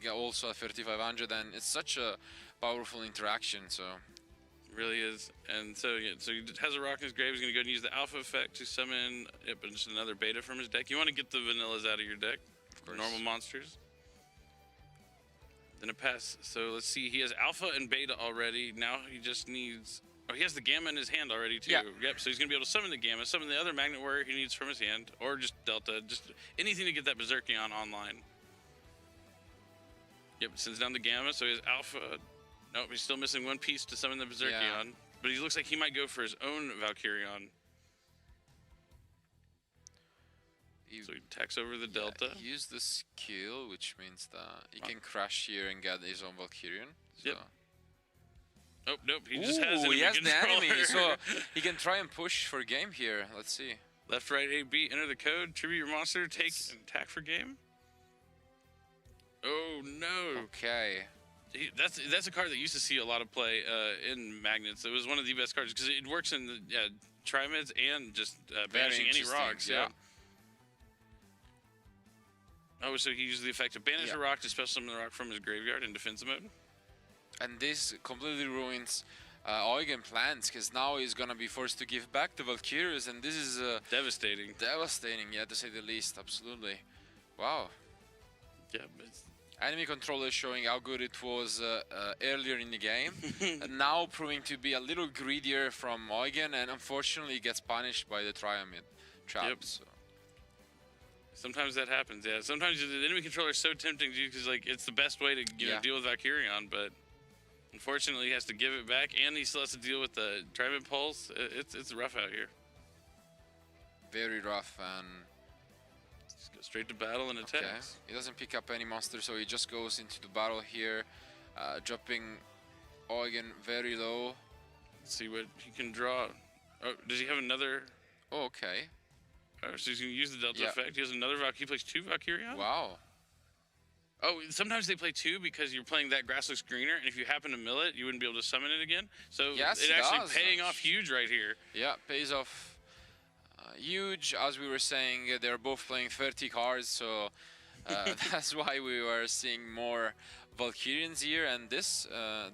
also a 3,500, and it's such a powerful interaction. So it really is. And so so he has a rock in his grave. He's going to go and use the alpha effect to summon just another beta from his deck. You want to get the vanillas out of your deck. Of course. Normal monsters. Then a pass. So let's see. He has alpha and beta already. Now he just needs. Oh, he has the gamma in his hand already too. Yeah. Yep. So he's gonna be able to summon the gamma, summon the other magnet warrior he needs from his hand, or just Delta, just anything to get that Berserkion online. Yep. Sends down the gamma. So he has alpha. Nope. He's still missing one piece to summon the Berserkion. But he looks like he might go for his own Valkyrion. So he attacks over the Delta. Use the skill, which means that he can crash here and get his own Valkyrion. So. Yep. Oh, nope, he just has he has the enemy, so he can try and push for game here. Let's see. Left, right, A, B, enter the code, tribute your monster, take and attack for game. Oh, no. Okay. That's a card that used to see a lot of play in Magnets. It was one of the best cards because it works in the Trimids and just banishing any rocks. Yeah. Oh, so he uses the effect to banish a rock to special summon the rock from his graveyard in defense mode. And this completely ruins Eugen plans, because now he's gonna be forced to give back the Valkyries, and this is devastating. Devastating, yeah, to say the least. Absolutely. Wow. Yeah. Enemy controller showing how good it was earlier in the game, and now proving to be a little greedier from Eugen, and unfortunately gets punished by the Triamid trap. Yep. So. Sometimes that happens, yeah. Sometimes the enemy controller is so tempting to you because like it's the best way to deal with Valkyrion, but unfortunately he has to give it back, and he still has to deal with the Trimid Pulse. It's rough out here. Very rough, and just go straight to battle and attacks. Okay. He doesn't pick up any monster, so he just goes into the battle here, dropping Eugen very low. Let's see what he can draw. Oh, does he have another? Oh, okay. Oh, so he's going to use the Delta effect. He has another Valkyrie. He plays 2 Valkyrion? Wow. Oh, sometimes they play 2 because you're playing that grass looks greener, and if you happen to mill it, you wouldn't be able to summon it again. So it's actually paying off huge right here. Yeah, pays off huge. As we were saying, they're both playing 30 cards, so that's why we were seeing more Valkyrians here, and this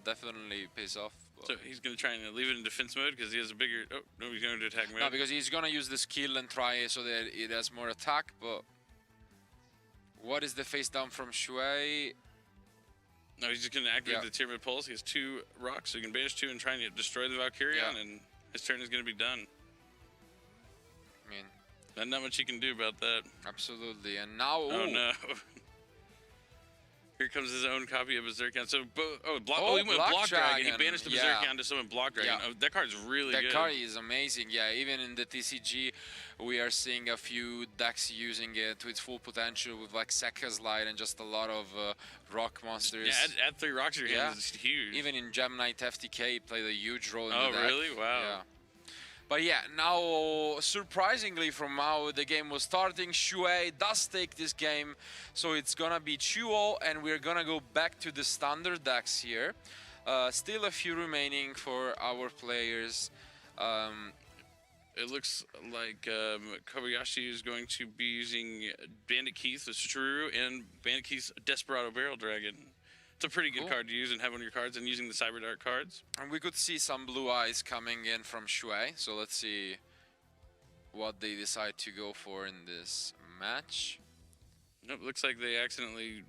definitely pays off. But So he's going to try and leave it in defense mode because he has a bigger... Oh, no, he's going to attack mode. no, because he's gonna use the skill and try it so that it has more attack. But what is the face down from Shui? No, he's just going to activate the Tier Mid Pulse. He has 2 rocks, so he can banish 2 and try and destroy the Valkyrion, and his turn is going to be done. I mean, Not much he can do about that. absolutely. And now, Oh, ooh, no. Here comes his own copy of Berserkion. So, block. Oh, He went Block Block Dragon. He Dragon. banished the Yeah. Berserkion to summon Block Dragon. Yeah. Oh, that card's really that good. card is amazing. Yeah, even in the TCG, we are seeing a few decks using it to its full potential with like Sekka's Light and just a lot of rock monsters. Yeah, add 3 rocks to your hands. It's huge. Even in Gem Knight FTK, it played a huge role in Oh, the deck. really? Wow. Yeah. But yeah, now surprisingly from how the game was starting, Shui does take this game, so it's gonna be 2-0, and we're gonna go back to the standard decks here. Still a few remaining for our players. It looks like Kobayashi is going to be using Bandit Keith, the Tsuchururu, and Bandit Keith's Desperado Barrel Dragon. It's a pretty good card to use and have on your cards, and using the Cyber Dark cards. And we could see some blue eyes coming in from Shui, so let's see what they decide to go for in this match. Nope, looks like they accidentally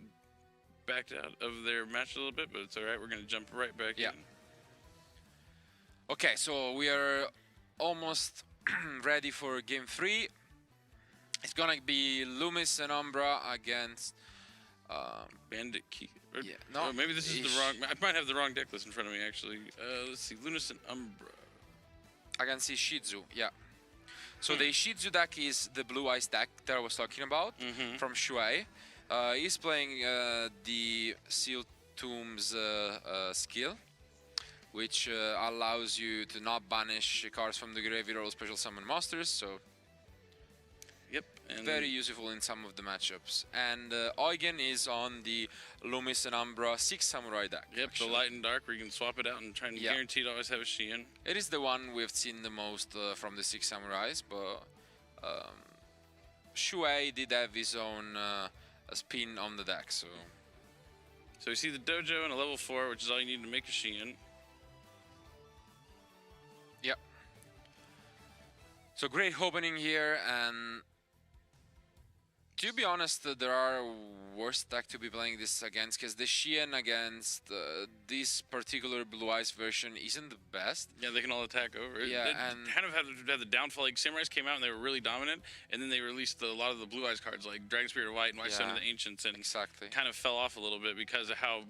backed out of their match a little bit, but it's all right. We're going to jump right back in. Okay, so we are almost ready for game 3. It's gonna be Loomis and Umbra against Bandit Keith. no, Maybe this is the wrong... I might have the wrong deck list in front of me, actually. Let's see. Lunas and Umbra. against Ishizu, yeah. So the Ishizu deck is the Blue Eyes deck that I was talking about from Shui. He's playing the Seal Tomb's skill, which allows you to not banish cards from the graveyard or special summon monsters. So Yep. And very useful in some of the matchups. And Eugen is on the Loomis and Umbra 6 Samurai deck. Yep, actually. the light and dark where you can swap it out and try and guarantee to always have a Shein. It is the one we've seen the most from the 6 Samurais, but Shui did have his own spin on the deck, so... So you see the Dojo and a level 4, which is all you need to make a Shein. Yep. So great opening here, and to be honest, there are worse deck to be playing this against, because the Shein against this particular Blue Eyes version isn't the best. Yeah, they can all attack over. Yeah, it and kind of had the downfall. Like Samurais came out and they were really dominant, and then they released a lot of the Blue Eyes cards, like Dragon Spirit of White and White Stone of the Ancients, and exactly. kind of fell off a little bit because of how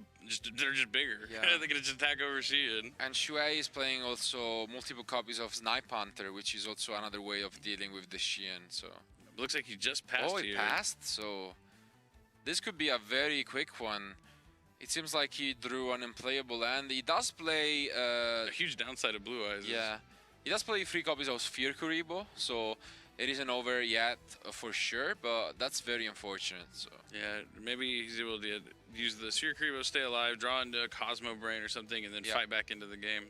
they're just bigger. Yeah. They can just attack over Shein. And Shui is playing also multiple copies of Snipe Hunter, which is also another way of dealing with the Shein. So It looks like he just passed oh, he here. passed. So this could be a very quick one. It seems like he drew an unplayable land. He does play A huge downside of Blue Eyes. yeah, he does play 3 copies of Sphere Kuribo, so it isn't over yet for sure, but that's very unfortunate. So Yeah, maybe he's able to use the Sphere Kuribo, stay alive, draw into a Cosmo Brain or something, and then fight back into the game.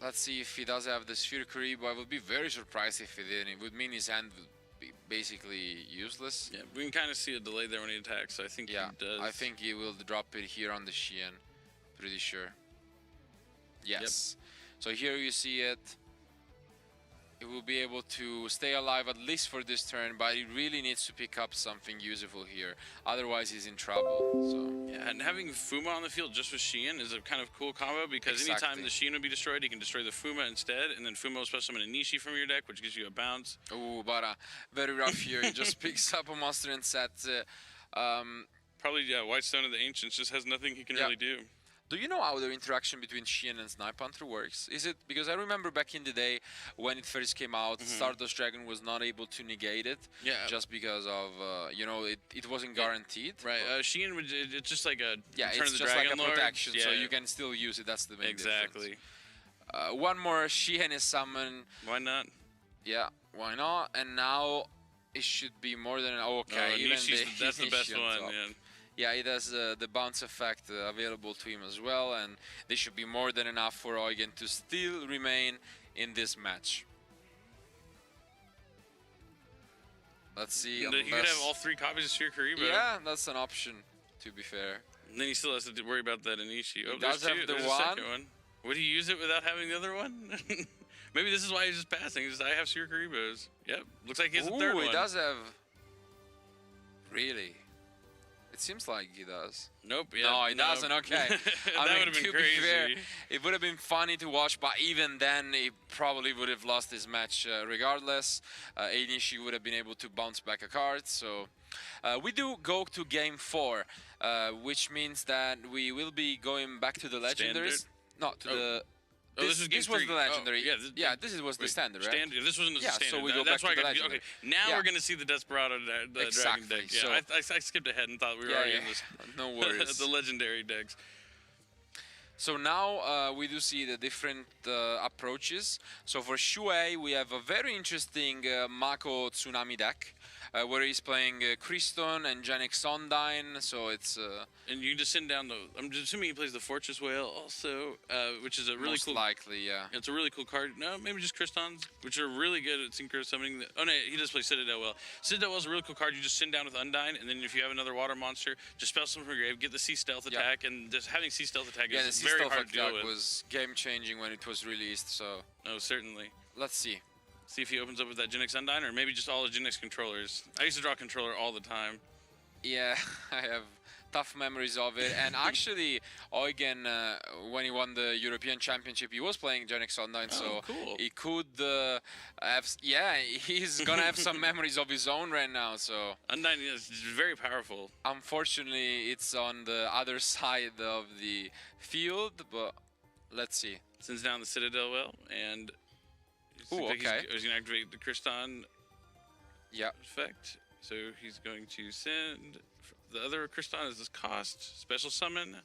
let's see if he does have the Sphere Kuribo. I would be very surprised if he didn't. It would mean his hand would be basically useless. Yeah, we can kind of see a delay there when he attacks, so I think he does. I think he will drop it here on the Shein. Pretty sure. Yes. So here you see it. He will be able to stay alive at least for this turn, but he really needs to pick up something useful here. Otherwise, he's in trouble. So Yeah, and having Fuma on the field just with Shein is a kind of cool combo because anytime the Shein would be destroyed, you can destroy the Fuma instead, and then Fuma will special summon a Nishi from your deck, which gives you a bounce. oh, but very rough here. He just picks up a monster and sets it. Probably, yeah, White Stone of the Ancients just has nothing he can really do. Do you know how the interaction between Shein and Snipe Hunter works? Is it because I remember back in the day when it first came out, Stardust Dragon was not able to negate it, just because of you know, it wasn't guaranteed. Right, Shein it's just like a it's Return of the just Dragon like a Lord. protection, so you can still use it. That's the main Exactly. difference. One more Shein is summoned. Why not? Yeah, why not? And now it should be more than okay. Even that's the best Nishi on one. top. Yeah. Yeah, it has the bounce effect available to him as well, and this should be more than enough for Eugen to still remain in this match. Let's see. You could have all 3 copies of Sphere Kuribo. Yeah, that's an option, to be fair. And then he still has to worry about that Inishi. Oh, does there's have two. the There's a second one. one. Would he use it without having the other one? Maybe this is why he's just passing. He's just, I have Suikaribos. Yep. Looks like he has a third one. He does have. Really? It seems like he does. Nope. Yeah, no, he doesn't. Okay. that would have been to crazy. Be fair, it would have been funny to watch, but even then, he probably would have lost his match regardless. Inishi would have been able to bounce back a card. So we do go to game 4, which means that we will be going back to the legendaries. No, to the. This was the legendary. Oh, this was the standard, right? This wasn't the standard. So we go That's back why to the I got legendary. Okay, now we're going to see the Desperado, the Exactly. Dragon deck. So I skipped ahead and thought we were already in this. No worries. The legendary decks. So now we do see the different approaches. So for Shuei, we have a very interesting Mako Tsunami deck, where he's playing Kriston and Genix Ondine. So it's and you can just send down the. I'm assuming he plays the Fortress Whale also, which is a really most cool. likely, yeah. It's a really cool card. No, maybe just Kristons, which are really good at synchro summoning. Oh no, he does play Citadel Well. Citadel Well's a really cool card. You just send down with Undyne, and then if you have another water monster, just spell summon from your grave, get the Sea Stealth attack, and just having Sea Stealth attack is very hard to deal with. Was game-changing when it was released, so. Oh, certainly. Let's see. See if he opens up with that Genix Undyne, or maybe just all the Genix controllers. I used to draw controller all the time. Yeah, I have tough memories of it. And actually, Eugen, when he won the European Championship, he was playing Genix Online, so cool. he could have. Yeah, he's gonna have some memories of his own right now. So Undyne is very powerful. Unfortunately, it's on the other side of the field, but let's see. Sends down the Citadel Well, and Ooh, okay. He's going to activate the Kriston effect. So he's going to send the other Kriston as this cost special summon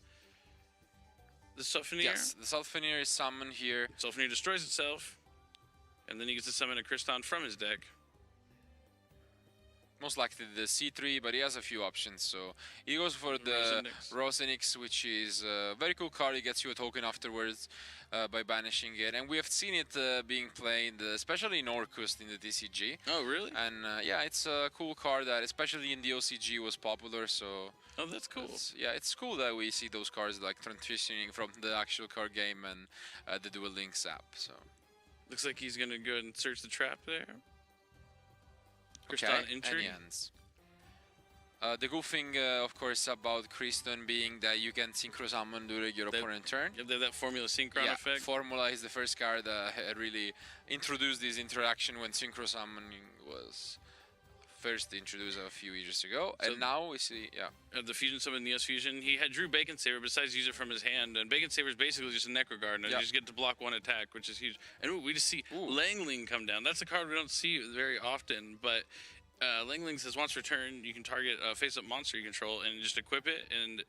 the Sulfanier. Yes, the Sulfanier is summoned here. Sulfanier destroys itself, and then he gets to summon a Kriston from his deck. Most likely the C3, but he has a few options. So he goes for the Rosenix, which is a very cool card. He gets you a token afterwards by banishing it. And we have seen it being played, especially in Orcust in the TCG. Oh, really? And yeah, it's a cool card that, especially in the OCG, was popular. So oh, that's cool. Yeah, it's cool that we see those cards like transitioning from the actual card game and the Duel Links app. So looks like he's going to go ahead and search the trap there. Okay, and he ends. The cool thing, of course, about Kriston being that you can synchro summon during your opponent's turn. Yeah, that Formula Synchron effect. Formula is the first card that really introduced this interaction when synchro summoning was first introduced a few years ago. So and now we see, the Fusion Summon Neos Fusion, he had drew Bacon Saber besides use it from his hand. And Bacon Saber is basically just a Necroguard, and you just get to block one attack, which is huge. And we just see Langling come down. That's a card we don't see very often, but Langling says once per turn, you can target a face-up monster you control and just equip it, and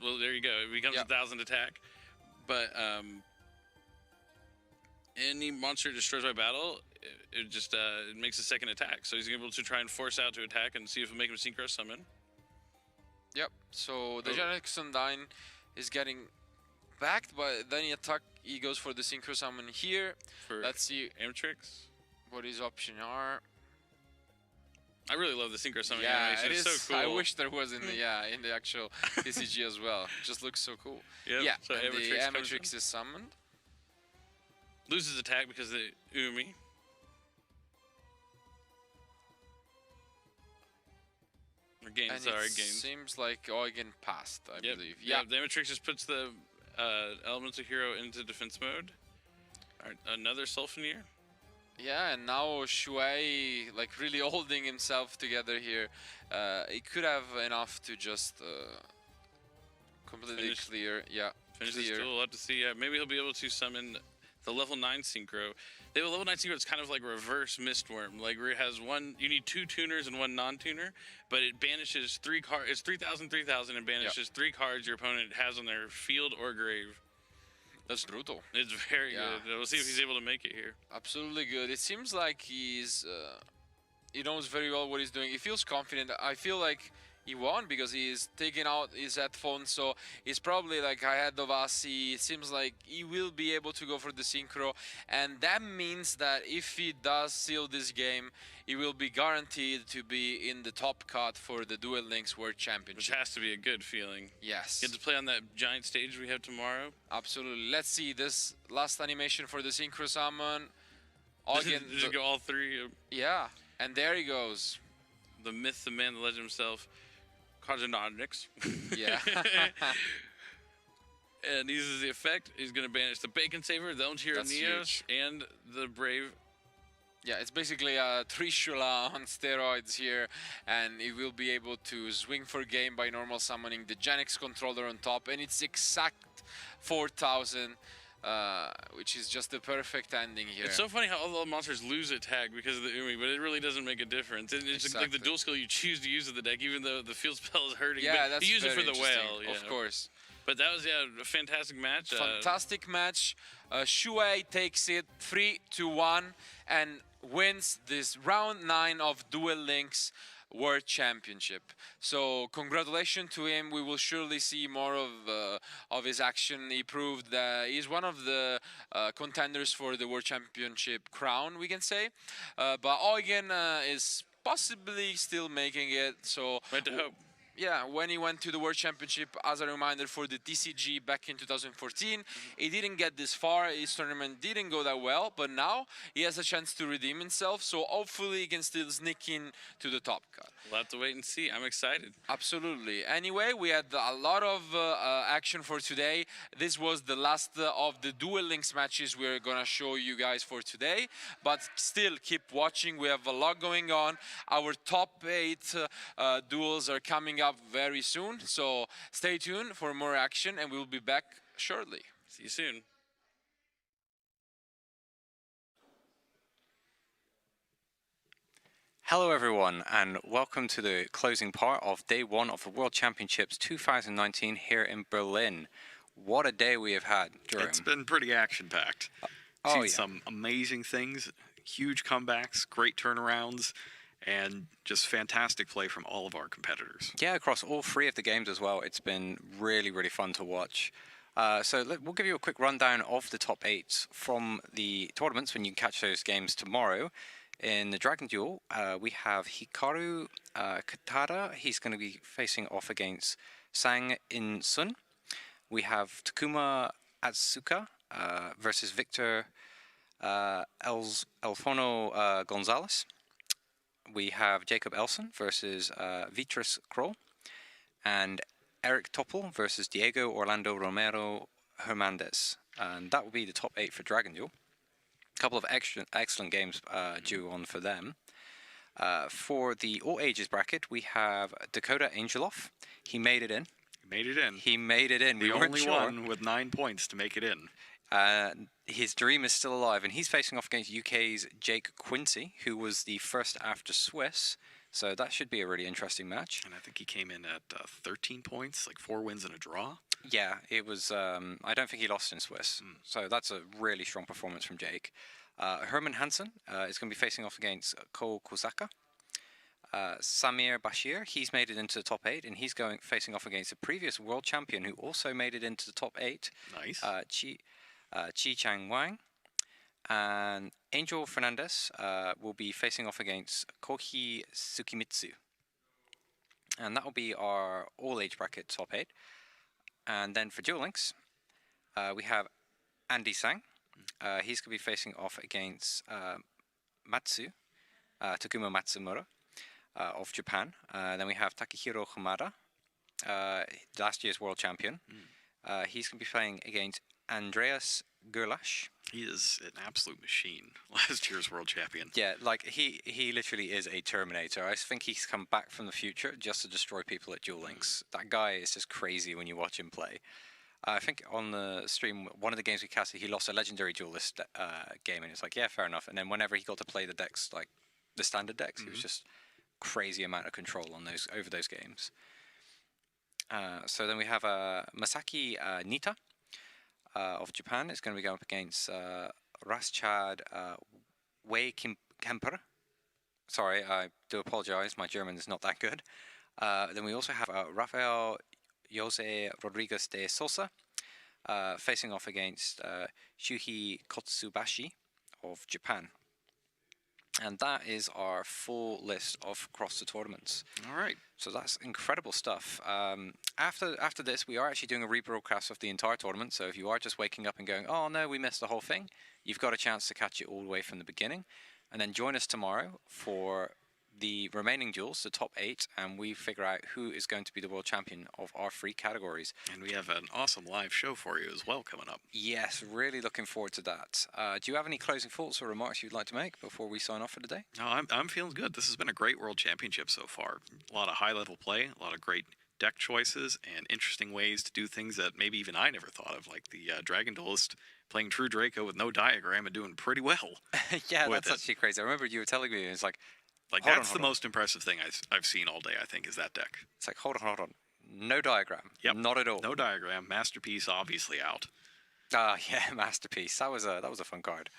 well, there you go. It becomes 1,000 attack. But any monster destroys by battle, it just it makes a second attack. So he's able to try and force out to attack and see if it'll make him synchro summon. Yep. So the Genix Undyne is getting backed, but then he goes for the synchro summon here. Let's see Amatrix. What his options are. I really love the synchro summon animation. It's so cool. I wish there was in the actual TCG as well. It just looks so cool. Yep. Yeah. So and the Amatrix is summoned. Loses attack because of the Umi. Or gains, and sorry, it gains. Seems like Eugen passed, I believe. Yeah, the Amatrix just puts the Elemental Hero into defense mode. All right, another Sulfanier. Yeah, and now Shuei, like, really holding himself together here. He could have enough to just completely clear. Yeah, finish this duel. We'll have to see. Maybe he'll be able to summon the level 9 synchro. They have a level 9 synchro. It's kind of like reverse Mistworm, like where it has one. You need 2 tuners and 1 non-tuner, but it banishes 3 cards. It's 3,000, 3,000, and banishes 3 cards your opponent has on their field or grave. That's brutal. It's very good. We'll see if he's able to make it here. Absolutely good. It seems like he knows very well what he's doing. He feels confident. I feel like he won because he's taking out his headphones, so he's probably like ahead of us. He seems like he will be able to go for the synchro, and that means that if he does seal this game, he will be guaranteed to be in the top cut for the Duel Links World Which Championship. has to be a good feeling. Yes, Get to play on that giant stage we have tomorrow. absolutely. Let's see this last animation for the synchro summon. Again, Just go all three. yeah, and there he goes. The myth, the man, the legend himself, Cardinodnix. Yeah. And he uses the effect. He's going to banish the Bacon Saver, the Ontario That's Neos, and the Brave. Yeah, it's basically a Trishula on steroids here, and he will be able to swing for game by normal summoning the Genix controller on top, and it's exact 4,000, which is just the perfect ending here. It's so funny how all the monsters lose attack because of the Umi, but it really doesn't make a difference. It's like the Exactly. dual skill you choose to use with the deck, even though the field spell is hurting. Yeah, but that's you use it very for the interesting, whale. Yeah. of course. But that was a fantastic match. Fantastic match. Shuei takes it 3-1 and wins this round 9 of Duel Links World Championship. So congratulations to him. We will surely see more of his action. He proved that he's one of the contenders for the World Championship crown, we can say. But Eugen is possibly still making it. So Right to hope. yeah, when he went to the World Championship, as a reminder, for the TCG back in 2014, he didn't get this far. His tournament didn't go that well, but now he has a chance to redeem himself. So hopefully he can still sneak in to the top cut. We'll have to wait and see. I'm excited. Absolutely. Anyway, we had a lot of action for today. This was the last of the Duel Links matches we're gonna show you guys for today. But still, keep watching. We have a lot going on. Our top 8 duels are coming up very soon. So stay tuned for more action, and we'll be back shortly. See you soon. Hello everyone, and welcome to the closing part of day 1 of the World Championships 2019 here in Berlin. What a day we have had, Jerome. It's been pretty action-packed. Oh, Seen yeah. some amazing things, huge comebacks, great turnarounds, and just fantastic play from all of our competitors. Yeah, across all 3 of the games as well. It's been really, really fun to watch. We'll give you a quick rundown of the top 8 from the tournaments when you can catch those games tomorrow. In the Dragon Duel, we have Hikaru Katara. He's going to be facing off against Sang In Sun. We have Takuma Atsuka versus Victor Elfono Gonzalez. We have Jacob Elson versus Vitris Kroll. And Eric Toppel versus Diego Orlando Romero Hernandez. And that will be the top 8 for Dragon Duel. Couple of excellent games due on for them. For the all ages bracket, we have Dakota Angeloff. He made it in. Made it in. He made it in. The We weren't only sure. one with 9 points to make it in. His dream is still alive, and he's facing off against UK's Jake Quincy, who was the first after Swiss. So that should be a really interesting match. And I think he came in at 13 points, like 4 wins and a draw. Yeah, it was. I don't think he lost in Swiss, so that's a really strong performance from Jake. Herman Hansen is going to be facing off against Ko Kozaka. Samir Bashir, he's made it into the top 8, and he's facing off against a previous world champion who also made it into the top 8. Nice. Chi Chang Wang. And Angel Fernandez will be facing off against Kohi Tsukimitsu. And that will be our all-age bracket top 8. And then for Duel Links, we have Andy Sang. He's going to be facing off against Takuma Matsumura of Japan. Then we have Takehiro Hamada, last year's world champion. He's going to be playing against Andreas Gerlasch. He is an absolute machine. Last year's world champion. Yeah, like he literally is a Terminator. I think he's come back from the future just to destroy people at Duel Links. That guy is just crazy when you watch him play. I think on the stream, one of the games we casted, he lost a legendary duelist game, and it's like, yeah, fair enough. And then whenever he got to play the decks, like the standard decks, it was just crazy amount of control on those over those games. So then we have Masaki Nita of Japan. It's going to be going up against Raschad Wei Kemper. Sorry, I do apologize. My German is not that good. Then we also have Rafael Jose Rodriguez de Sosa facing off against Shuhei Kotsubashi of Japan. And that is our full list of cross the tournaments. All right. So that's incredible stuff. After this, we are actually doing a rebroadcast of the entire tournament. So if you are just waking up and going, oh no, we missed the whole thing, you've got a chance to catch it all the way from the beginning. And then join us tomorrow for the remaining duels, the top 8, and we figure out who is going to be the world champion of our 3 categories. And we have an awesome live show for you as well coming up. Yes, really looking forward to that. Do you have any closing thoughts or remarks you'd like to make before we sign off for today? No, I'm feeling good. This has been a great World Championship so far. A lot of high-level play, a lot of great deck choices, and interesting ways to do things that maybe even I never thought of, like the Dragon Duelist playing True Draco with no diagram and doing pretty well. Yeah, that's actually crazy. I remember you were telling me, it's like that's the most impressive thing I've seen all day, I think, is that deck. It's like, hold on. No diagram. Yep. Not at all. No diagram. Masterpiece obviously out. Yeah, Masterpiece. That was a fun card.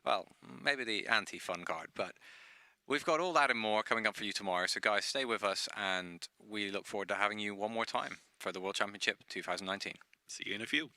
Well, maybe the anti-fun card, but we've got all that and more coming up for you tomorrow. So guys, stay with us, and we look forward to having you one more time for the World Championship 2019. See you in a few.